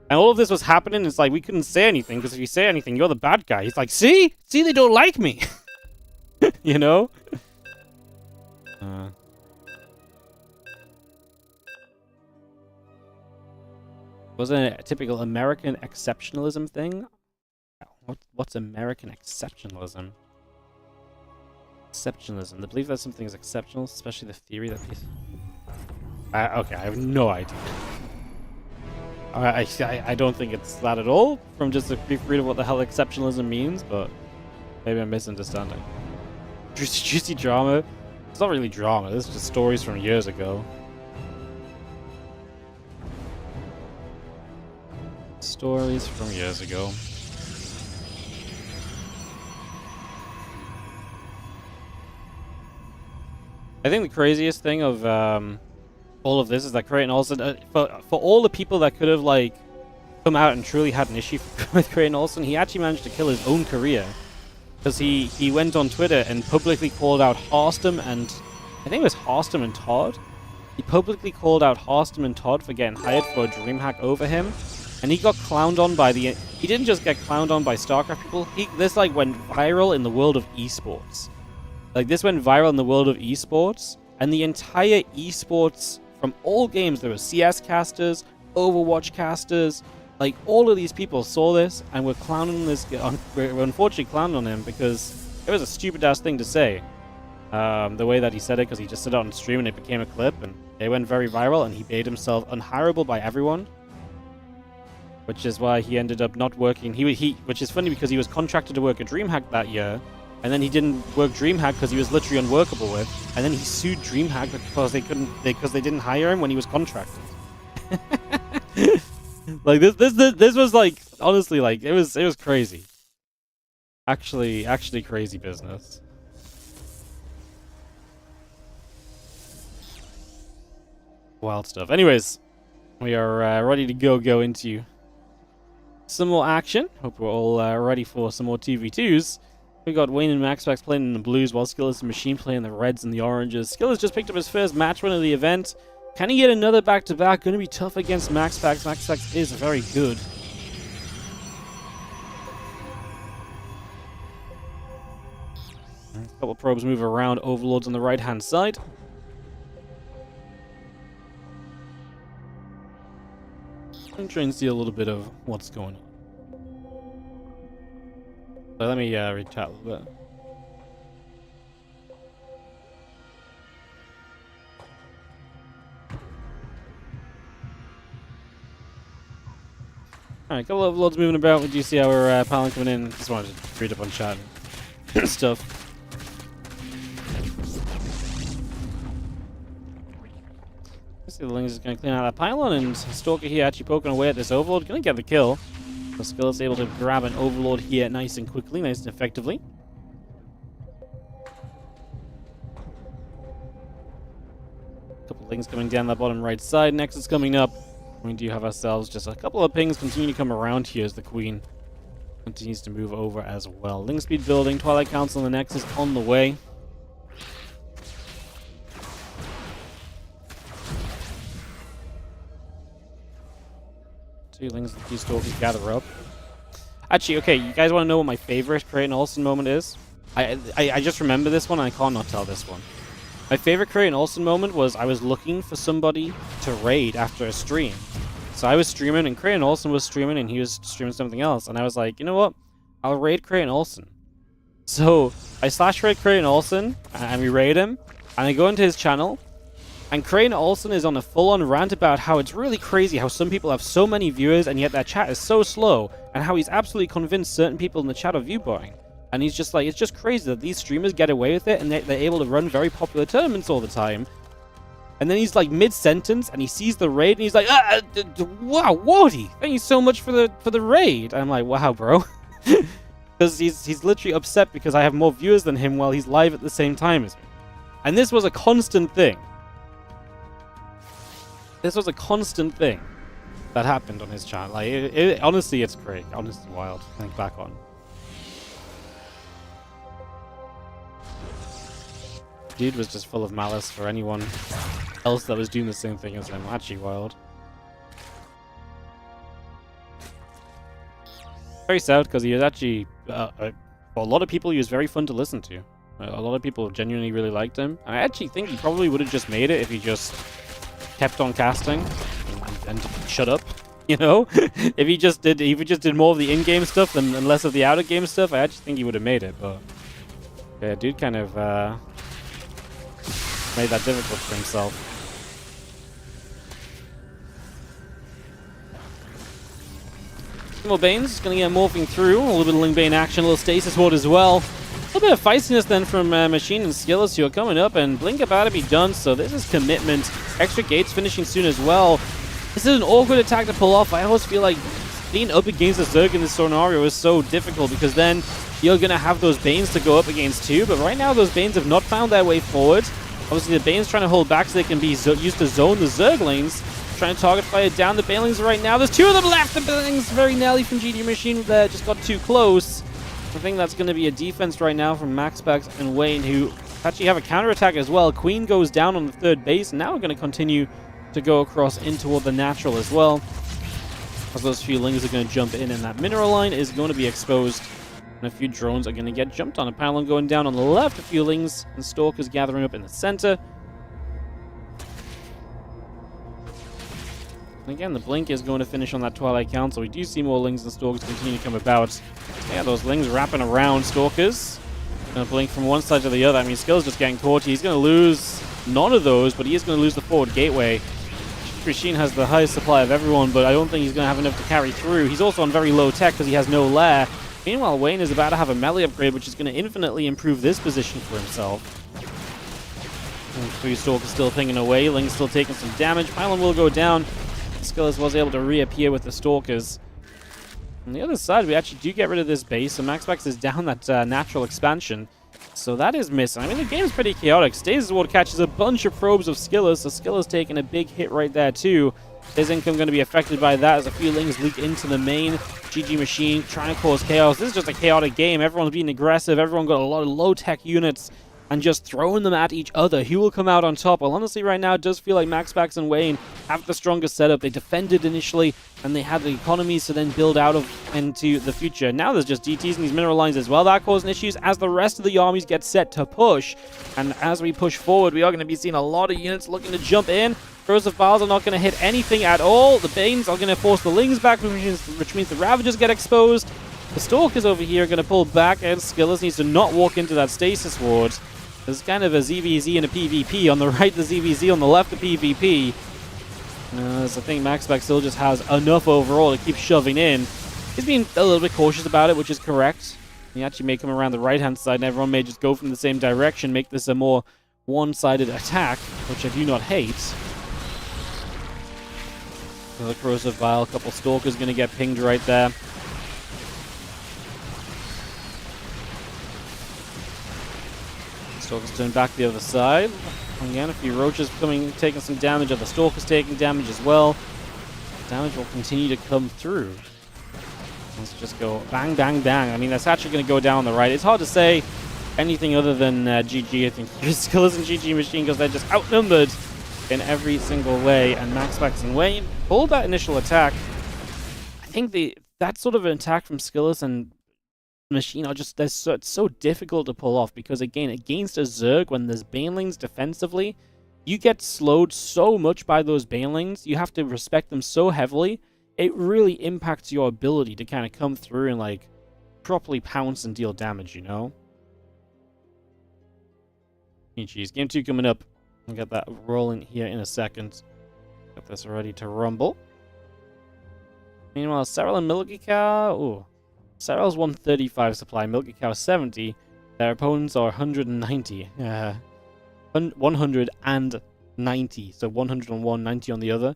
S1: And all of this was happening, it's like we couldn't say anything, because if you say anything, you're the bad guy. He's like, see, they don't like me. You know? Wasn't it a typical American exceptionalism thing? What's American exceptionalism? Exceptionalism. The belief that something is exceptional, especially the theory that these... okay, I have no idea. I don't think it's that at all, from just a brief read of what the hell exceptionalism means, but maybe I'm misunderstanding. Juicy drama? It's not really drama, this is just stories from years ago. Stories from years ago. I think the craziest thing of all of this is that Creighton Olsen, for all the people that could have like come out and truly had an issue with Creighton Olsen, he actually managed to kill his own career, because he went on Twitter and publicly called out Harstem and I think it was Harstem and Todd. He publicly called out Harstem and Todd for getting hired for a DreamHack over him, and he got clowned on by the... He didn't just get clowned on by StarCraft people. This like went viral in the world of eSports. Like, this went viral in the world of eSports, and the entire eSports from all games, there were CS casters, Overwatch casters, like, all of these people saw this and were clowning this guy, were unfortunately clowning on him because it was a stupid-ass thing to say. The way that he said it, because he just said it on stream and it became a clip, and it went very viral, and he made himself unhireable by everyone. Which is why he ended up not working. Which is funny because he was contracted to work at DreamHack that year, and then he didn't work DreamHack because he was literally unworkable with, and then he sued DreamHack because they didn't hire him when he was contracted. Like this was like, honestly, like it was crazy. Actually crazy business. Wild stuff. Anyways, we are ready to go into some more action. Hope we're all ready for some more TV2s. We got Wayne and MaxPax playing in the blues while Skillis and Machine playing the reds and the oranges. Skillis just picked up his first match win of the event. Can he get another back-to-back? Going to be tough against MaxPax. MaxPax is very good. A couple of probes move around. Overlords on the right-hand side. I'm trying to see a little bit of what's going on. So let me read chat a little bit. Alright, a couple of loads moving about. We do see our Palin coming in. Just wanted to read up on chat and stuff. Let's see, the Lings is going to clean out that pylon, and Stalker here actually poking away at this Overlord. Going to get the kill. So Skillet's able to grab an Overlord here nice and quickly, nice and effectively. A couple of Lings coming down that bottom right side. Nexus coming up. We do have ourselves just a couple of pings continue to come around here as the Queen continues to move over as well. Ling speed building, Twilight Council and the Nexus on the way. Two Lings and two Stalkers gather up. Actually, okay, you guys want to know what my favorite Creighton Olsen moment is? I just remember this one and I can't not tell this one. My favorite Creighton Olsen moment was I was looking for somebody to raid after a stream. So I was streaming and Creighton Olsen was streaming and he was streaming something else. And I was like, you know what? I'll raid Creighton Olsen. So I slash raid Creighton Olsen and we raid him. And I go into his channel. And Creighton Olsen is on a full-on rant about how it's really crazy how some people have so many viewers and yet their chat is so slow. And how he's absolutely convinced certain people in the chat are viewboying. And he's just like, it's just crazy that these streamers get away with it and they're able to run very popular tournaments all the time. And then he's like mid-sentence and he sees the raid and he's like, wow, Wardy, thank you so much for the raid. And I'm like, wow, bro. Because he's literally upset because I have more viewers than him while he's live at the same time as me. And this was a constant thing. This was a constant thing that happened on his channel. Like, honestly, it's great. Honestly, wild to think back on. Dude was just full of malice for anyone else that was doing the same thing as him. Actually, wild. Very sad because he was actually, for a lot of people, he was very fun to listen to. A lot of people genuinely really liked him. And I actually think he probably would have just made it if he just kept on casting and shut up, you know? if he just did more of the in-game stuff and less of the out-of-game stuff, I actually think he would have made it. But yeah, dude kind of made that difficult for himself. More Banes gonna get morphing through. A little bit of Ling Bane action, a little Stasis Ward as well. A little bit of feistiness then from Machine and Skillis who are coming up, and Blink about to be done, so this is commitment. Extra gates finishing soon as well. This is an awkward attack to pull off. I always feel like being up against a Zerg in this scenario is so difficult because then you're going to have those Banes to go up against too, but right now those Banes have not found their way forward. Obviously the Banes trying to hold back so they can be used to zone the Zerglings. Trying to target fire down the Banelings right now. There's two of them left. The Banelings very gnarly from GD Machine there. Just got too close. I think that's going to be a defense right now from MaxPax and Wayne, who actually have a counterattack as well. Queen goes down on the third base, and now we're going to continue to go across in toward the natural as well. As those few Lings are going to jump in, and that mineral line is going to be exposed. And a few drones are going to get jumped on. A pylon going down on the left, a few Lings and Stalkers gathering up in the center. And again, the Blink is going to finish on that Twilight Council. We do see more Lings and Stalkers continue to come about. Yeah, those Lings wrapping around Stalkers. Gonna blink from one side to the other. I mean, Skill's just getting torchy. He's gonna lose none of those, but he is gonna lose the forward gateway. Machine has the highest supply of everyone, but I don't think he's gonna have enough to carry through. He's also on very low tech because he has no lair. Meanwhile, Wayne is about to have a melee upgrade, which is gonna infinitely improve this position for himself. And three Stalkers still pinging away. Ling's still taking some damage. Pylon will go down. Skillis was able to reappear with the Stalkers. On the other side, we actually do get rid of this base, so MaxPax is down that natural expansion. So that is missing. I mean, the game's pretty chaotic. Stasis Ward catches a bunch of probes of Skillis, so Skillis taking a big hit right there too. His income going to be affected by that as a few lings leak into the main. GG Machine trying to cause chaos. This is just a chaotic game. Everyone's being aggressive. Everyone got a lot of low-tech units and just throwing them at each other. Who will come out on top? Well, honestly, right now, it does feel like MaxPax and Wayne have the strongest setup. They defended initially, and they had the economies to then build out of into the future. Now there's just DTs in these mineral lines as well. That causing issues as the rest of the armies get set to push. And as we push forward, we are going to be seeing a lot of units looking to jump in. Throws of Files are not going to hit anything at all. The Banes are going to force the Lings back, which means the Ravagers get exposed. The Stalkers over here are going to pull back, and Skillers needs to not walk into that Stasis Ward. There's kind of a ZVZ and a PvP. On the right, the ZVZ. On the left, the PvP. As I think MaxPax still just has enough overall to keep shoving in. He's being a little bit cautious about it, which is correct. He actually may come around the right-hand side, and everyone may just go from the same direction, make this a more one-sided attack, which I do not hate. Another Corrosive Vial, a couple Stalkers going to get pinged right there. Stalkers turn back the other side. Again, a few Roaches coming, taking some damage. Other Stalkers taking damage as well. Damage will continue to come through. Let's just go bang, bang, bang. I mean, that's actually going to go down on the right. It's hard to say anything other than GG. I think Skillers and GG Machine, because they're just outnumbered in every single way. And MaxPax and Wayne pulled that initial attack. I think that sort of an attack from Skillers and Machine are just, it's so difficult to pull off, because again, against a Zerg, when there's Banelings defensively, you get slowed so much by those Banelings. You have to respect them so heavily. It really impacts your ability to kind of come through and like properly pounce and deal damage, you know? GG's. Game 2 coming up. I'll get that rolling here in a second. Got this ready to rumble. Meanwhile, Serral and Milky Cow. Ooh. Serral's 135 supply, Milky Cow 70. Their opponents are 190. 190. So 100 on one, 90 on the other.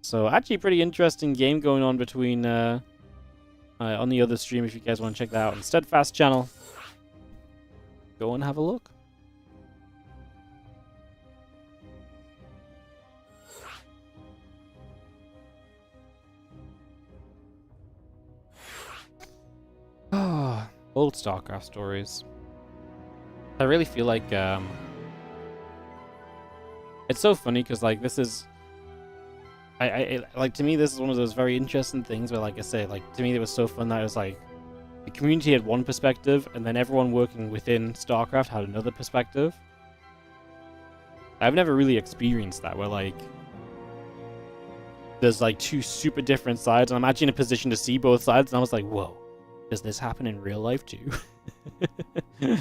S1: So actually pretty interesting game going on between on the other stream if you guys want to check that out on Steadfast channel. Go and have a look. Old StarCraft stories. I really feel like it's so funny because like this is like to me this is one of those very interesting things where, like I say, like to me it was so fun that it was like the community had one perspective and then everyone working within StarCraft had another perspective. I've never really experienced that where like there's like two super different sides and I'm actually in a position to see both sides and I was like, whoa. Does this happen in real life too? And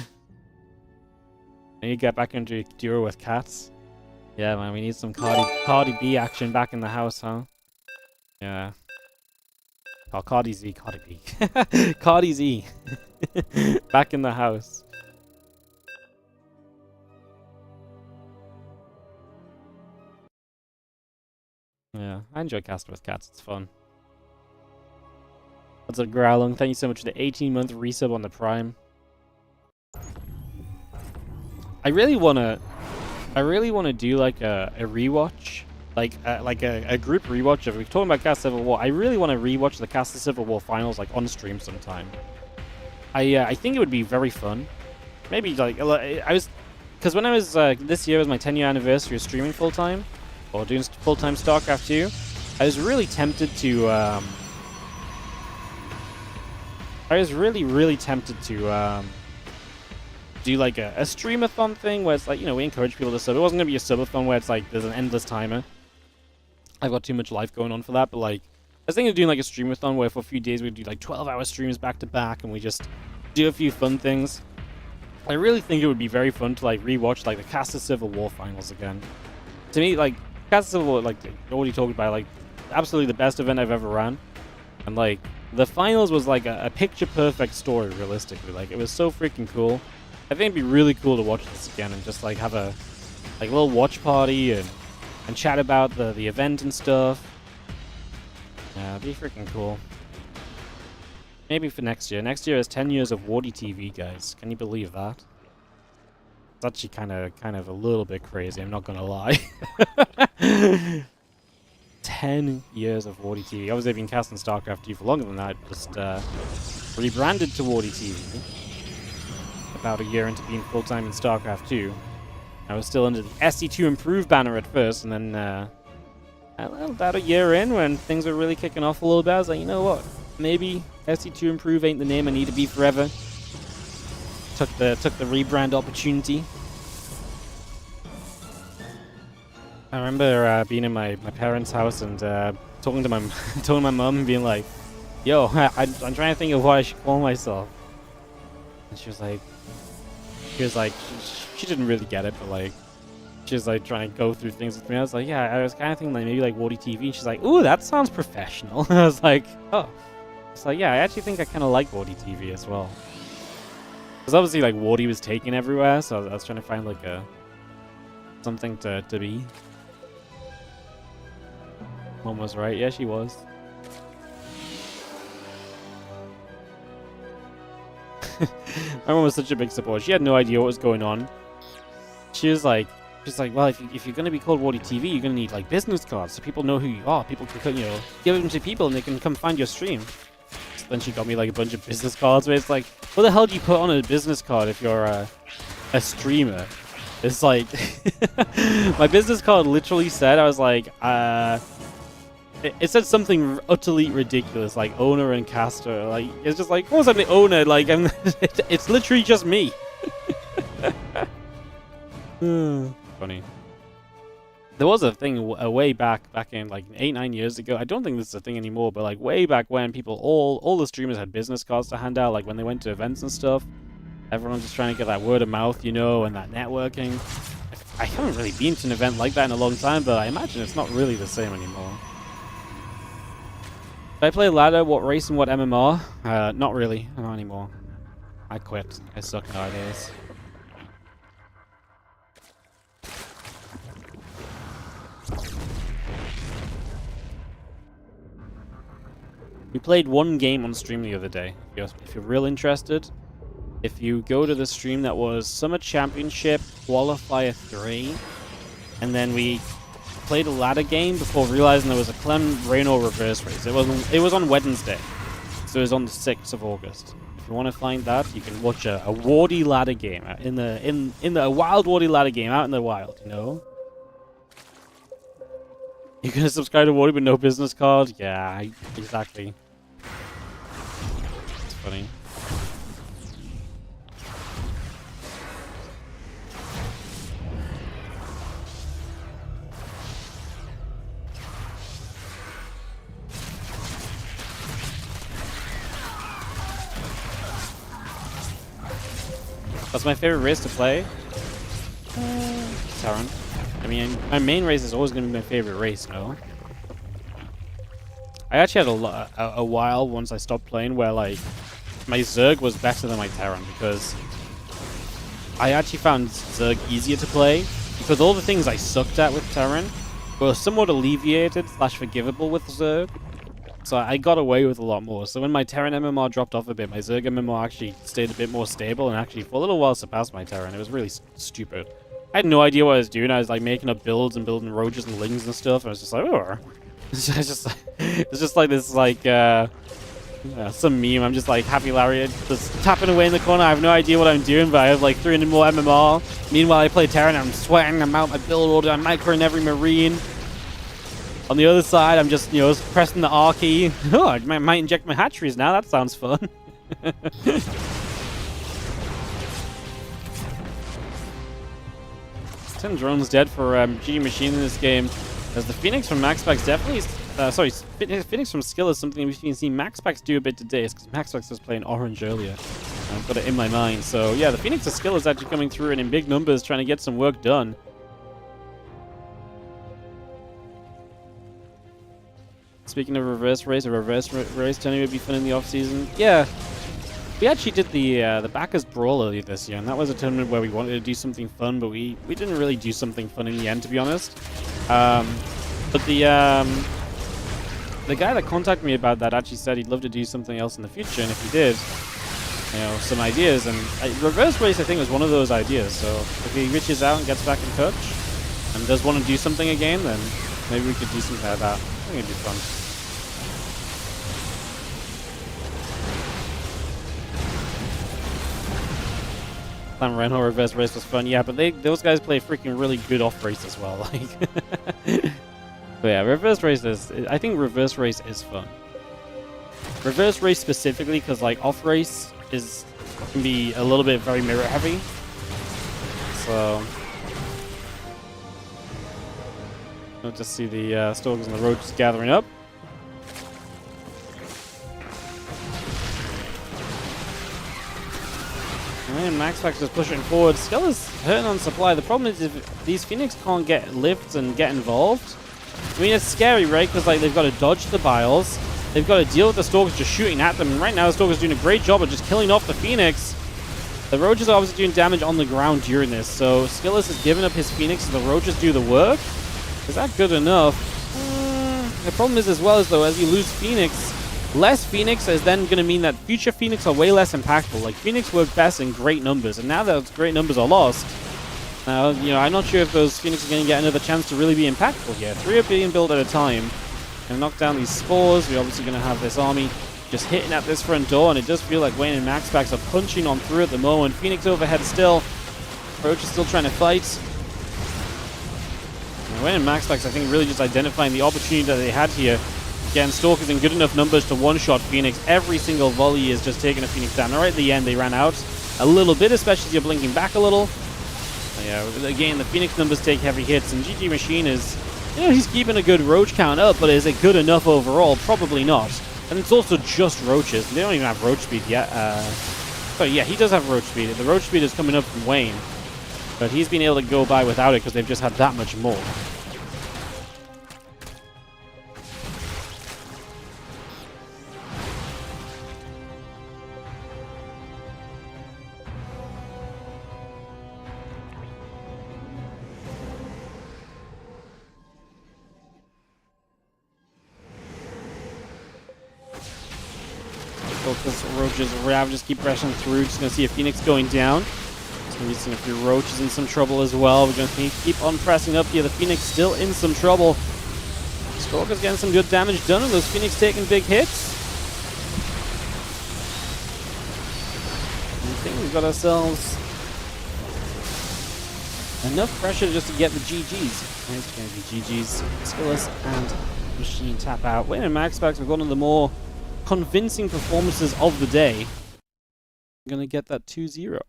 S1: you get back into a duo with cats. Yeah, man, we need some Cardi B action back in the house, huh? Yeah. Oh, Cardi Z, Cardi B. Cardi Z. Back in the house. Yeah, I enjoy casting with cats. It's fun. What's up, Growlung? Thank you so much for the 18-month resub on the Prime. I really wanna do like a rewatch, like a group rewatch. If we're talking about Cast of Civil War, I really want to rewatch the Cast of Civil War finals like on stream sometime. I think it would be very fun. Maybe like because when I was this year was my 10-year anniversary of streaming full time or doing full-time StarCraft 2. I was really tempted to. I was really tempted to do like a streamathon thing where it's like, you know, we encourage people to sub. It wasn't going to be a subathon where it's like there's an endless timer. I've got too much life going on for that, but like I was thinking of doing like a streamathon where for a few days we'd do like 12-hour streams back to back and we just do a few fun things. I really think it would be very fun to like rewatch like the Cast of Civil War finals again. To me, like Cast of Civil War, like already talked about, like absolutely the best event I've ever ran. And like the finals was like a picture-perfect story, realistically. Like, it was so freaking cool. I think it'd be really cool to watch this again and just like have a like little watch party and chat about the event and stuff. Yeah, it'd be freaking cool. Maybe for next year. Next year is 10 years of WardiTV, guys. Can you believe that? It's actually kind of a little bit crazy, I'm not gonna lie. 10 years of WardiTV. Obviously, I've been casting StarCraft 2 for longer than that. Just rebranded to WardiTV about a year into being full-time in StarCraft 2. I was still under the SE2 Improve banner at first, and then about a year in, when things were really kicking off a little bit, I was like, you know what? Maybe SE2 Improve ain't the name I need to be forever. Took the rebrand opportunity. I remember being in my parents' house and talking to my mom and being like, "Yo, I'm trying to think of what I should call myself." And she was like, she didn't really get it, but like, she was like trying to go through things with me. I was like, yeah, I was kind of thinking like maybe like WardiTV. And she's like, "Ooh, that sounds professional." I was like, oh, it's like, yeah, I actually think I kind of like WardiTV as well. Because obviously like Wardy was taken everywhere, so I was trying to find like something to be. Mom was right. Yeah, she was. My mom was such a big support. She had no idea what was going on. She was like, well, if you're going to be called WardiTV, you're going to need like business cards so people know who you are. People can, you know, give them to people and they can come find your stream. So then she got me like a bunch of business cards where it's like, what the hell do you put on a business card if you're a streamer? It's like, my business card literally said, I was like, it said something utterly ridiculous, like owner and caster. Like, it's just like, of course I'm the owner. Like, it's literally just me. Funny. There was a thing way back in like 8-9 years ago. I don't think this is a thing anymore, but like way back when people, all the streamers had business cards to hand out. Like when they went to events and stuff, everyone's just trying to get that word of mouth, you know, and that networking. I haven't really been to an event like that in a long time, but I imagine it's not really the same anymore. Did I play ladder, what race and what MMR? Not really, not anymore. I quit. I suck nowadays. We played one game on stream the other day. If you're real interested, if you go to the stream that was Summer Championship Qualifier 3, and then we played a ladder game before realizing there was a Clem Reno reverse race. It was on Wednesday, so it was on the 6th of August. If you want to find that, you can watch a Wardy ladder game in the wild Wardy ladder game out in the wild. You know, you're gonna subscribe to Wardy with no business card. Yeah, exactly. It's funny. What's my favorite race to play? Terran. I mean, my main race is always going to be my favorite race, no? I actually had a while once I stopped playing where, like, my Zerg was better than my Terran because I actually found Zerg easier to play because all the things I sucked at with Terran were somewhat alleviated / forgivable with Zerg. So I got away with a lot more. So when my Terran MMR dropped off a bit, my Zerg MMR actually stayed a bit more stable and actually for a little while surpassed my Terran. It was really stupid. I had no idea what I was doing. I was like making up builds and building roaches and lings and stuff. I was just like, oh. It's just like this, like, some meme. I'm just like Happy Larry just tapping away in the corner. I have no idea what I'm doing, but I have like 300 more MMR. Meanwhile, I play Terran and I'm sweating. I'm out my build order. I'm microing every Marine. On the other side, I'm just, you know, pressing the R key. Oh, I might inject my hatcheries now. That sounds fun. 10 drones dead for GG Machine in this game. As the Phoenix from MaxPax definitely... Phoenix from Skill is something we've been seeing MaxPax do a bit today. It's because MaxPax was playing Orange earlier. I've got it in my mind. So, yeah, the Phoenix of Skill is actually coming through and in big numbers trying to get some work done. Speaking of reverse race, a reverse race turning would be fun in the off-season. Yeah, we actually did the Backers Brawl earlier this year, and that was a tournament where we wanted to do something fun, but we didn't really do something fun in the end, to be honest. But the guy that contacted me about that actually said he'd love to do something else in the future, and if he did, you know, some ideas. And reverse race, I think, was one of those ideas. So if he reaches out and gets back in touch and does want to do something again, then maybe we could do something like that. think it'd be fun. Clan Renho reverse race was fun, yeah, but those guys play freaking really good off race as well. Like, but yeah, reverse race is. I think reverse race is fun. Reverse race specifically because like off race can be a little bit very mirror heavy. So you'll just see the stalkers on the road just gathering up. And MaxPax is pushing forward. Skill is hurting on supply. The problem is if these Phoenix can't get lifts and get involved. I mean, it's scary, right? Because like they've got to dodge the Biles. They've got to deal with the Stalkers just shooting at them. And right now the Stalkers doing a great job of just killing off the Phoenix. The Roaches are obviously doing damage on the ground during this. So Skillus is giving up his Phoenix so the Roaches do the work. Is that good enough? The problem is as well as though, as you lose Phoenix, less Phoenix is then going to mean that future Phoenix are way less impactful. Like, Phoenix work best in great numbers, and now that those great numbers are lost, I'm not sure if those Phoenix are going to get another chance to really be impactful here. 3 are being built at a time. Going to knock down these spores. We're obviously going to have this army just hitting at this front door, and it does feel like Wayne and MaxPax are punching on through at the moment. Phoenix overhead still. Roach is still trying to fight. And Wayne and MaxPax, I think, really just identifying the opportunity that they had here. Again, Stalkers in good enough numbers to one-shot Phoenix. Every single volley is just taking a Phoenix down. Right at the end, they ran out a little bit, especially as you're blinking back a little. But yeah, again, the Phoenix numbers take heavy hits, and GG Machine is, he's keeping a good Roach count up, but is it good enough overall? Probably not. And it's also just Roaches. They don't even have Roach speed yet. So yeah, he does have Roach speed. The Roach speed is coming up from Wayne, but he's been able to go by without it because they've just had that much more. Focus Roaches, Rav just keep pressing through. Just gonna see a Phoenix going down. Just gonna be seeing a few Roaches in some trouble as well. We're gonna keep on pressing up here. The Phoenix still in some trouble. Stalker's getting some good damage done, and those Phoenix taking big hits. I think we've got ourselves enough pressure just to get the GGs. It's gonna be GGs. Skillus and Machine tap out. Wayne and MaxPax have one of the more convincing performances of the day. I'm gonna get that 2-0.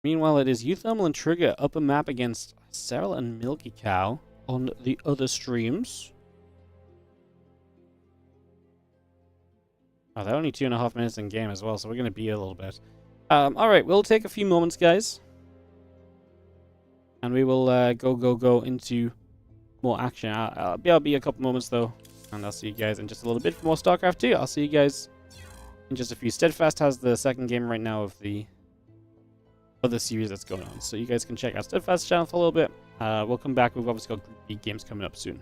S1: Meanwhile, it is UTHERMAL and Trigger up a map against SERRAL and Milky Cow on the other streams. Oh, they're only 2.5 minutes in game as well, so we're gonna be a little bit. Alright, we'll take a few moments, guys. And we will go into more action. I'll be a couple moments though, and I'll see you guys in just a little bit for more StarCraft 2. I'll see you guys in just a few. Steadfast has the second game right now of the other series that's going on, so you guys can check out Steadfast's channel for a little bit. We'll come back. We've obviously got Group B games coming up soon.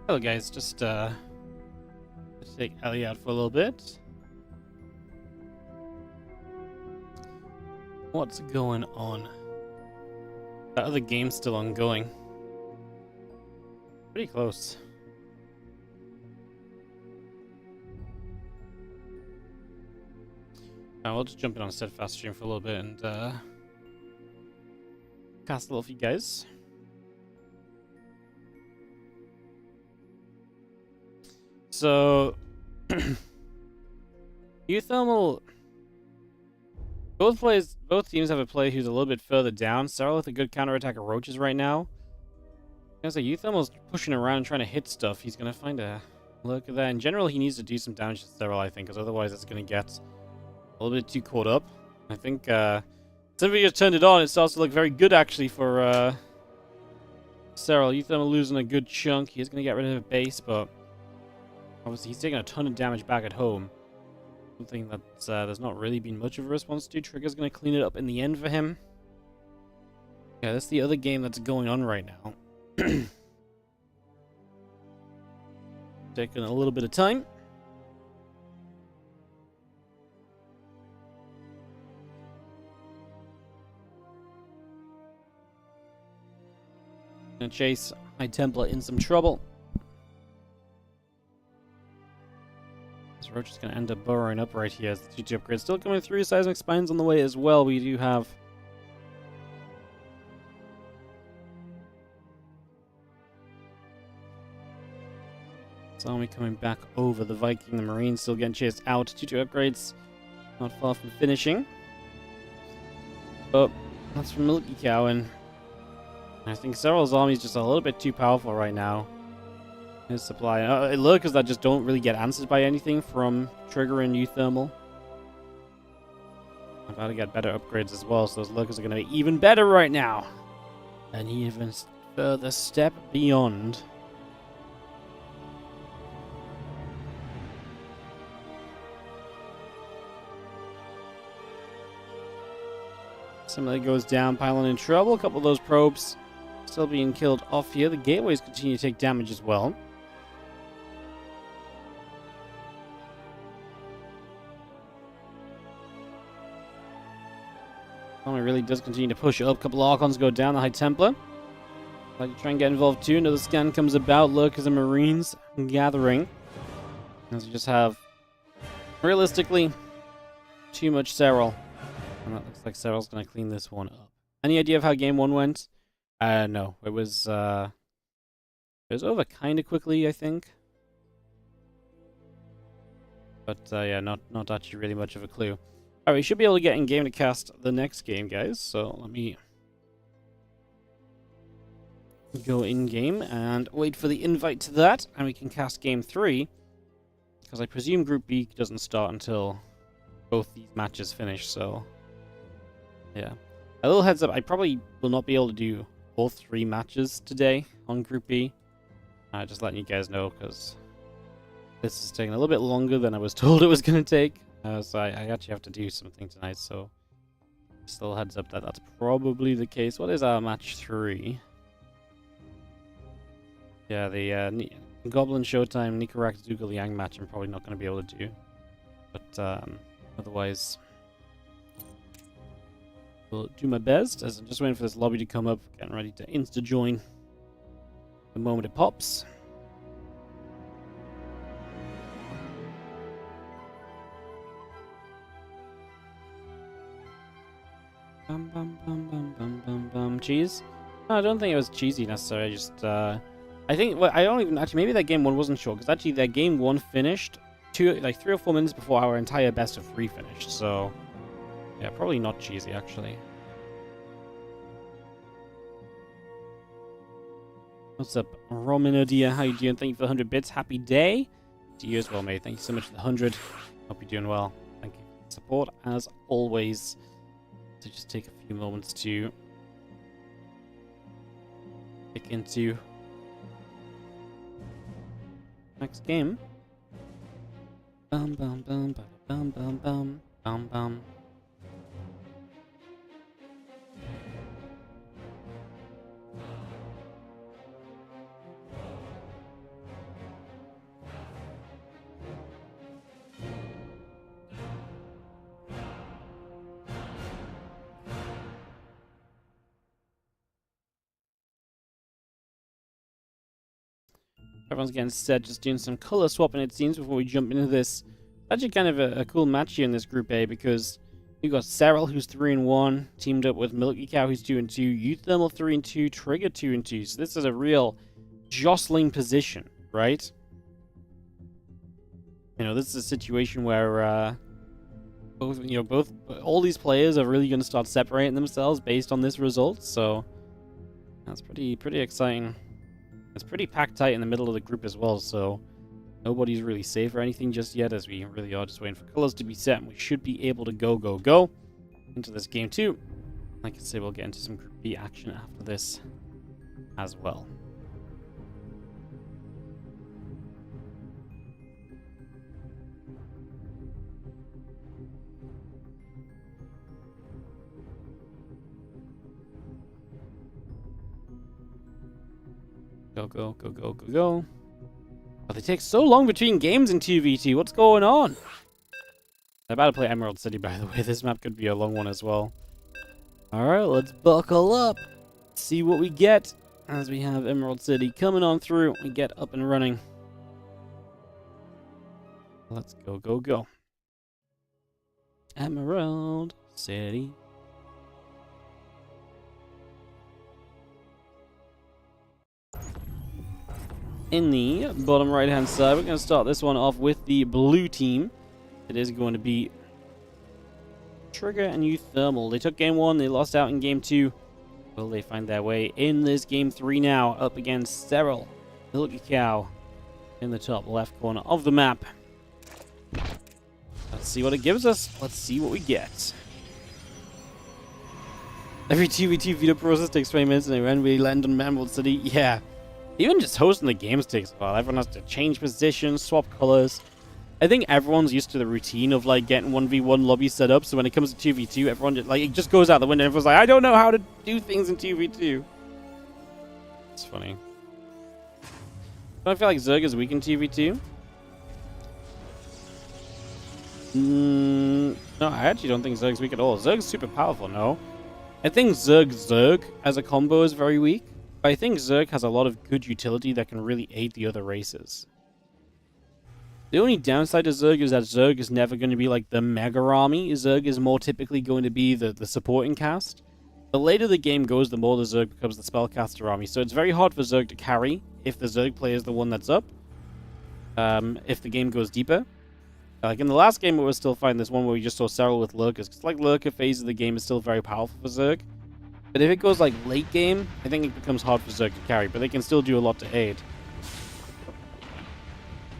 S1: Hello guys, just let's take Ellie out for a little bit. What's going on? That other game's still ongoing. Pretty close. We'll just jump in on Steadfast stream for a little bit and cast a little for you guys. So, UTHERMAL. Both teams have a player who's a little bit further down. SERRAL with a good counterattack of roaches right now. I was like, UTHERMAL's pushing around and trying to hit stuff. He's gonna find a look at that. In general, he needs to do some damage to SERRAL, I think, because otherwise it's gonna get a little bit too caught up. I think since we just turned it on, it starts to look very good actually for SERRAL. UTHERMAL losing a good chunk. He's gonna get rid of a base, but obviously he's taking a ton of damage back at home. Something that there's not really been much of a response to. Trigger's going to clean it up in the end for him. Yeah, that's the other game that's going on right now. Taking a little bit of time. Gonna chase High Templar in some trouble. Roach is going to end up burrowing up right here as the G2 upgrade still coming through. Seismic Spine's on the way as well. We do have army coming back over. The Viking, the Marine still getting chased out. G2 upgrades not far from finishing. But that's from Milky Cow, and I think SERRAL's army is just a little bit too powerful right now. His supply. Lurkers that just don't really get answered by anything from Trigger and UTHERMAL. I'm about to get better upgrades as well, so those Lurkers are going to be even better right now. And even further step beyond. Similarly goes down, Pylon in trouble. A couple of those probes still being killed off here. The gateways continue to take damage as well. Army really does continue to push up. A couple of Archons go down. The High Templar like to try and get involved too. Another scan comes about. Lurkers and Marines gathering. As we just have, realistically, too much SERRAL. And that looks like SERRAL's going to clean this one up. Any idea of how game one went? No. It was over kind of quickly, I think. But yeah, not actually really much of a clue. Alright, we should be able to get in game to cast the next game, guys. So let me go in game and wait for the invite to that, and we can cast game 3. Because I presume Group B doesn't start until both these matches finish, so yeah. A little heads up, I probably will not be able to do all 3 matches today on Group B. Just letting you guys know, because this is taking a little bit longer than I was told it was going to take. So I actually have to do something tonight, so still heads up that that's probably the case. What is our match 3? Yeah, the Goblin Showtime Nikarak Zhuge Liang match I'm probably not going to be able to do. But otherwise, will do my best as I'm just waiting for this lobby to come up, getting ready to insta-join the moment it pops. Bum bum bum bum bum bum bum. Cheese? No, I don't think it was cheesy necessarily. Just I think I don't even actually. Maybe that game 1 wasn't sure because actually that game 1 finished 3 or 4 minutes before our entire best of 3 finished. So yeah, probably not cheesy actually. What's up, Rominodia? How you doing? Thank you for the 100 bits. Happy day to you as well, mate. Thank you so much for the 100. Hope you're doing well. Thank you for the support as always. To just take a few moments to kick into next game. Bum bum bum bum bum bum bum bum. Everyone's getting set, just doing some color swapping, it seems, before we jump into this. Actually, kind of a cool match here in this Group A, because we've got SERRAL, who's 3-1, teamed up with Milky Cow, who's 2-2, UTHERMAL 3-2, Trigger 2-2. So this is a real jostling position, right? You know, this is a situation where all these players are really going to start separating themselves based on this result. So that's pretty exciting. It's pretty packed tight in the middle of the group as well, so nobody's really safe or anything just yet, as we really are just waiting for colors to be set, and we should be able to go into this game too. Like I say, we'll get into some Group B action after this as well. Go. Oh, they take so long between games in 2v2. What's going on? I'm about to play Emerald City, by the way. This map could be a long one as well. Alright, let's buckle up. See what we get as we have Emerald City coming on through and get up and running. Let's go. Emerald City. In the bottom right hand side, we're going to start this one off with the blue team. It is going to be Trigger and UTHERMAL. They took game 1, they lost out in game 2. Will they find their way in this game 3 now, up against SERRAL, Milky Cow, in the top left corner of the map. Let's see what it gives us. Let's see what we get. Every 2v2 video process takes 20 minutes, and when we land on Emerald City, yeah. Even just hosting the games takes a while. Everyone has to change positions, swap colors. I think everyone's used to the routine of like getting 1v1 lobby set up, so when it comes to 2v2, everyone just, like, it just goes out the window. Everyone's like, I don't know how to do things in 2v2. It's funny. I feel like Zerg is weak in 2v2. No, I actually don't think Zerg's weak at all. Zerg's super powerful, no. I think Zerg as a combo is very weak. But I think Zerg has a lot of good utility that can really aid the other races. The only downside to Zerg is that Zerg is never going to be like the mega army. Zerg is more typically going to be the supporting cast. The later the game goes, the more the Zerg becomes the spellcaster army. So it's very hard for Zerg to carry if the Zerg player is the one that's up. If the game goes deeper. Like in the last game, it was still fine. This one where we just saw SERRAL with Lurkers. Because like Lurker phase of the game is still very powerful for Zerg. But if it goes like late game, I think it becomes hard for Zerg to carry, but they can still do a lot to aid.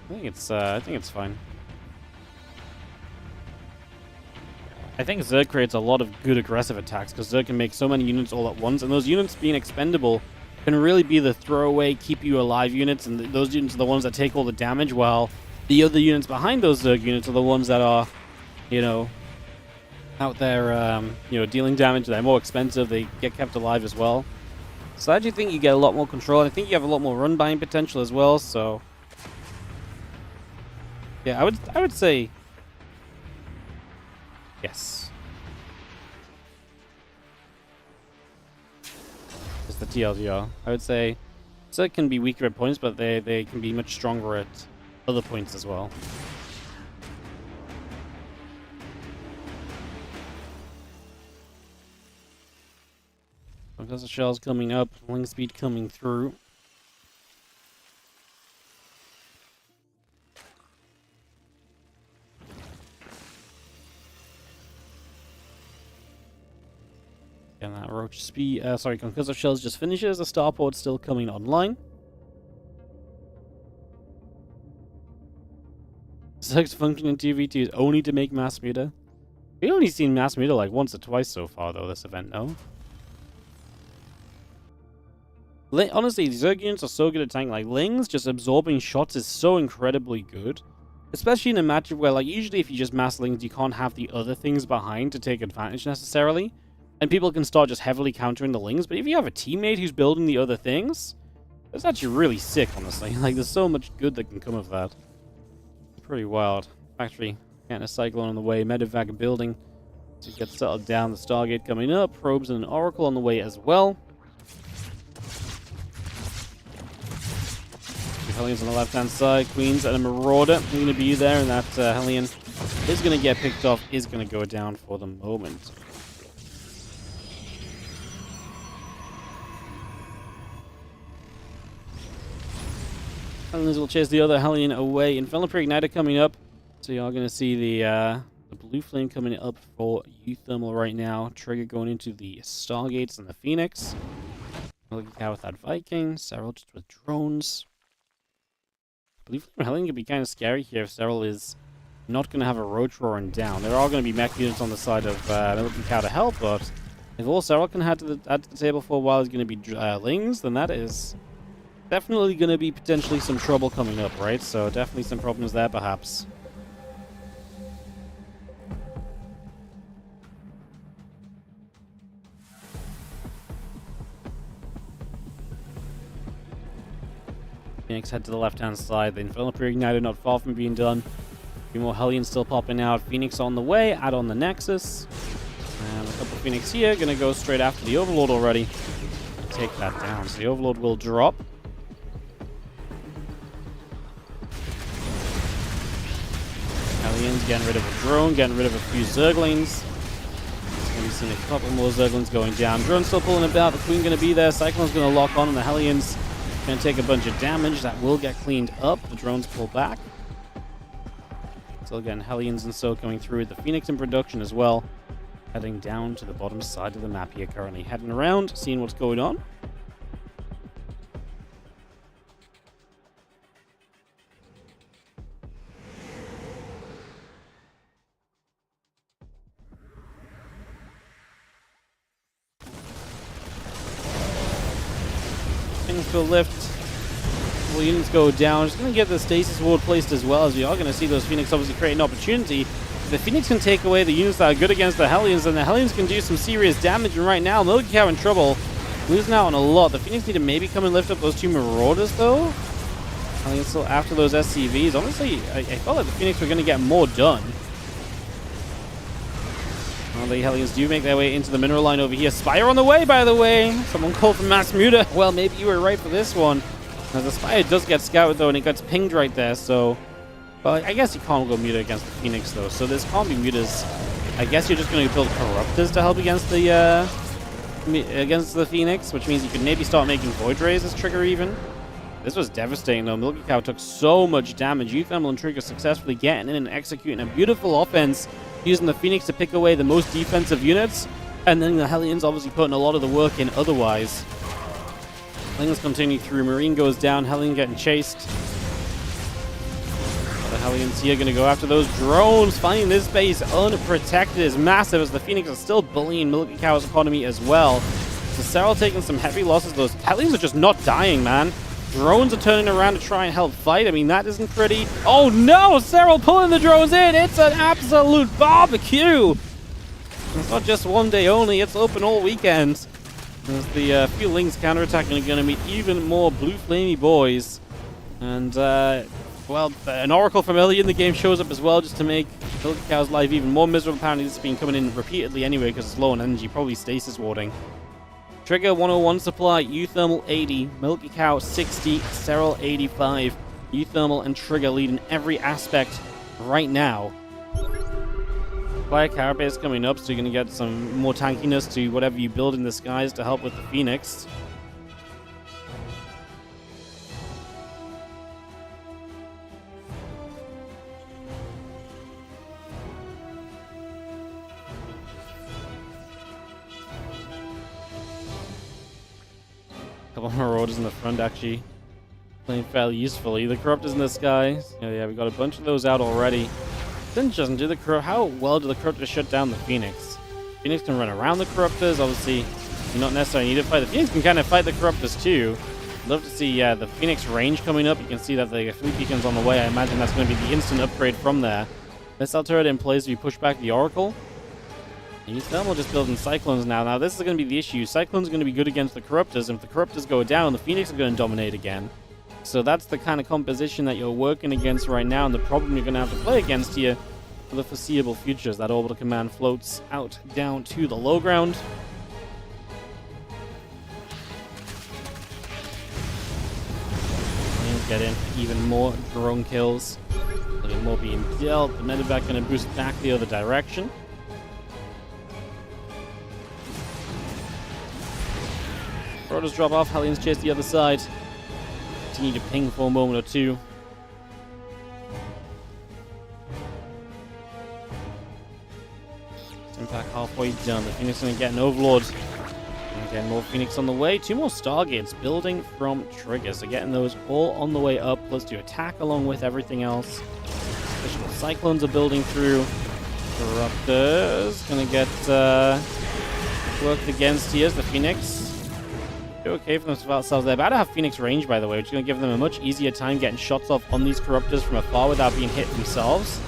S1: I think it's fine. I think Zerg creates a lot of good aggressive attacks because Zerg can make so many units all at once, and those units being expendable can really be the throwaway, keep you alive units, and those units are the ones that take all the damage, while the other units behind those Zerg units are the ones that are, you know, out there, dealing damage. They're more expensive. They get kept alive as well. So I actually think you get a lot more control. I think you have a lot more run buying potential as well. So yeah, I would say yes. Just the TLDR. I would say Zerg can be weaker at points, but they can be much stronger at other points as well. There's the shells coming up, link speed coming through. And that roach speed, concussive shells just finishes. The starport's still coming online. Zerg's function in 2v2 is only to make mass meter. We've only seen mass meter like once or twice so far, though, this event, no? Honestly, Zerg units are so good at tanking. Like, Lings just absorbing shots is so incredibly good. Especially in a matchup where, like, usually if you just mass Lings, you can't have the other things behind to take advantage necessarily. And people can start just heavily countering the Lings. But if you have a teammate who's building the other things, that's actually really sick, honestly. Like, there's so much good that can come of that. Pretty wild. Factory getting a Cyclone on the way. Medevac building to get settled down. The Stargate coming up. Probes and an Oracle on the way as well. Hellions on the left-hand side. Queens and a Marauder are going to be there, and that Hellion is going to get picked off, is going to go down for the moment. Hellions will chase the other Hellion away. Infernal Pre-Igniter coming up. So you are going to see the Blue Flame coming up for UTHERMAL right now. Trigger going into the Stargates and the Phoenix. Looking out with that Viking. SERRAL just with drones. Blue Flame Hellion could be kind of scary here if SERRAL is not going to have a Roach Roaring down. There are going to be mech units on the side of Militant Cow to help, but if all SERRAL can add to the table for a while is going to be Lings, then that is definitely going to be potentially some trouble coming up, right? So definitely some problems there, perhaps. Phoenix head to the left-hand side. The Infernal Pre-Igniter not far from being done. A few more Hellions still popping out. Phoenix on the way. Add on the Nexus. And a couple of Phoenix here. Going to go straight after the Overlord already. Take that down. So the Overlord will drop. Hellions getting rid of a drone. Getting rid of a few Zerglings. Going to be seeing a couple more Zerglings going down. Drone still pulling about. The Queen going to be there. Cyclone's going to lock on. And the Hellions going to take a bunch of damage. That will get cleaned up. The drones pull back. So again, Hellions and so coming through. The Phoenix in production as well. Heading down to the bottom side of the map here currently. Heading around, seeing what's going on. Things will lift. Well, units go down. Just going to get the Stasis Ward placed as well, as we are going to see those Phoenix obviously create an opportunity. If the Phoenix can take away the units that are good against the Hellions, then the Hellions can do some serious damage. And right now, Militant Cow in trouble. Losing out on a lot. The Phoenix need to maybe come and lift up those two Marauders, though. Hellions still after those SCVs. Honestly, I felt like the Phoenix were going to get more done. Well, the Hellions do make their way into the mineral line over here. Spire on the way, by the way. Someone called for mass muta. Well, maybe you were right for this one. As the Spire does get scouted, though, and it gets pinged right there, so... Well, I guess you can't go muta against the Phoenix, though, so this can't be mutas. I guess you're just going to build Corruptors to help against the Phoenix, which means you could maybe start making Void Rays as trigger even. This was devastating, though. Militant Cow took so much damage. UTHERMAL and Trigger successfully getting in and executing a beautiful offense, using the Phoenix to pick away the most defensive units, and then the Hellions obviously putting a lot of the work in otherwise. Hellions continue through. Marine goes down. Hellion getting chased. The Hellions here going to go after those drones. Finding this base unprotected is massive, as the Phoenix is still bullying Militant Cow's economy as well. So SERRAL taking some heavy losses. Those Hellions are just not dying, man. Drones are turning around to try and help fight. I mean, that isn't pretty. Oh no! SERRAL pulling the drones in! It's an absolute barbecue! It's not just one day only, it's open all weekend. As the few Lings counterattacking are going to meet even more blue flamey boys. And, well, an Oracle from early in the game shows up as well, just to make Militant Cow's life even more miserable. Apparently this has been coming in repeatedly anyway, because it's low on energy, probably stasis warding. Trigger 101 supply, UTHERMAL 80, Militant Cow 60, SERRAL 85. UTHERMAL and Trigger leading every aspect right now. Fire Carapace coming up, so you're going to get some more tankiness to whatever you build in the skies to help with the Phoenix. Couple more Marauders in the front, actually. Playing fairly usefully. The Corruptors in the sky. Yeah, we got a bunch of those out already. It's interesting. How well do the Corruptors shut down the Phoenix? Phoenix can run around the Corruptors. Obviously, you not necessarily need to fight. The Phoenix can kind of fight the Corruptors too. Love to see the Phoenix range coming up. You can see that the fleet beacon's on the way. I imagine that's going to be the instant upgrade from there. Missile turret in place if you push back the Oracle. UTHERMAL just building Cyclones now. Now, this is going to be the issue. Cyclones are going to be good against the Corruptors, and if the Corruptors go down, the Phoenix are going to dominate again. So that's the kind of composition that you're working against right now, and the problem you're going to have to play against here for the foreseeable future as that orbital command floats out down to the low ground. get in for even more drone kills. A little bit more being dealt. The medevac going to boost back the other direction. Marauders drop off. Hellions chase the other side. Continue to ping for a moment or two. Impact halfway done. The Phoenix going to get an Overlord. And again, more Phoenix on the way. 2 more Stargates building from triggers. So getting those all on the way up. Plus to attack along with everything else. Additional Cyclones are building through. Corruptors going to get worked against here as the Phoenix. Do okay for themselves. They're about to have Phoenix range, by the way, which is going to give them a much easier time getting shots off on these Corruptors from afar without being hit themselves.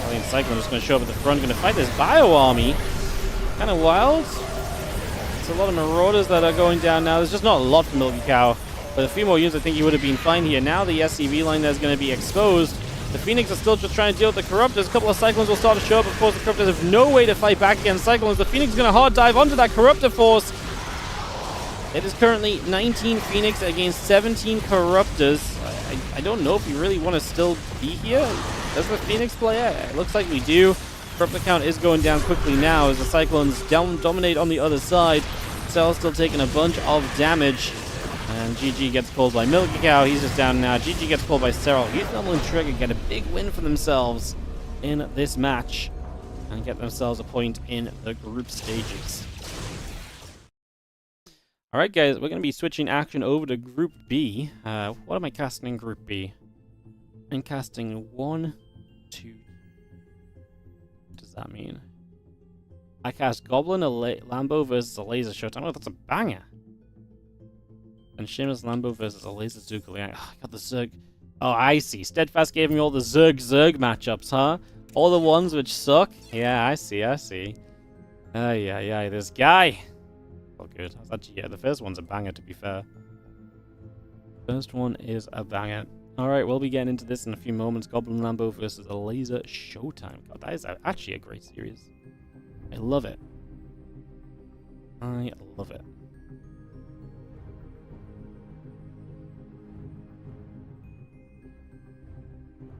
S1: Alien Cyclone just going to show up at the front, going to fight this Bio Army. Kind of wild. It's a lot of Marauders that are going down now. There's just not a lot for Milky Cow. But a few more units, I think he would have been fine here. Now the SCV line there's going to be exposed. The Phoenix are still just trying to deal with the Corruptors. A couple of Cyclones will start to show up. Of course, the Corruptors have no way to fight back against Cyclones. The Phoenix is going to hard dive onto that Corruptor force. It is currently 19 Phoenix against 17 Corruptors. I don't know if we really want to still be here. Does the Phoenix play it? It looks like we do. Corruptor count is going down quickly now as the Cyclones dominate on the other side. Cell's still taking a bunch of damage. And GG gets called by Milky Cow. He's just down now. GG gets called by SERRAL. UTHERMAL and Trigger get a big win for themselves in this match and get themselves a point in the group stages. Alright guys, we're going to be switching action over to Group B. What am I casting in Group B? I'm casting 1, 2... What does that mean? I cast Goblin, a Lambo versus a Laser Shot. I don't know if that's a banger. And Seamus Lambo versus a Laser Zoogle. Oh, I got the Zerg. Oh, I see. Steadfast gave me all the Zerg matchups, huh? All the ones which suck? Yeah, I see. Yeah, this guy. Oh, good. That's actually, yeah, the first one's a banger, to be fair. First one is a banger. Alright, we'll be getting into this in a few moments. Goblin Lambo versus a Laser Showtime. God, that is actually a great series. I love it. I love it.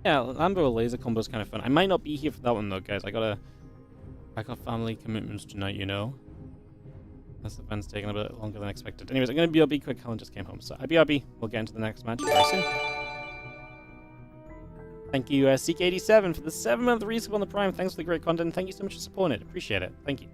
S1: Yeah, Lambo Laser combo is kind of fun. I might not be here for that one though, guys. I got family commitments tonight, you know. This event's taking a bit longer than expected. Anyways, I'm gonna BRB quick. Helen just came home, so I BRB. We'll get into the next match very soon. Thank you, Seek87 for the 7-month resub on the Prime. Thanks for the great content. Thank you so much for supporting it. Appreciate it. Thank you.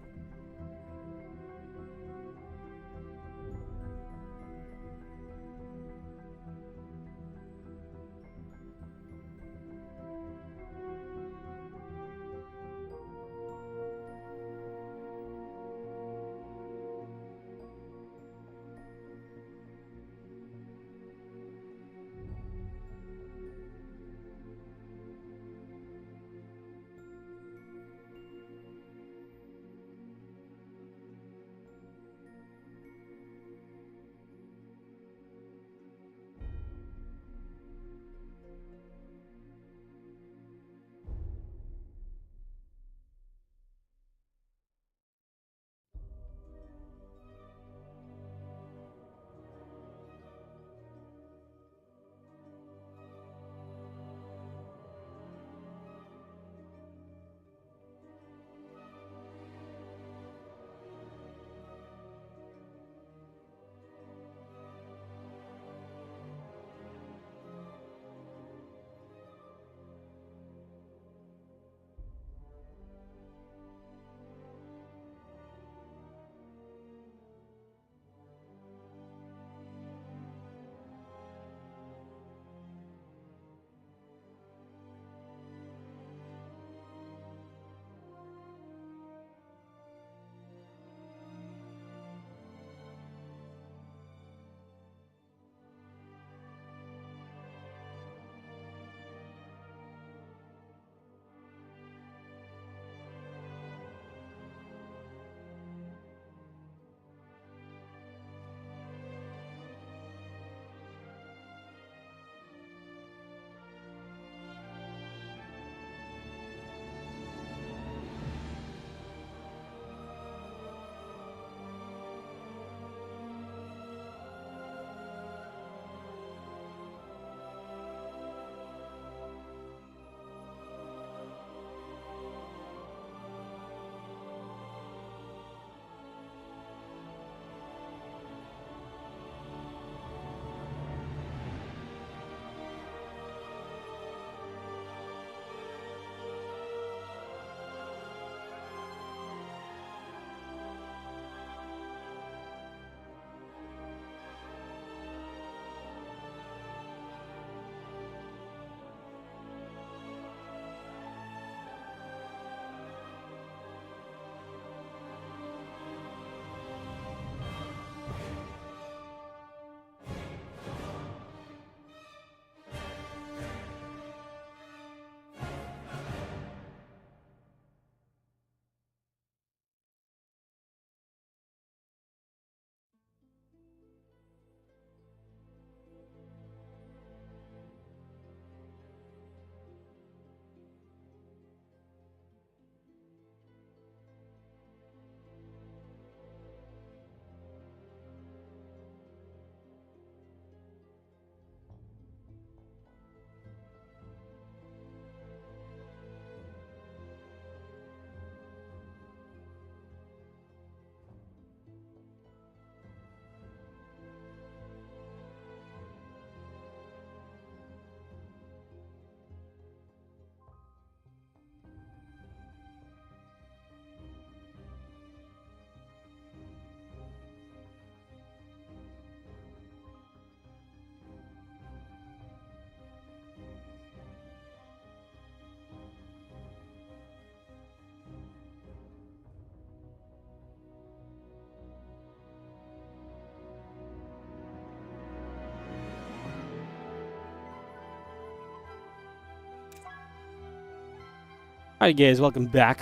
S1: Alright guys, welcome back.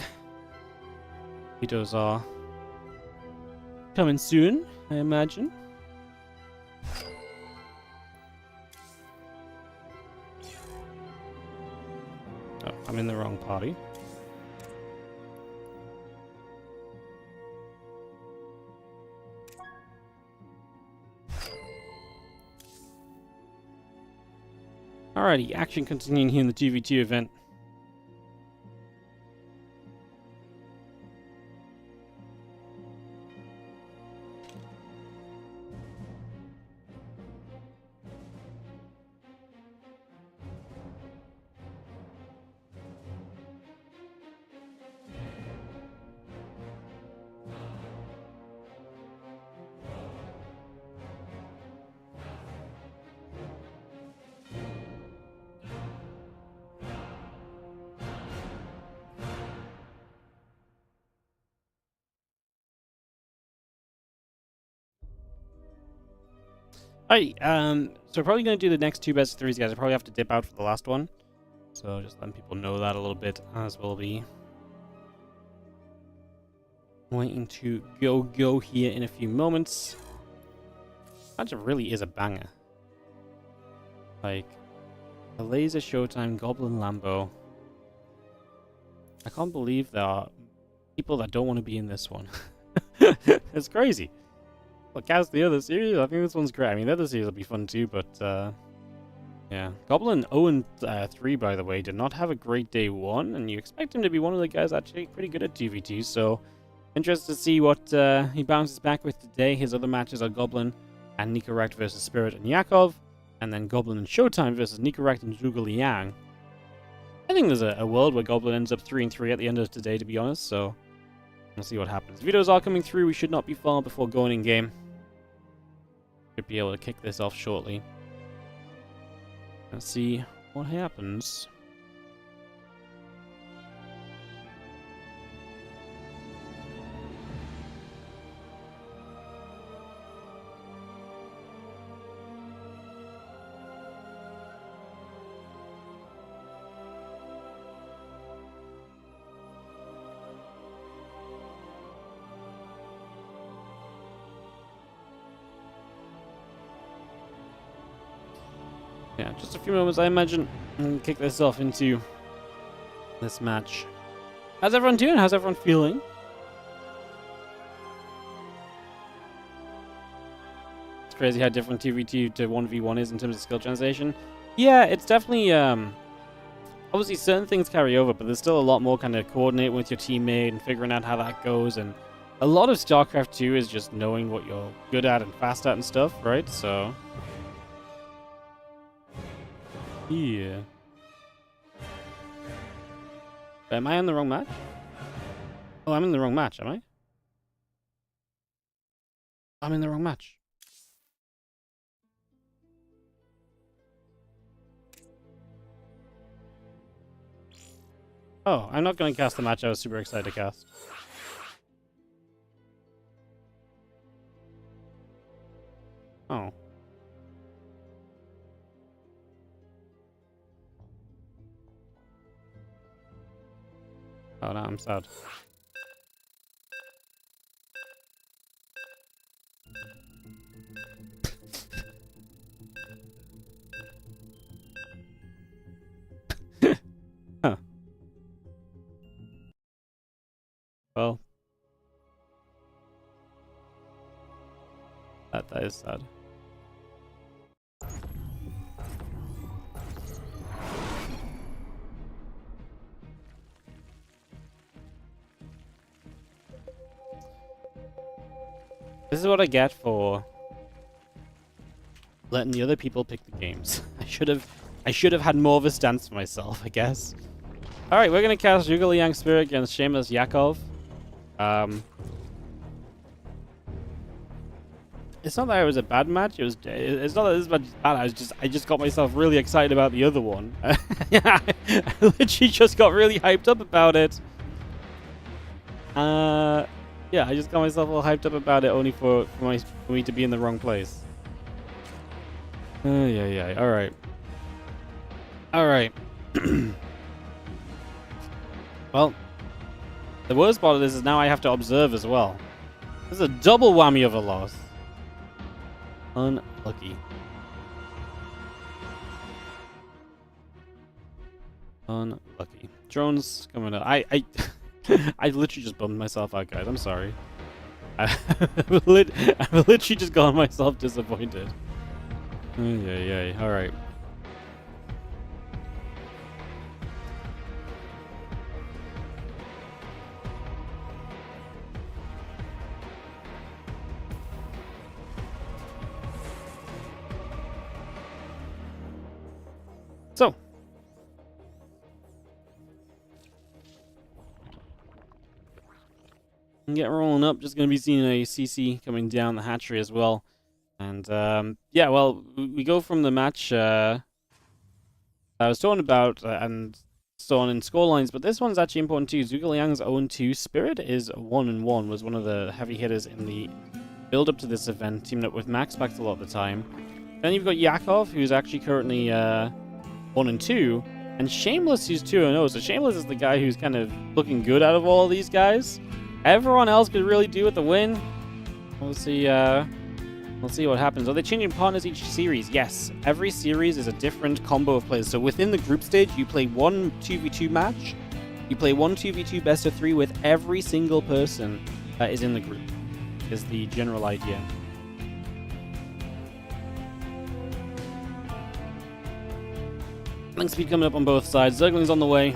S1: Videos are coming soon, I imagine. Oh, I'm in the wrong party. Alrighty, action continuing here in the 2v2 event. Alright, so we're probably going to do the next two best of threes, guys. I probably have to dip out for the last one. So just letting people know that a little bit, as we'll be waiting to go here in a few moments. That really is a banger. Like, the laser showtime, Goblin Lambo. I can't believe there are people that don't want to be in this one. It's crazy. Look, cast the other series. I think this one's great. I mean, the other series will be fun too, but yeah. Goblin 0-3, by the way, did not have a great day one, and you expect him to be one of the guys actually pretty good at 2v2, so interested to see what he bounces back with today. His other matches are Goblin and Nicorect versus Spirit and Yakov, and then Goblin and Showtime versus Nicorect and Zhuge Liang. I think there's a world where Goblin ends up 3-3 at the end of today, to be honest, so we'll see what happens. Videos are coming through. We should not be far before going in game. Should be able to kick this off shortly. Let's see what happens. Yeah, just a few moments, I imagine, and kick this off into this match. How's everyone doing? How's everyone feeling? It's crazy how different 2v2 to 1v1 is in terms of skill translation. Yeah, it's definitely, obviously certain things carry over, but there's still a lot more kind of coordinating with your teammate and figuring out how that goes, and a lot of StarCraft 2 is just knowing what you're good at and fast at and stuff, right? So yeah. Am I in the wrong match? Oh, I'm in the wrong match, am I? I'm in the wrong match. Oh, I'm not going to cast the match I was super excited to cast. Oh. Oh no, I'm sad. Huh. Well. That is sad. This is what I get for letting the other people pick the games. I should have had more of a stance for myself, I guess. All right, we're gonna cast Zhuge Liang Spirit against Shameless Yakov. It's not that it was a bad match. It's not that this match is bad. I just got myself really excited about the other one. I literally just got really hyped up about it. Yeah, I just got myself all hyped up about it only for me to be in the wrong place. Yeah. All right. All right. Well, the worst part of this is now I have to observe as well. This is a double whammy of a loss. Unlucky. Unlucky. Drones coming up. I literally just bummed myself out, guys. I'm sorry. I've literally just got myself disappointed. Yeah. All right. So. Get rolling up. Just going to be seeing a CC coming down the hatchery as well. And, yeah, well, we go from the match I was talking about and so on in scorelines, but this one's actually important too. Zhuge Liang's 0-2. Spirit is 1-1, was one of the heavy hitters in the build-up to this event, teamed up with MaxPax a lot of the time. Then you've got Yakov, who's actually currently 1-2, and Shameless, who's 2-0. So Shameless is the guy who's kind of looking good out of all of these guys. Everyone else could really do with the win. We'll see what happens. Are they changing partners each series? Yes. Every series is a different combo of players. So within the group stage, you play one 2v2 match. You play one 2v2 best of 3 with every single person that is in the group, is the general idea. Link speed coming up on both sides. Zergling's on the way.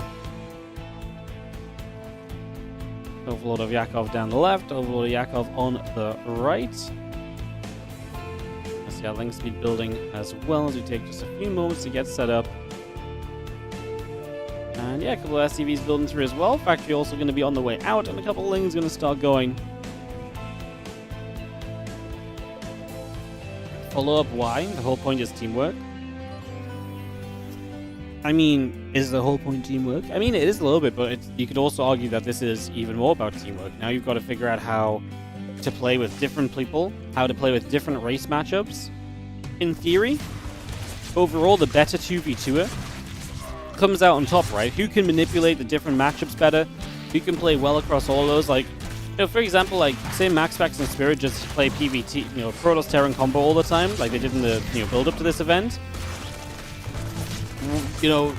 S1: Overlord of Yakov down the left. Overlord of Yakov on the right. Let's see our link speed building as well as we take just a few moments to get set up. And yeah, a couple of SCVs building through as well. Factory also going to be on the way out, and a couple of lings going to start going. Follow up why? The whole point is teamwork. I mean, is the whole point teamwork? I mean, it is a little bit, but you could also argue that this is even more about teamwork. Now you've got to figure out how to play with different people, how to play with different race matchups. In theory, overall, the better 2v2er comes out on top, right? Who can manipulate the different matchups better? Who can play well across all those? Like, you know, for example, like, say MaxPax and Spirit just play PvT, you know, Protoss Terran combo all the time, like they did in the, you know, build up to this event. You know,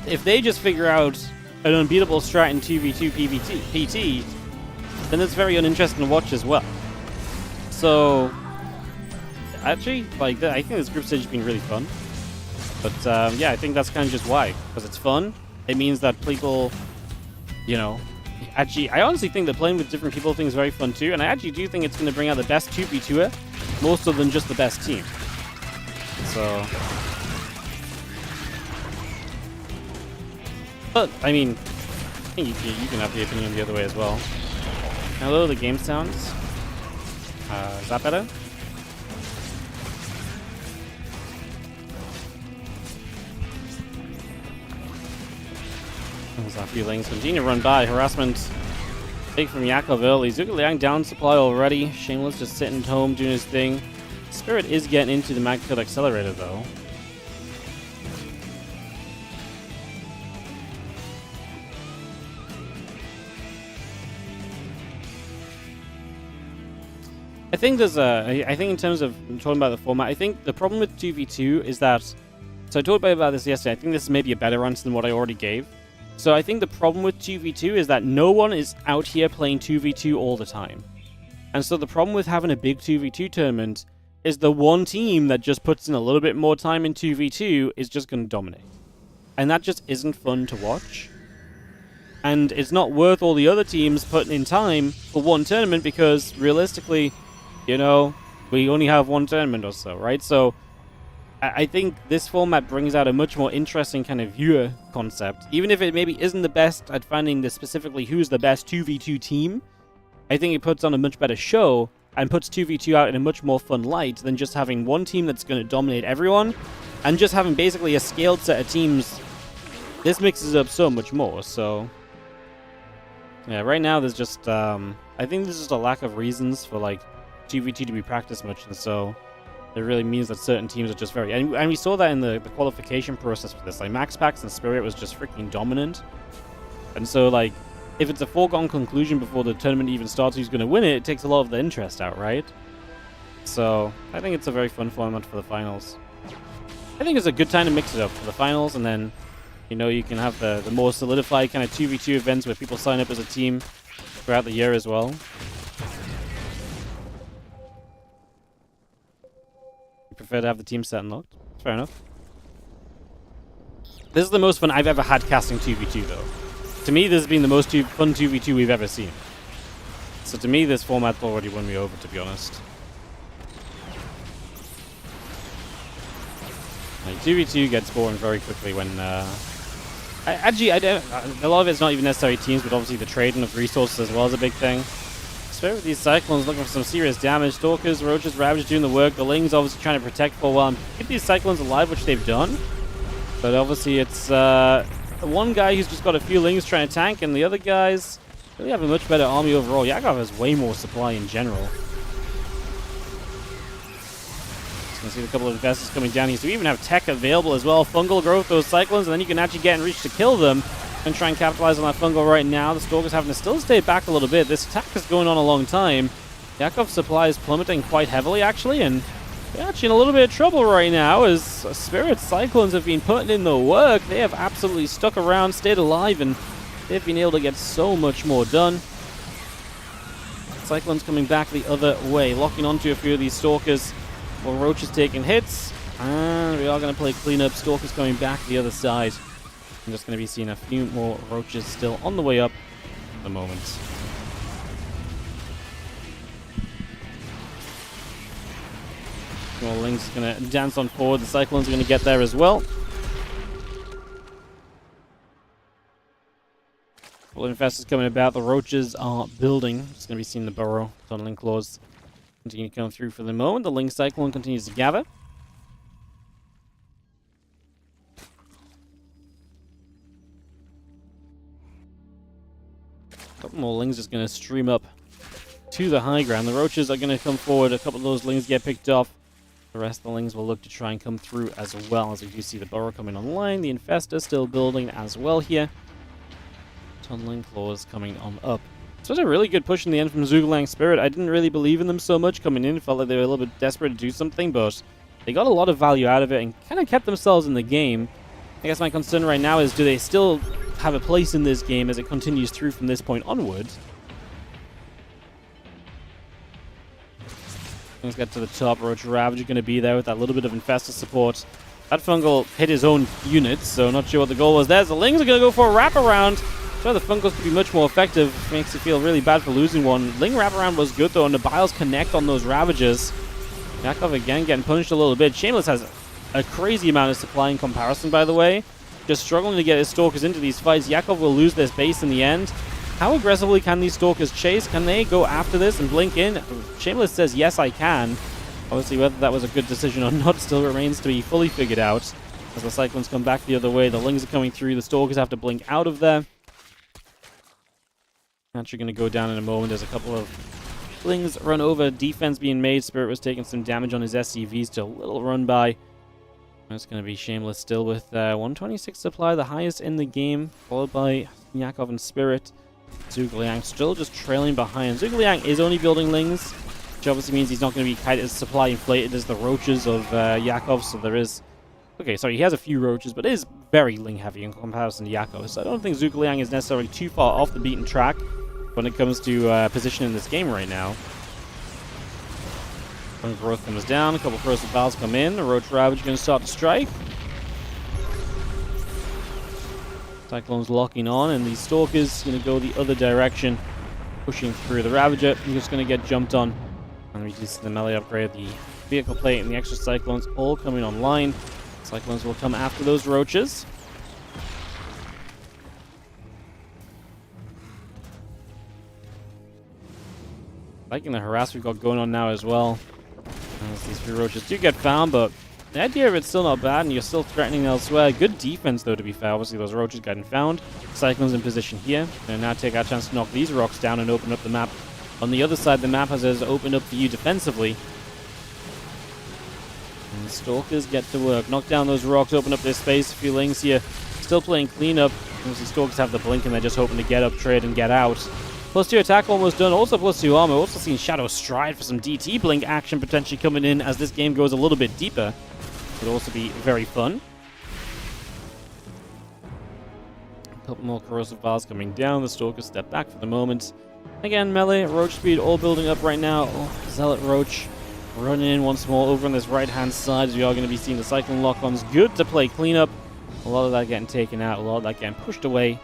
S1: if they just figure out an unbeatable strat in 2v2 PT, then it's very uninteresting to watch as well. So, actually, like, I think this group stage has been really fun. But, yeah, I think that's kind of just why. Because it's fun. It means that people, you know, actually, I honestly think that playing with different people thing is very fun too. And I actually do think it's going to bring out the best 2v2er, more so than just the best team. So... But, I mean, I think you can have the opinion the other way as well. Hello, the game sounds. Is that better? There's our few lanes. Continue to run by. Harassment. Take from Yakov early. Zhuge Liang down supply already. Shameless just sitting at home doing his thing. Spirit is getting into the mag field accelerator though. I think there's I think in terms of talking about the format, I think the problem with 2v2 is that, so I talked about this yesterday, I think this is maybe a better answer than what I already gave. So I think the problem with 2v2 is that no one is out here playing 2v2 all the time. And so the problem with having a big 2v2 tournament is the one team that just puts in a little bit more time in 2v2 is just going to dominate. And that just isn't fun to watch. And it's not worth all the other teams putting in time for one tournament because realistically, you know, we only have one tournament or so, right? So I think this format brings out a much more interesting kind of viewer concept. Even if it maybe isn't the best at finding the specifically who's the best 2v2 team, I think it puts on a much better show and puts 2v2 out in a much more fun light than just having one team that's going to dominate everyone and just having basically a scaled set of teams. This mixes up so much more, so... Yeah, right now there's just, I think there's just a lack of reasons for, like, 2v2 to be practiced much, and so it really means that certain teams are just very... And we saw that in the qualification process for this. Like, MaxPax and Spirit was just freaking dominant. And so, like, if it's a foregone conclusion before the tournament even starts who's going to win it, it takes a lot of the interest out, right? So, I think it's a very fun format for the finals. I think it's a good time to mix it up for the finals, and then, you know, you can have the more solidified kind of 2v2 events where people sign up as a team throughout the year as well. You prefer to have the team set and locked? Fair enough. This is the most fun I've ever had casting 2v2, though. To me, this has been the most fun 2v2 we've ever seen. So to me, this format's already won me over, to be honest. Like, 2v2 gets boring very quickly when... I don't... A lot of it's not even necessarily teams, but obviously the trading of resources as well is a big thing. Especially with these Cyclones looking for some serious damage. Stalkers, Roaches, Ravagers doing the work. The Lings obviously trying to protect for a while and keep these Cyclones alive, which they've done. But obviously it's one guy who's just got a few Lings trying to tank, and the other guys really have a much better army overall. Yakov has way more supply in general. Just gonna see a couple of investors coming down here. So we even have tech available as well. Fungal growth, those Cyclones, and then you can actually get in reach to kill them and try and capitalize on that fungal right now. The Stalker's having to still stay back a little bit. This attack is going on a long time. Yakov's supply is plummeting quite heavily, actually, and they're actually in a little bit of trouble right now as Spirit Cyclones have been putting in the work. They have absolutely stuck around, stayed alive, and they've been able to get so much more done. Cyclones coming back the other way, locking onto a few of these Stalkers while Roach is taking hits. And we are going to play cleanup. Stalkers coming back the other side. I'm just going to be seeing a few more Roaches still on the way up at the moment. Well, Link's going to dance on forward. The Cyclones are going to get there as well. Well, Infestors coming about. The Roaches are building. Just going to be seeing the Burrow. Tunneling Claws continue to come through for the moment. The Link Cyclone continues to gather. A couple more Lings just going to stream up to the high ground. The Roaches are going to come forward. A couple of those Lings get picked off. The rest of the Lings will look to try and come through as well, as we do see the Burrow coming online. The Infestor still building as well here. Tunneling Claws coming on up. This was a really good push in the end from Zhuge Spirit. I didn't really believe in them so much coming in. Felt like they were a little bit desperate to do something, but they got a lot of value out of it and kind of kept themselves in the game. I guess my concern right now is, do they still have a place in this game as it continues through from this point onward? Let's get to the top. Roach Ravager going to be there with that little bit of Infestor support. That Fungal hit his own units, so not sure what the goal was there. The Lings are going to go for a wraparound. So the Fungals could be much more effective. Makes you feel really bad for losing one. Ling wraparound was good though, and the Biles connect on those Ravagers. Yakov again getting punished a little bit. Shameless has a crazy amount of supply in comparison, by the way. Just struggling to get his Stalkers into these fights. Yakov will lose this base in the end. How aggressively can these Stalkers chase? Can they go after this and blink in? Shameless says, yes, I can. Obviously, whether that was a good decision or not still remains to be fully figured out. As the Cyclones come back the other way, the Lings are coming through. The Stalkers have to blink out of there. Actually going to go down in a moment. There's a couple of Lings run over. Defense being made. Spirit was taking some damage on his SCVs to a little run by. It's going to be Shameless still with 126 supply, the highest in the game, followed by Yakov and Spirit. Zhuge Liang still just trailing behind. Zhuge Liang is only building Lings, which obviously means he's not going to be quite as supply inflated as the Roaches of Yakov, so there is... Okay, sorry, he has a few Roaches, but it is very Ling heavy in comparison to Yakov, so I don't think Zhuge Liang is necessarily too far off the beaten track when it comes to position in this game right now. When growth comes down, a couple Corrosive Valves come in, the Roach Ravage going to start to strike. Cyclone's locking on, and these Stalkers going to go the other direction, pushing through. The Ravager is just going to get jumped on. And we just see the melee upgrade, the vehicle plate, and the extra Cyclones all coming online. Cyclones will come after those Roaches. Liking the harass we've got going on now as well. As these few Roaches do get found, but the idea of it's still not bad, and you're still threatening elsewhere. Good defense, though, to be fair. Obviously, those Roaches getting found. Cyclones in position here. And now take our chance to knock these rocks down and open up the map. On the other side, the map has opened up for you defensively. And the Stalkers get to work. Knock down those rocks, open up this space. A few Lings here still playing cleanup. Obviously, Stalkers have the blink and they're just hoping to get up, trade, and get out. +2 attack almost done. Also +2 armor. Also seen Shadow Stride for some DT blink action potentially coming in as this game goes a little bit deeper. Could also be very fun. A couple more corrosive bars coming down. The Stalkers step back for the moment. Again, melee, Roach speed all building up right now. Oh, Zealot Roach running in once more over on this right-hand side as we are going to be seeing the Cyclone lock-ons. Good to play cleanup. A lot of that getting taken out, a lot of that getting pushed away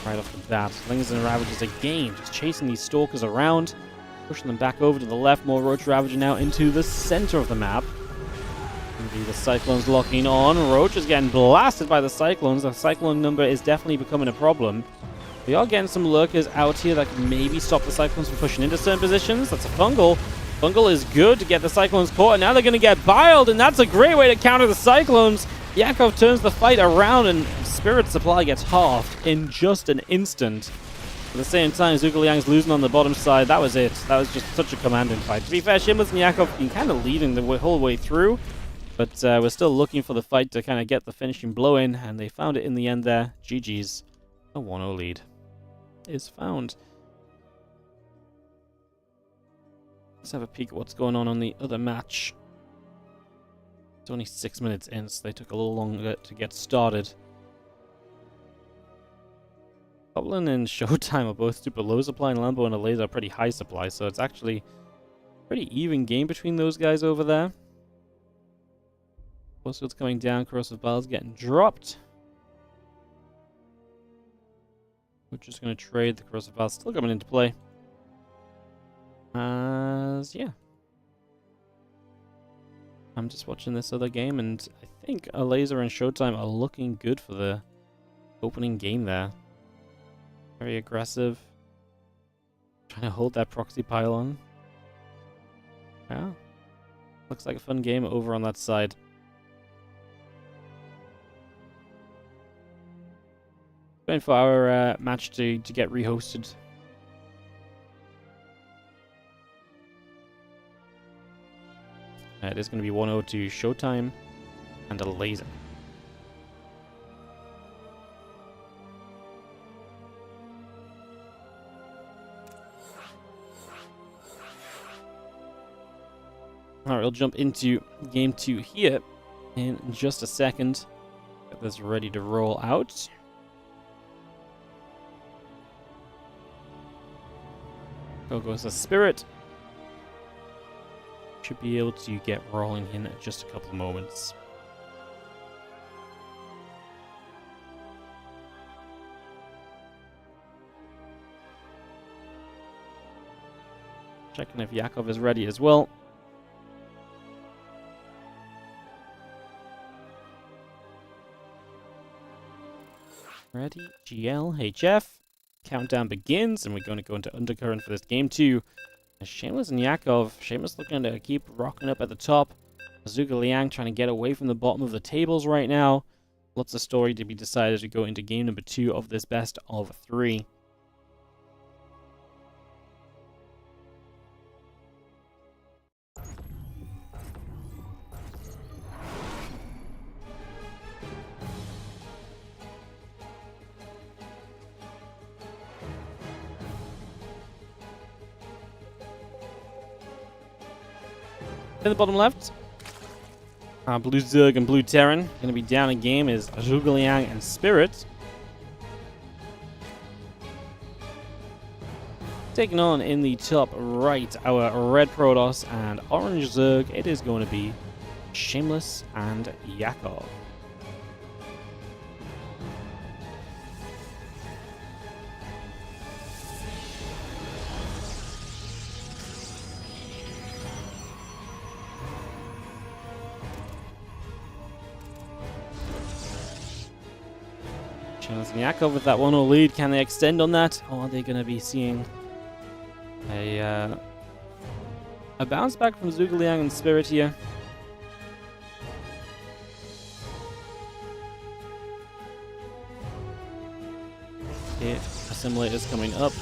S1: right off the bat. Slings and Ravagers again, just chasing these Stalkers around, pushing them back over to the left. More Roach Ravager now into the center of the map. The Cyclones locking on. Roach is getting blasted by the Cyclones. The Cyclone number is definitely becoming a problem. We are getting some lurkers out here that can maybe stop the Cyclones from pushing into certain positions. That's a Fungal. Fungal is good to get the Cyclones caught, and now they're going to get biled, and that's a great way to counter the Cyclones. Yakov turns the fight around, and Spirit Supply gets halved in just an instant. At the same time, Zhuge losing on the bottom side. That was it. That was just such a commanding fight. To be fair, Shameless and Yakov been kind of leading the whole way through, but we're still looking for the fight to kind of get the finishing blow in, and they found it in the end there. GG's. A 1-0 lead is found. Let's have a peek at what's going on the other match. It's only 6 minutes in, so they took a little longer to get started. Goblin and Showtime are both super low supply, and Lambo and a laser are pretty high supply, so it's actually a pretty even game between those guys over there. Postfield's coming down, Corrosive Ball's getting dropped. We're just going to trade. The Corrosive Ball still coming into play. Yeah. I'm just watching this other game, and I think a laser and Showtime are looking good for the opening game there. Very aggressive. Trying to hold that proxy pylon. Yeah. Looks like a fun game over on that side. Waiting for our match to get rehosted. It is going to be 1-0 to Showtime and a laser. Alright, we'll jump into game 2 here in just a second. Get this ready to roll out. Go goes the Spirit. Should be able to get rolling in just a couple of moments. Checking if Yakov is ready as well. Ready, GL, HF. Countdown begins, and we're going to go into Undercurrent for this game 2. Shameless and Yakov. Shameless looking to keep rocking up at the top. Zhuge Liang trying to get away from the bottom of the tables right now. Lots of story to be decided as we go into game number 2 of this best of 3. In the bottom left, Blue Zerg and Blue Terran. Going to be down a game is Zhuge Liang and Spirit. Taking on in the top right, our Red Protoss and Orange Zerg. It is going to be Shameless and Yakov. Shameless and Yakov with that 1-0 lead. Can they extend on that? Or are they going to be seeing a bounce back from Zhuge Liang and Spirit here? Okay, assimilators coming up.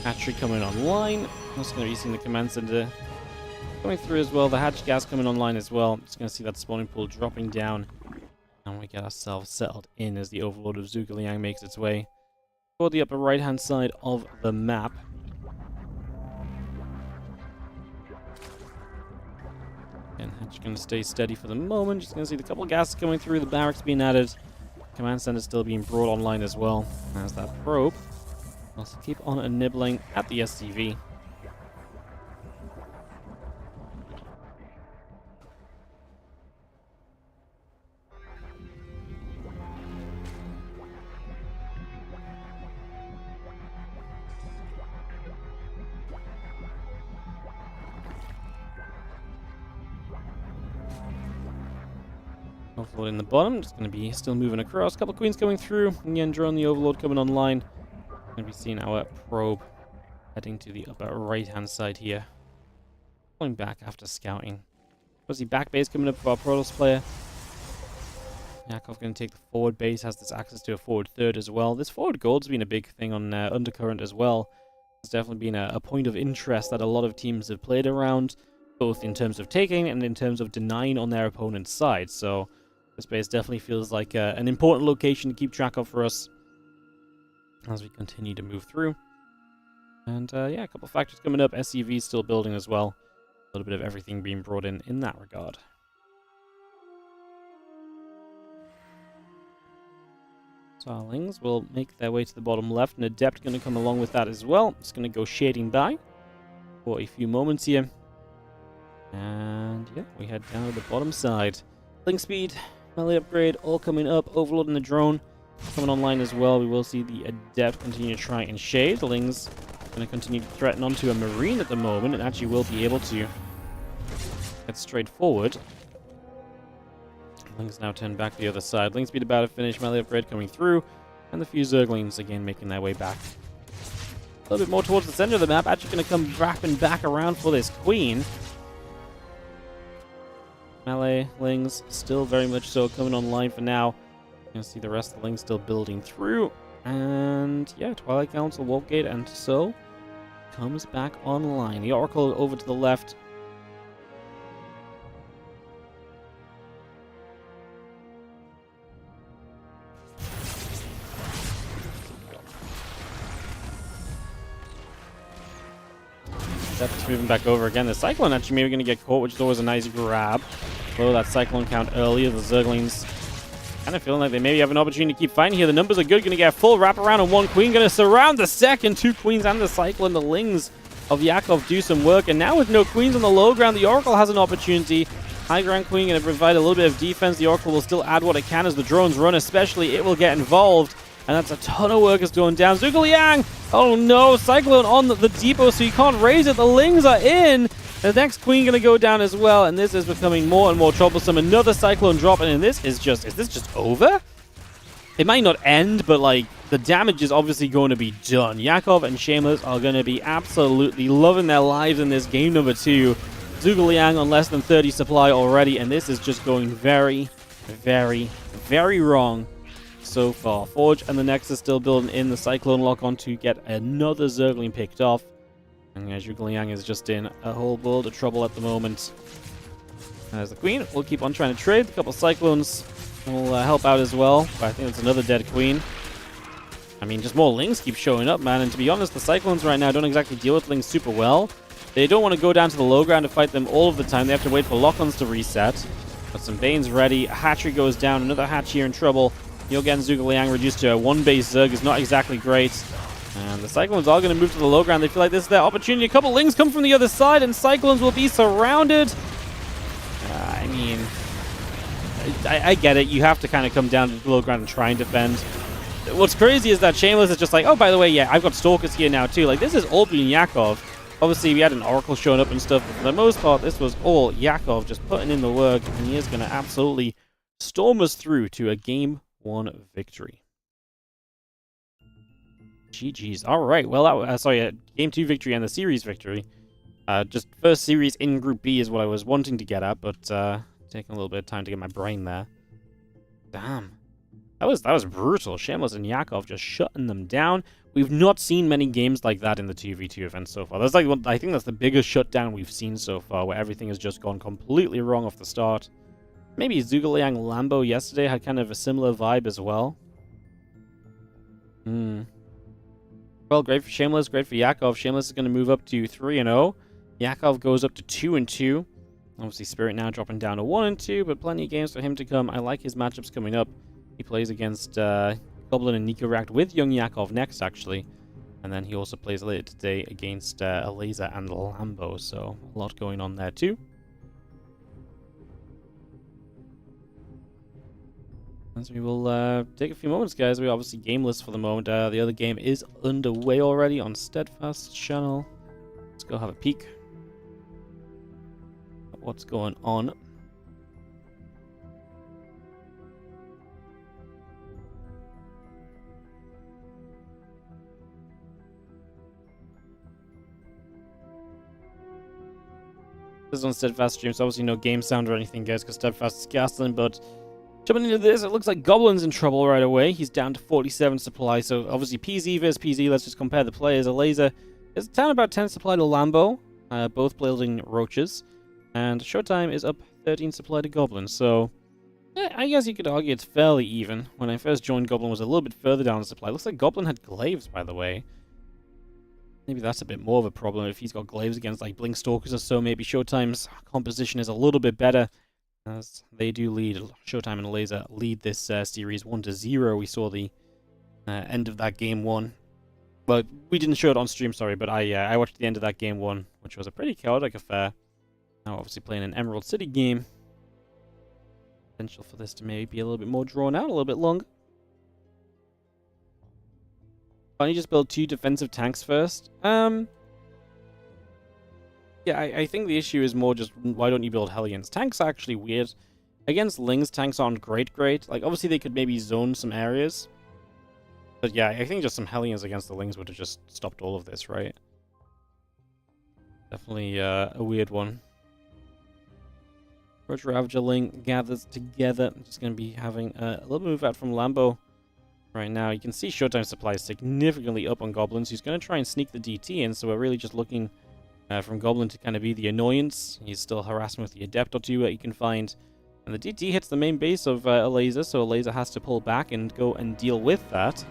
S1: Hatchery coming online. Also going to be seeing the command center coming through as well. The hatch gas coming online as well. Just going to see that spawning pool dropping down And we get ourselves settled in as the Overlord of Zhuge Liang makes its way toward the upper right-hand side of the map. And Hatch going to stay steady for the moment. Just going to see the couple of gases coming through, the barracks being added. Command center still being brought online as well. As that probe also keep on nibbling at the SCV. Overlord in the bottom, just going to be still moving across. A couple of queens coming through. Again, drone the Overlord coming online. Going to be seeing our probe heading to the upper right-hand side here. Going back after scouting. Obviously, back base coming up for our Protoss player. Yakov going to take the forward base, has this access to a forward third as well. This forward gold's been a big thing on Undercurrent as well. It's definitely been a point of interest that a lot of teams have played around, both in terms of taking and in terms of denying on their opponent's side. So this base definitely feels like an important location to keep track of for us as we continue to move through. And yeah, a couple of factors coming up. SCV still building as well. A little bit of everything being brought in that regard. Starlings will make their way to the bottom left, and Adept going to come along with that as well. It's going to go shading by for a few moments here. And yeah, we head down to the bottom side. Link speed, melee upgrade, all coming up. Overload and the drone coming online as well. We will see the Adept continue to try and shade. The Ling's going to continue to threaten onto a Marine at the moment, and actually will be able to get straight forward. Ling's now turned back to the other side. Link speed about to finish, melee upgrade coming through, and the few Zerglings again making their way back. A little bit more towards the center of the map. Actually going to come wrapping back around for this Queen. Melee Lings still very much so coming online for now. You can see the rest of the Lings still building through. And yeah, Twilight Council, Walkgate, and so comes back online. The Oracle over to the left. Definitely moving back over again. The Cyclone actually maybe going to get caught, which is always a nice grab. Lower that Cyclone count earlier. The Zerglings kind of feeling like they maybe have an opportunity to keep fighting here. The numbers are good. Going to get a full wraparound on one Queen. Going to surround the second. Two Queens and the Cyclone. The Lings of Yakov do some work. And now with no Queens on the low ground, the Oracle has an opportunity. High ground Queen going to provide a little bit of defense. The Oracle will still add what it can as the drones run, especially. It will get involved. And that's a ton of workers going down. Zhuge Liang! Oh no, Cyclone on the depot, so you can't raise it. The Lings are in. The next Queen going to go down as well, and this is becoming more and more troublesome. Another Cyclone drop, and this is this just over? It might not end, but like, the damage is obviously going to be done. Yakov and Shameless are going to be absolutely loving their lives in this game number 2. Zhuge Liang on less than 30 supply already, and this is just going very, very, very wrong so far. Forge and the Nexus still building in. The Cyclone lock on to get another Zergling picked off. And Zhuge Liang is just in a whole world of trouble at the moment. As the Queen will keep on trying to trade. A couple Cyclones will help out as well. But I think it's another dead Queen. I mean, just more Lings keep showing up, man. And to be honest, the Cyclones right now don't exactly deal with Lings super well. They don't want to go down to the low ground to fight them all of the time. They have to wait for lock-ons to reset. But some Banes ready. A Hatchery goes down. Another Hatch here in trouble. You'll get Zhuge Liang reduced to a one-base Zerg is not exactly great. And the Cyclones are going to move to the low ground. They feel like this is their opportunity. A couple Lings come from the other side, and Cyclones will be surrounded. I mean, I get it. You have to kind of come down to the low ground and try and defend. What's crazy is that Shameless is just like, oh, by the way, yeah, I've got Stalkers here now, too. Like, this is all being Yakov. Obviously, we had an Oracle showing up and stuff, but for the most part, this was all Yakov just putting in the work, and he is going to absolutely storm us through to a Game 1 victory. GG's. All right. Well, that Game 2 victory and the series victory. Just first series in Group B is what I was wanting to get at, but taking a little bit of time to get my brain there. Damn. That was brutal. Shameless and Yakov just shutting them down. We've not seen many games like that in the 2v2 event so far. That's like I think that's the biggest shutdown we've seen so far, where everything has just gone completely wrong off the start. Maybe Zhuge Lambo yesterday had kind of a similar vibe as well. Well, great for Shameless, great for Yakov. Shameless is going to move up to 3-0. Yakov goes up to 2-2. Obviously, Spirit now dropping down to 1-2, but plenty of games for him to come. I like his matchups coming up. He plays against Goblin and Nico Racked with young Yakov next, actually. And then he also plays later today against Eliza and Lambo, so a lot going on there too. As we will take a few moments, guys. We're obviously gameless for the moment. The other game is underway already on Steadfast's channel. Let's go have a peek at what's going on. This is on Steadfast stream, so obviously no game sound or anything, guys, because Steadfast is castling, but jumping into this, it looks like Goblin's in trouble right away. He's down to 47 supply, so obviously PZ versus PZ. Let's just compare the players. Eliza is down about 10 supply to Lambo, both building roaches, and Showtime is up 13 supply to Goblin, so I guess you could argue it's fairly even. When I first joined, Goblin was a little bit further down the supply. Looks like Goblin had glaives, by the way. Maybe that's a bit more of a problem if he's got glaives against like Blink Stalkers or so. Maybe Showtime's composition is a little bit better, as they do lead. Showtime and Laser lead this series 1-0. We saw the end of that game 1. Well, we didn't show it on stream, sorry, but I watched the end of that game 1, which was a pretty chaotic affair. Now obviously playing an Emerald City game. Potential for this to maybe be a little bit more drawn out, a little bit longer. Why don't you just build 2 defensive tanks first? Yeah, I think the issue is more just why don't you build Hellions? Tanks are actually weird. Against Lings, tanks aren't great. Like, obviously they could maybe zone some areas. But yeah, I think just some Hellions against the Lings would have just stopped all of this, right? Definitely a weird one. Roach Ravager Ling gathers together. I'm just going to be having a little move out from Lambo. Right now, you can see Showtime supply is significantly up on Goblins. He's going to try and sneak the DT in, so we're really just looking from Goblin to kind of be the annoyance. He's still harassing with the Adept or 2 that you can find. And the DT hits the main base of Eliza, so Eliza has to pull back and go and deal with that.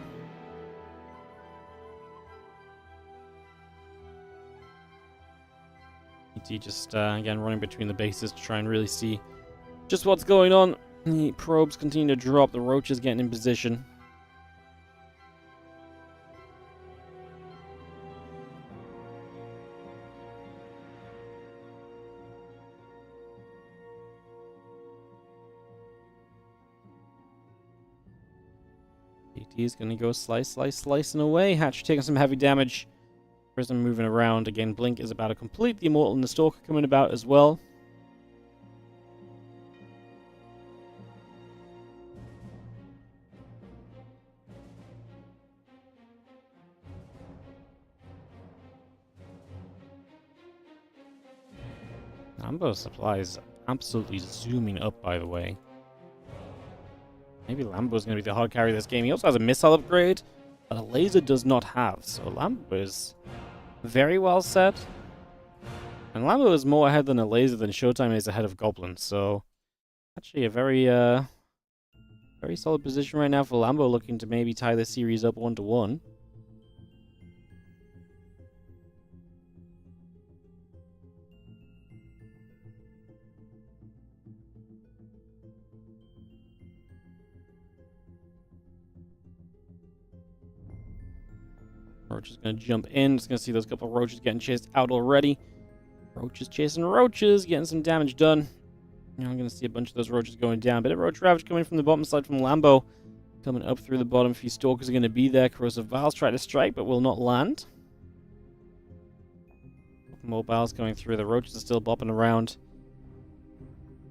S1: DT just, again, running between the bases to try and really see just what's going on. The probes continue to drop. The Roach is getting in position. He's going to go slicing away. Hatch taking some heavy damage. Prism moving around. Again, Blink is about to complete. The Immortal and the Stalker coming about as well. Lambo's supply is absolutely zooming up, by the way. Maybe Lambo's going to be the hard carry of this game. He also has a missile upgrade that a laser does not have. So Lambo is very well set. And Lambo is more ahead than a laser than Showtime is ahead of Goblin. So actually a very solid position right now for Lambo, looking to maybe tie this series up 1-1. Roach is going to jump in. Just going to see those couple of roaches getting chased out already. Roaches chasing roaches, getting some damage done. Now I'm going to see a bunch of those roaches going down. Bit of Roach Ravage coming from the bottom side from Lambo. Coming up through the bottom. A few Stalkers are going to be there. Corrosive Vials try to strike, but will not land. Mobiles going through. The roaches are still bopping around.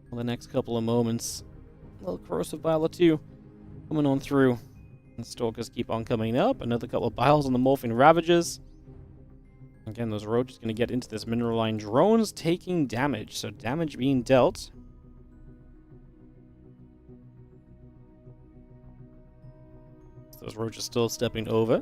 S1: For the next couple of moments. A little Corrosive Vial or 2 coming on through. And Stalkers keep on coming up. Another couple of Biles on the Morphing Ravagers. Again, those roaches going to get into this mineral line. Drones taking damage. So damage being dealt. Those roaches still stepping over.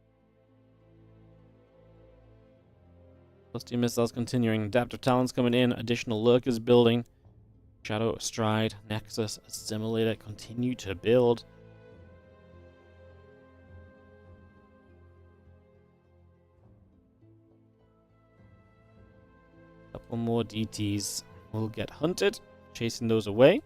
S1: Plus 2 missiles continuing. Adaptive talents coming in. Additional lurkers building. Shadow, Stride, Nexus, Assimilator continue to build. Couple more DTs will get hunted. Chasing those away.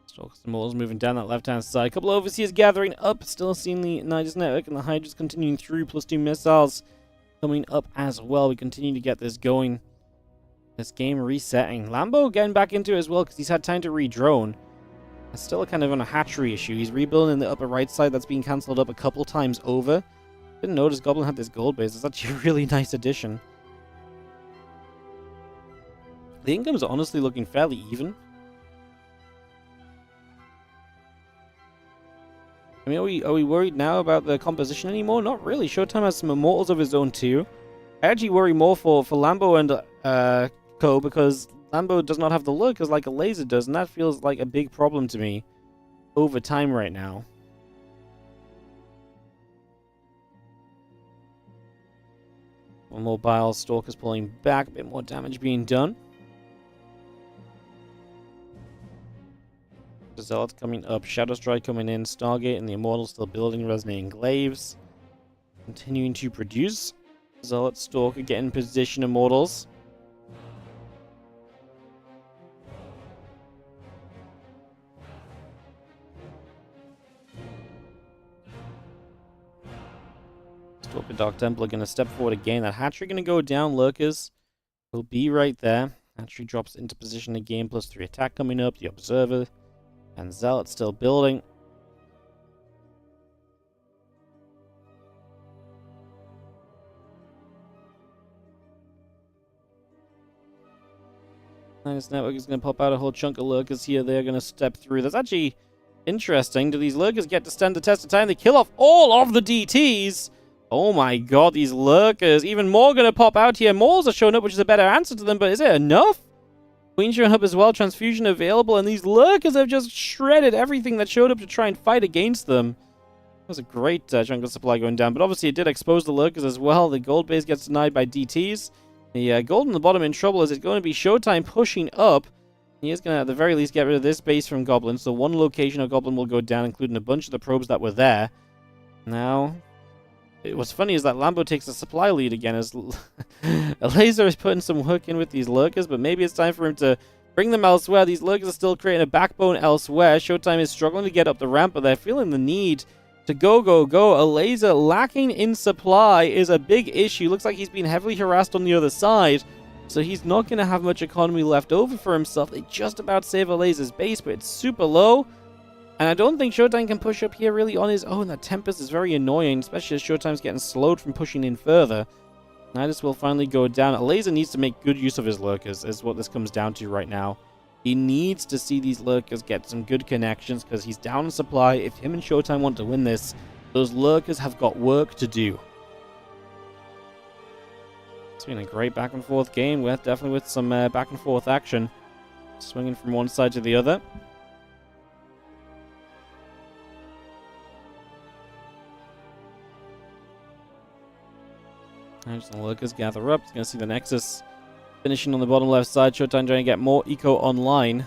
S1: Stalkers and Mortals moving down that left-hand side. A couple of overseers gathering up. Still seeing the Nidus network and the Hydra's continuing through. Plus 2 missiles coming up as well. We continue to get this going. This game resetting. Lambo getting back into it as well because he's had time to re-drone. It's still kind of on a hatchery issue. He's rebuilding in the upper right side. That's being cancelled up a couple times over. Didn't notice Goblin had this gold base. It's actually a really nice addition. The income's honestly looking fairly even. I mean, are we worried now about the composition anymore? Not really. Showtime has some Immortals of his own too. I actually worry more for Lambo and Co, because Lambo does not have the lurkers like a laser does, and that feels like a big problem to me over time right now. One more Bile, Stalker's pulling back, a bit more damage being done. The Zealots coming up, Shadow Strike coming in, Stargate and the Immortals still building, Resonating Glaives. Continuing to produce. Zealot, Stalker get in position, Immortals. Stalker, Dark Templar going to step forward again. That hatchery going to go down. Lurkers will be right there. Hatchery drops into position again. Plus 3 attack coming up. The Observer and Zealot still building. Nidus Network is going to pop out a whole chunk of lurkers here. They're going to step through. That's actually interesting. Do these lurkers get to stand the test of time? They kill off all of the DTs. Oh my god, these lurkers. Even more going to pop out here. Mauls are showing up, which is a better answer to them, but is it enough? Queen's showing up as well. Transfusion available, and these lurkers have just shredded everything that showed up to try and fight against them. That was a great chunk of supply going down, but obviously it did expose the lurkers as well. The gold base gets denied by DTs. The gold on the bottom in trouble. Is it going to be Showtime pushing up? He is going to, at the very least, get rid of this base from Goblin. So one location of Goblin will go down, including a bunch of the probes that were there. Now, what's funny is that Lambo takes the supply lead again as a laser is putting some work in with these lurkers, but maybe it's time for him to bring them elsewhere. These lurkers are still creating a backbone elsewhere. Showtime is struggling to get up the ramp, but they're feeling the need to go. A laser lacking in supply is a big issue. Looks like he's been heavily harassed on the other side, so he's not going to have much economy left over for himself. They just about save a laser's base, but it's super low. And I don't think Showtime can push up here really on his own. That Tempest is very annoying, especially as Showtime's getting slowed from pushing in further. Nidus will finally go down. A laser needs to make good use of his lurkers, is what this comes down to right now. He needs to see these lurkers get some good connections, because he's down in supply. If him and Showtime want to win this, those lurkers have got work to do. It's been a great back and forth game, definitely with some back and forth action. Swinging from one side to the other. As the lurkers gather up, you're going to see the Nexus finishing on the bottom left side. Showtime trying to get more eco online.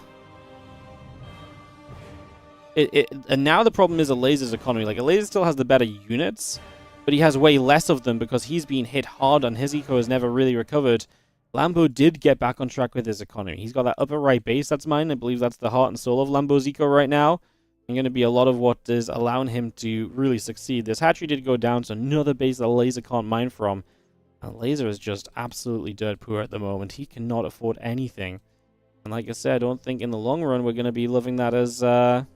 S1: And now the problem is a laser's economy. Like, a laser still has the better units, but he has way less of them because he's been hit hard and his eco has never really recovered. Lambo did get back on track with his economy. He's got that upper right base that's mine. I believe that's the heart and soul of Lambo's eco right now. And going to be a lot of what is allowing him to really succeed. This hatchery did go down, so another base that a laser can't mine from. And Laser is just absolutely dirt poor at the moment. He cannot afford anything. And like I said, I don't think in the long run we're going to be loving that as Showtime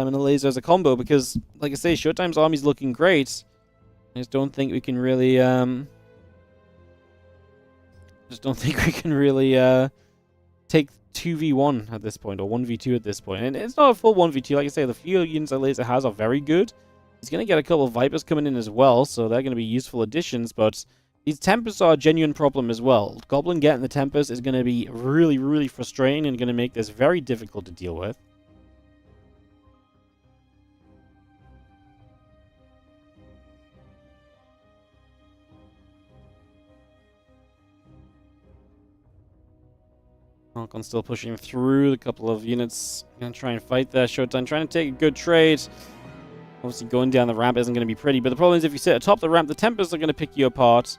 S1: and the Laser as a combo. Because, like I say, Showtime's army's looking great. I just don't think we can really... take 2v1 at this point, or 1v2 at this point. And it's not a full 1v2. Like I say, the few units that Laser has are very good. He's going to get a couple of Vipers coming in as well, so they're going to be useful additions, but These tempers are a genuine problem as well. Goblin getting the tempers is going to be really, really frustrating and going to make this very difficult to deal with. Falcon still pushing through. A couple of units going to try and fight there. Showtime trying to take a good trade. Obviously, going down the ramp isn't going to be pretty, but the problem is if you sit atop the ramp, the tempers are going to pick you apart.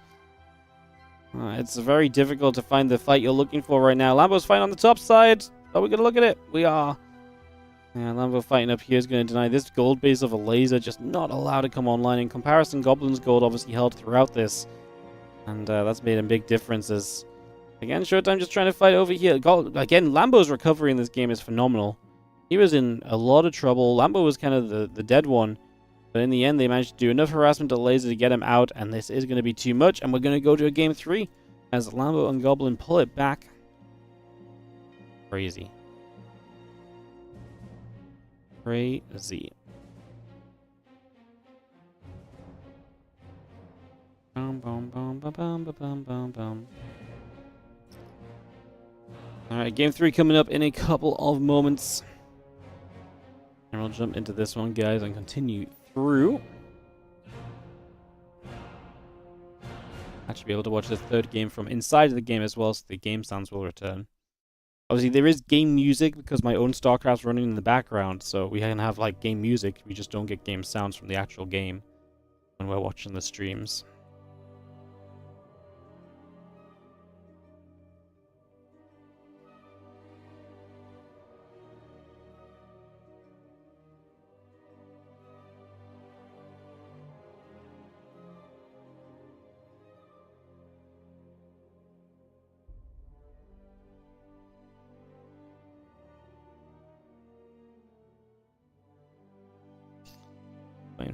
S1: It's very difficult to find the fight you're looking for right now. Lambo's fighting on the top side. Are we going to look at it? We are. Yeah, Lambo fighting up here is going to deny this gold base of a laser, just not allowed to come online. In comparison, Goblin's gold obviously held throughout this, and that's made a big difference. As again, Showtime just trying to fight over here. Again, Lambo's recovery in this game is phenomenal. He was in a lot of trouble. Lambo was kind of the dead one, but in the end, they managed to do enough harassment to laser to get him out, and this is going to be too much, and we're going to go to a game 3 as Lambo and Goblin pull it back. Crazy. Crazy. Bum, bum, bum, bum, bum, bum, bum, bum. Alright, game 3 coming up in a couple of moments. And we'll jump into this one, guys, and continue through. Actually be able to watch the third game from inside of the game as well, so the game sounds will return. Obviously, there is game music because my own StarCraft's running in the background, so we can have like game music. We just don't get game sounds from the actual game when we're watching the streams.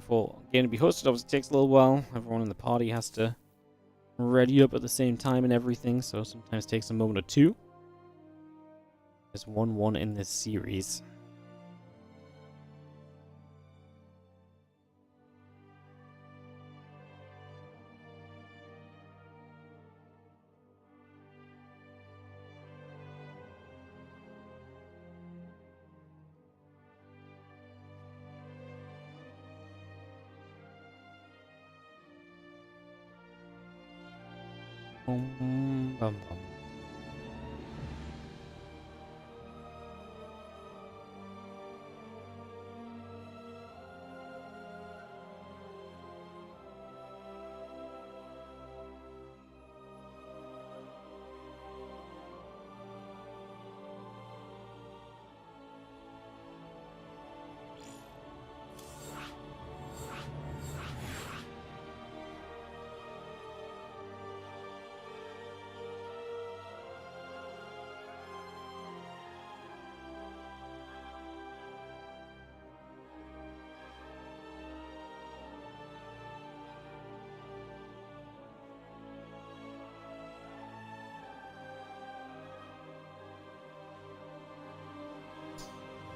S1: For game to be hosted obviously takes a little while. Everyone in the party has to ready up at the same time and everything, so sometimes it takes a moment or two. There's 1-1 in this series. Bum, bum, bum.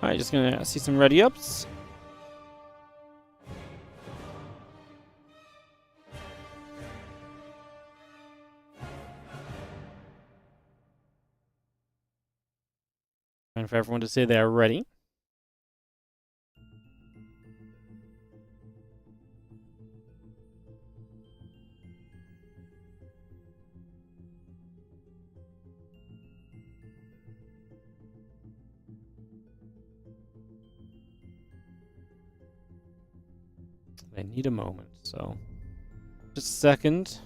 S1: Alright, just gonna see some ready ups. Trying for everyone to say they are ready. They need a moment, so just a second.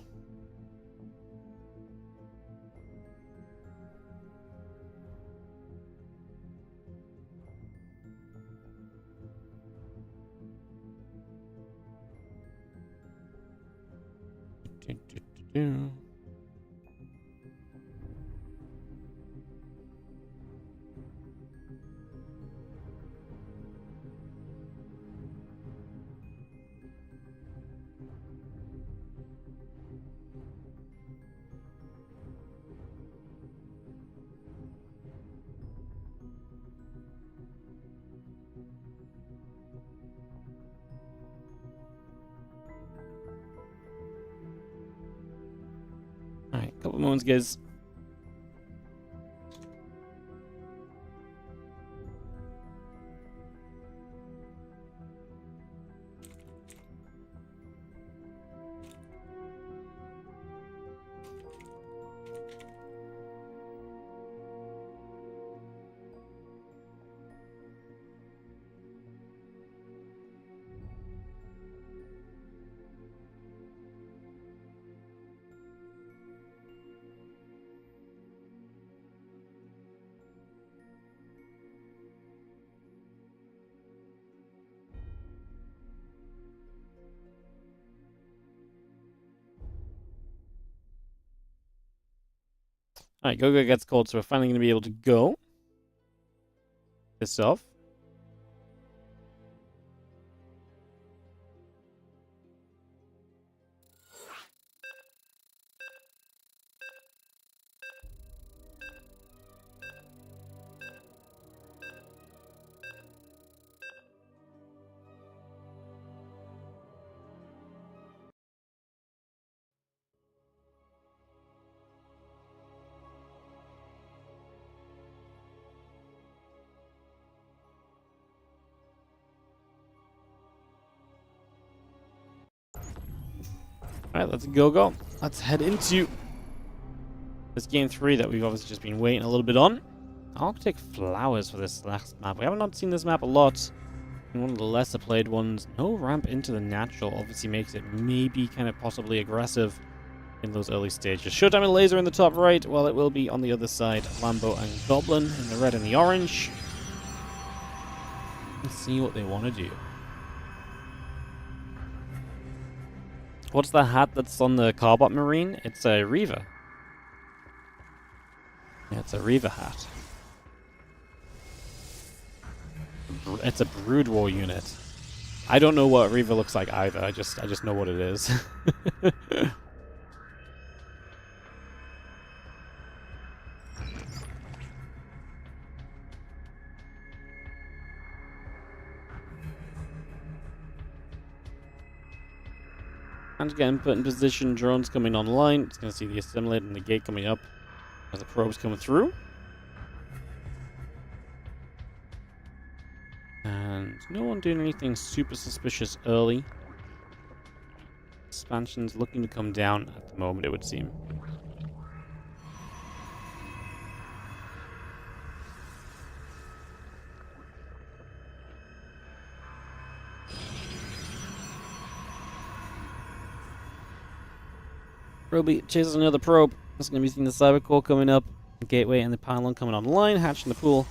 S1: Couple moments, guys. Alright, go gets cold, so we're finally going to be able to go. This off. Alright, let's go. Let's head into this game 3 that we've obviously just been waiting a little bit on. Arctic Flowers for this last map. We haven't not seen this map a lot. In one of the lesser played ones. No ramp into the natural obviously makes it maybe kind of possibly aggressive in those early stages. Showtime and laser in the top right, while it will be on the other side. Lambo and Goblin in the red and the orange. Let's see what they want to do. What's the hat that's on the Carbot Marine? It's a Reaver. Yeah, it's a Reaver hat. It's a Brood War unit. I don't know what Reaver looks like either. I just know what it is. And again, put in position, drones coming online. It's going to see the assimilator and the gate coming up as the probes coming through. And no one doing anything super suspicious early. Expansion's looking to come down at the moment, it would seem. Probe chases another probe. That's going to be seeing the cyber core coming up, the gateway and the pylon coming online, hatching the pool,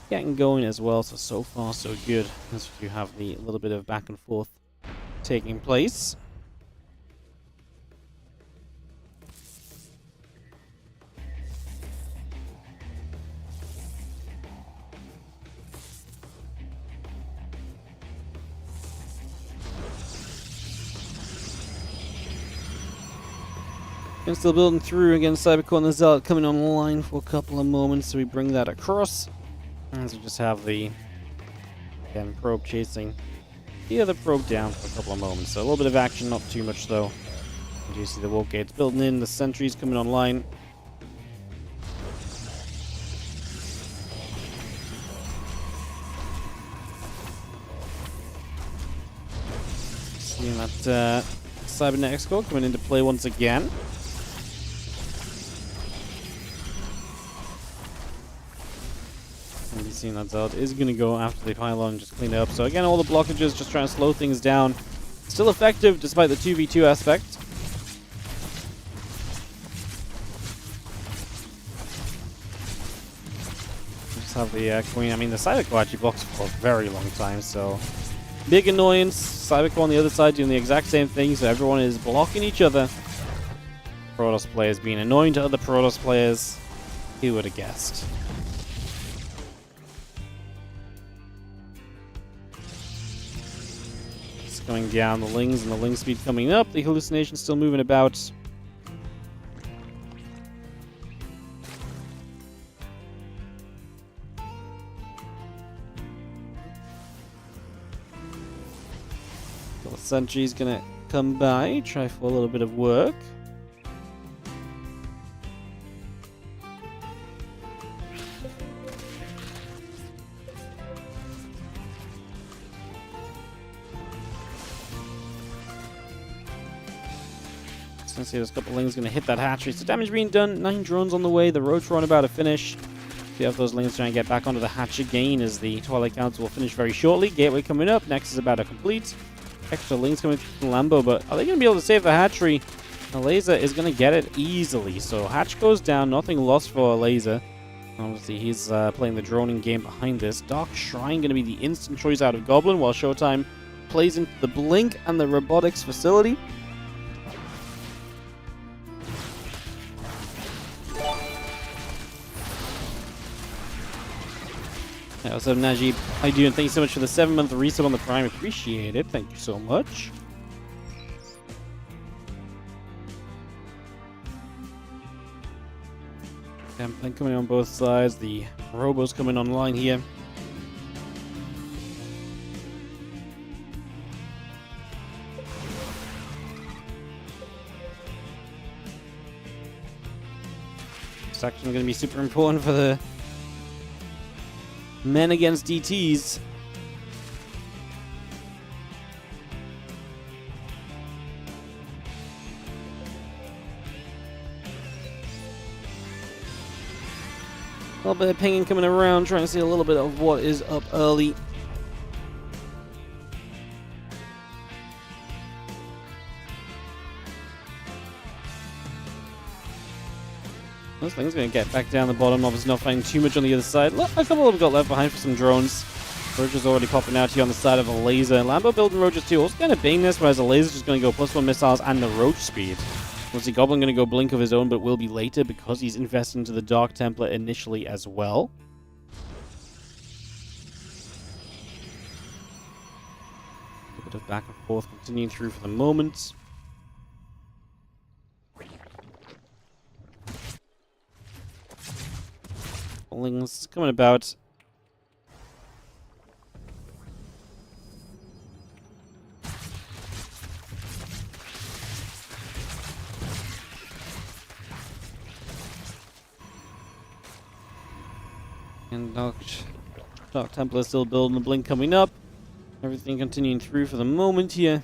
S1: getting going as well. So far so good. As you have the little bit of back and forth taking place. And still building through against Cybercore and the Zealot coming online for a couple of moments, so we bring that across. As we just have the again, probe chasing the other probe down for a couple of moments. So a little bit of action, not too much though. And you see the wall gates building in, the sentries coming online. Seeing that Cybernetics core coming into play once again. And you've seen that Zealot is going to go after the pylon and just clean it up. So again, all the blockages, just trying to slow things down. Still effective despite the 2v2 aspect. Just have the Queen. I mean, the Cybercore actually blocks for a very long time, so big annoyance. Cybercore on the other side doing the exact same thing, so everyone is blocking each other. Protoss players being annoying to other Protoss players. Who would have guessed? It's going down, the Lings and the Ling speed coming up. The hallucination still moving about. Sentry's gonna come by, try for a little bit of work. Let's see, there's a couple of Lings going to hit that hatchery. So damage being done, 9 drones on the way. The Roach run about to finish. See if those Lings try and get back onto the hatch again as the Twilight Council will finish very shortly. Gateway coming up. Next is about to complete. Extra Lings coming from Lambo, but are they going to be able to save the hatchery? The laser is going to get it easily. So hatch goes down. Nothing lost for a laser. Obviously, he's playing the droning game behind this. Dark Shrine going to be the instant choice out of Goblin, while Showtime plays into the Blink and the Robotics facility. Yeah, what's up, Najib? How you doing? Thank you so much for the 7-month resub on the Prime. Appreciate it. Thank you so much. Gambling coming on both sides. The Robo's coming online here. This action is going to be super important for the men against DTs. A little bit of pinging coming around, trying to see a little bit of what is up early. This thing's going to get back down the bottom. Obviously not finding too much on the other side. Look, a couple of them got left behind for some drones. Roger's already popping out here on the side of a laser. Lambo building Roger's too. Also going to bang this, whereas the laser's just going to go +1 missiles and the Roach speed. Obviously Goblin going to go Blink of his own, but will be later because he's invested into the Dark Templar initially as well. A bit of back and forth continuing through for the moment. Lings coming about. And Dark Templar still building the Blink coming up. Everything continuing through for the moment here.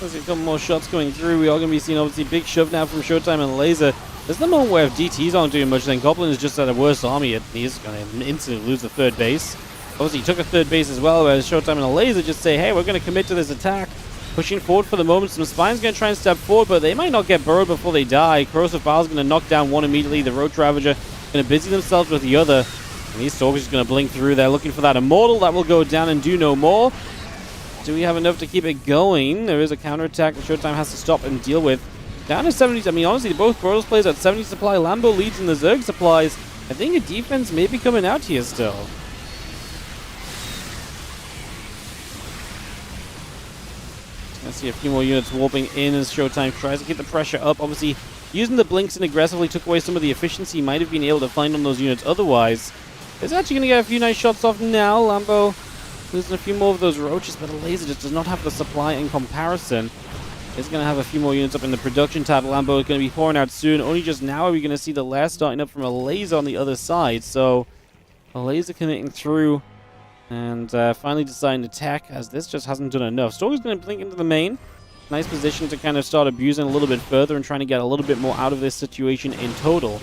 S1: There's a couple more shots going through. We are going to be seeing obviously big shove now from Showtime and Laser. There's the moment where if DTs aren't doing much, then Goblin is just at a worse army. He's going to instantly lose the third base. Obviously, he took a third base as well, whereas Showtime and the Laser just say, hey, we're going to commit to this attack. Pushing forward for the moment. Some Spine's going to try and step forward, but they might not get burrowed before they die. Corrosive File's going to knock down one immediately. The Roach Ravager going to busy themselves with the other. And these Stalkers just going to blink through. They're looking for that Immortal. That will go down and do no more. Do we have enough to keep it going? There is a counterattack that Showtime has to stop and deal with. Down to 70. I mean, honestly, both Protoss players at 70 supply. Lambo leads in the Zerg supplies. I think a defense may be coming out here still. I see a few more units warping in as Showtime tries to keep the pressure up. Obviously, using the blinks and aggressively took away some of the efficiency he might have been able to find on those units otherwise. It's actually going to get a few nice shots off now. Lambo losing a few more of those Roaches, but a Laser just does not have the supply in comparison. It's going to have a few more units up in the production tab. Lambo is going to be pouring out soon. Only just now are we going to see the last starting up from a Laser on the other side. So, a Laser committing through and finally deciding to attack, as this just hasn't done enough. Stalker's going to blink into the main. Nice position to kind of start abusing a little bit further and trying to get a little bit more out of this situation in total.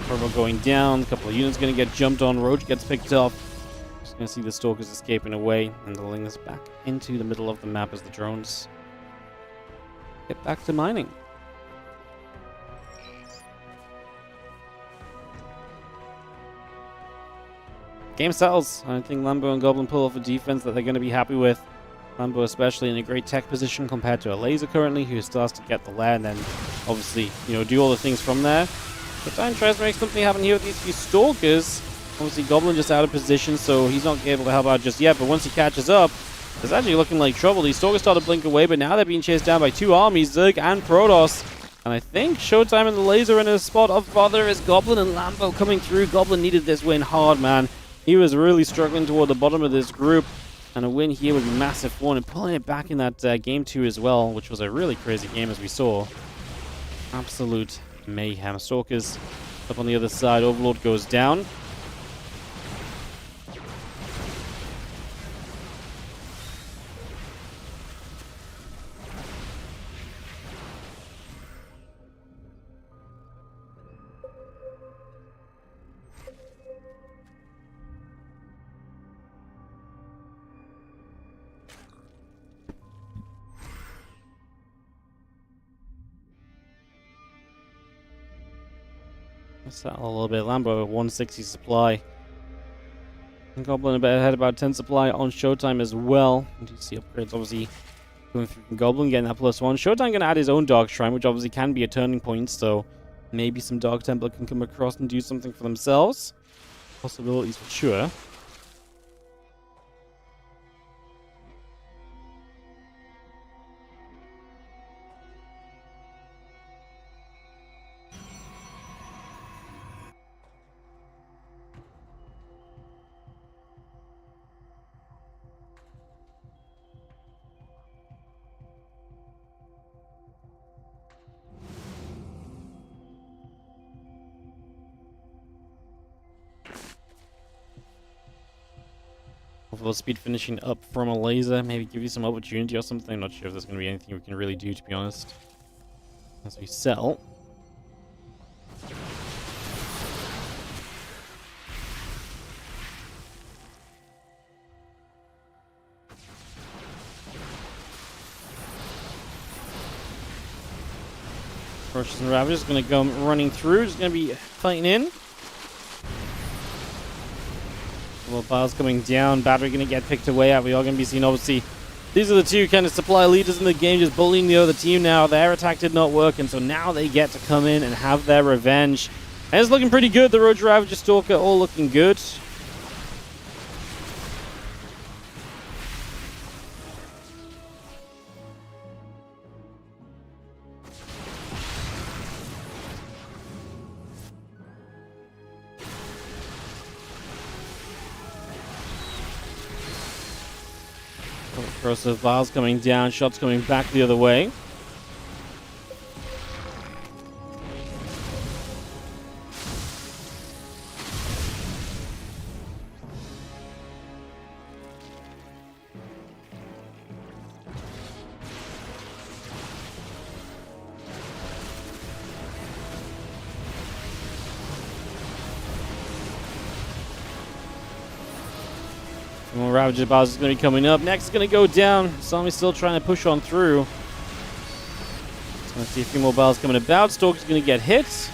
S1: Turbo going down. A couple of units going to get jumped on. Roach gets picked off. Just going to see the Stalkers escaping away, and the Lings back into the middle of the map as the drones get back to mining. Game settles. I think Lambo and Goblin pull off a defense that they're going to be happy with. Lambo especially in a great tech position compared to a Laser currently, who still has to get the lair and then obviously, do all the things from there. But Time tries to make something happen here with these few Stalkers. Obviously, Goblin just out of position, so he's not able to help out just yet. But once he catches up, it's actually looking like trouble. These Stalkers start to blink away, but now they're being chased down by two armies, Zerg and Protoss. And I think Showtime and the Laser in a spot of bother as Goblin and Lambo coming through. Goblin needed this win hard, man. He was really struggling toward the bottom of this group. And a win here would be massive for one, and pulling it back in that game 2 as well, which was a really crazy game as we saw. Absolute mayhem. Stalkers up on the other side. Overlord goes down. Settle a little bit. Lambo 160 supply. And Goblin a bit ahead, about 10 supply on Showtime as well. And you see upgrades obviously going through from Goblin, getting that +1. Showtime going to add his own Dark Shrine, which obviously can be a turning point, so maybe some Dark Templar can come across and do something for themselves. Possibilities for sure. Overall speed finishing up from a laser. Maybe give you some opportunity or something. I'm not sure if there's going to be anything we can really do, to be honest. As we sell. Crushes and Ravagers going to go running through. Just going to be fighting in. Well, piles coming down. Battery going to get picked away at. We are going to be seeing, obviously, these are the two kind of supply leaders in the game just bullying the other team now. Their attack did not work, and so now they get to come in and have their revenge. And it's looking pretty good. The Road Ravager, Stalker, all looking good. Corrosive vials coming down, shots coming back the other way. More Ravager bars is going to be coming up. Next is going to go down. Sami's still trying to push on through. Let's see a few more bars coming about. Stalker's going to get hit.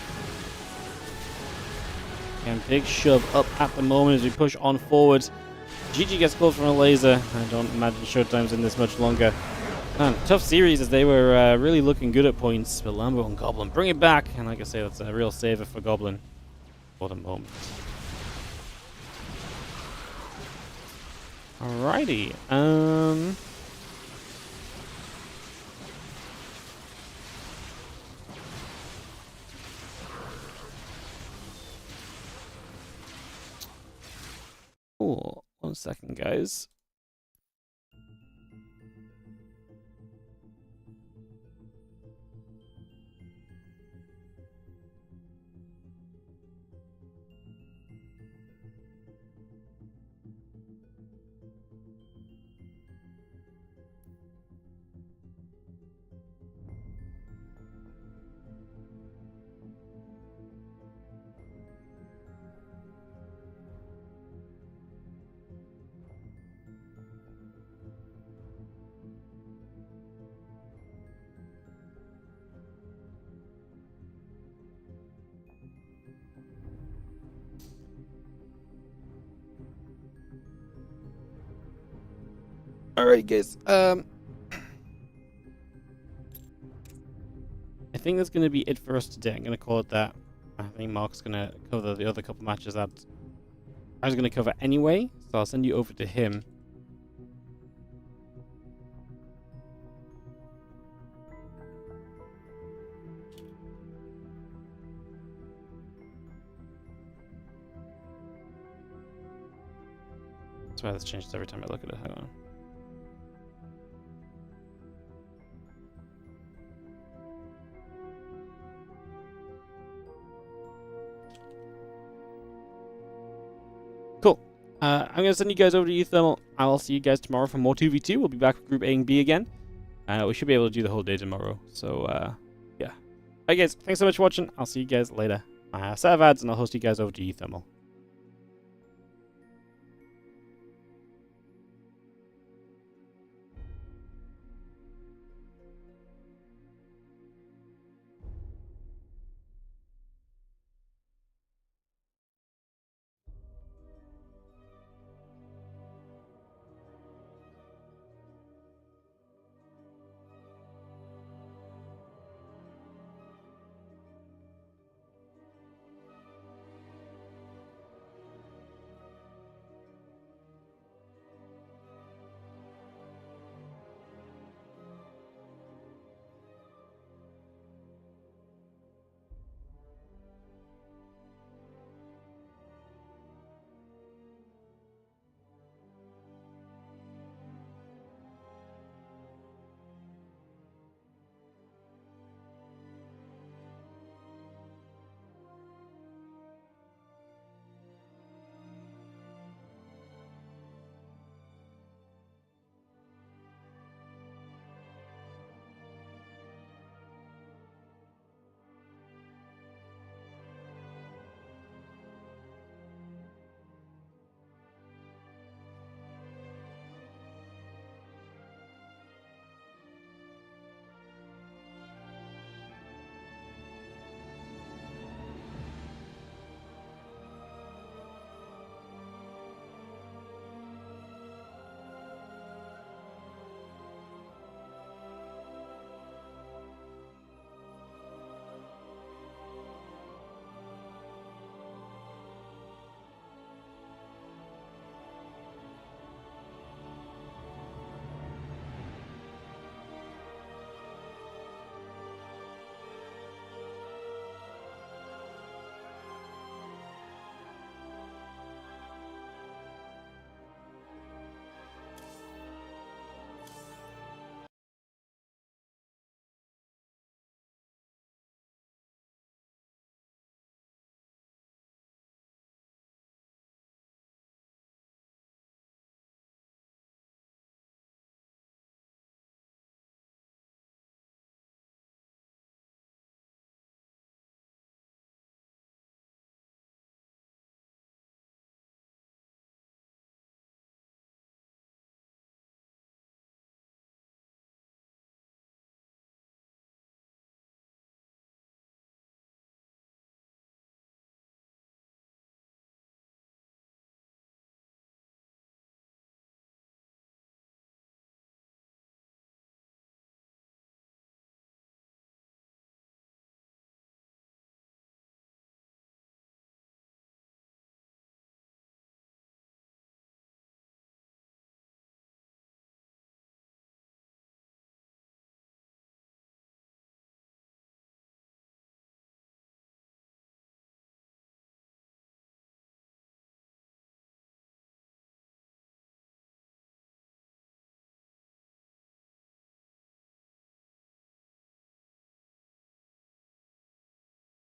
S1: And big shove up at the moment as we push on forward. GG gets called from a laser. I don't imagine Showtime's in this much longer. Man, tough series as they were really looking good at points. But Lambo and Goblin bring it back. And like I say, that's a real saver for Goblin for the moment. Alrighty, cool. 1 second, guys. Alright, guys. I think that's going to be it for us today. I'm going to call it that. I think Mark's going to cover the other couple matches that I was going to cover anyway, so I'll send you over to him. That's why this changes every time I look at it. Hang on. Cool. I'm going to send you guys over to UTHERMAL. I'll see you guys tomorrow for more 2v2. We'll be back with Group A and B again. We should be able to do the whole day tomorrow. So, yeah. Alright guys, thanks so much for watching. I'll see you guys later. Set of ads and I'll host you guys over to UTHERMAL.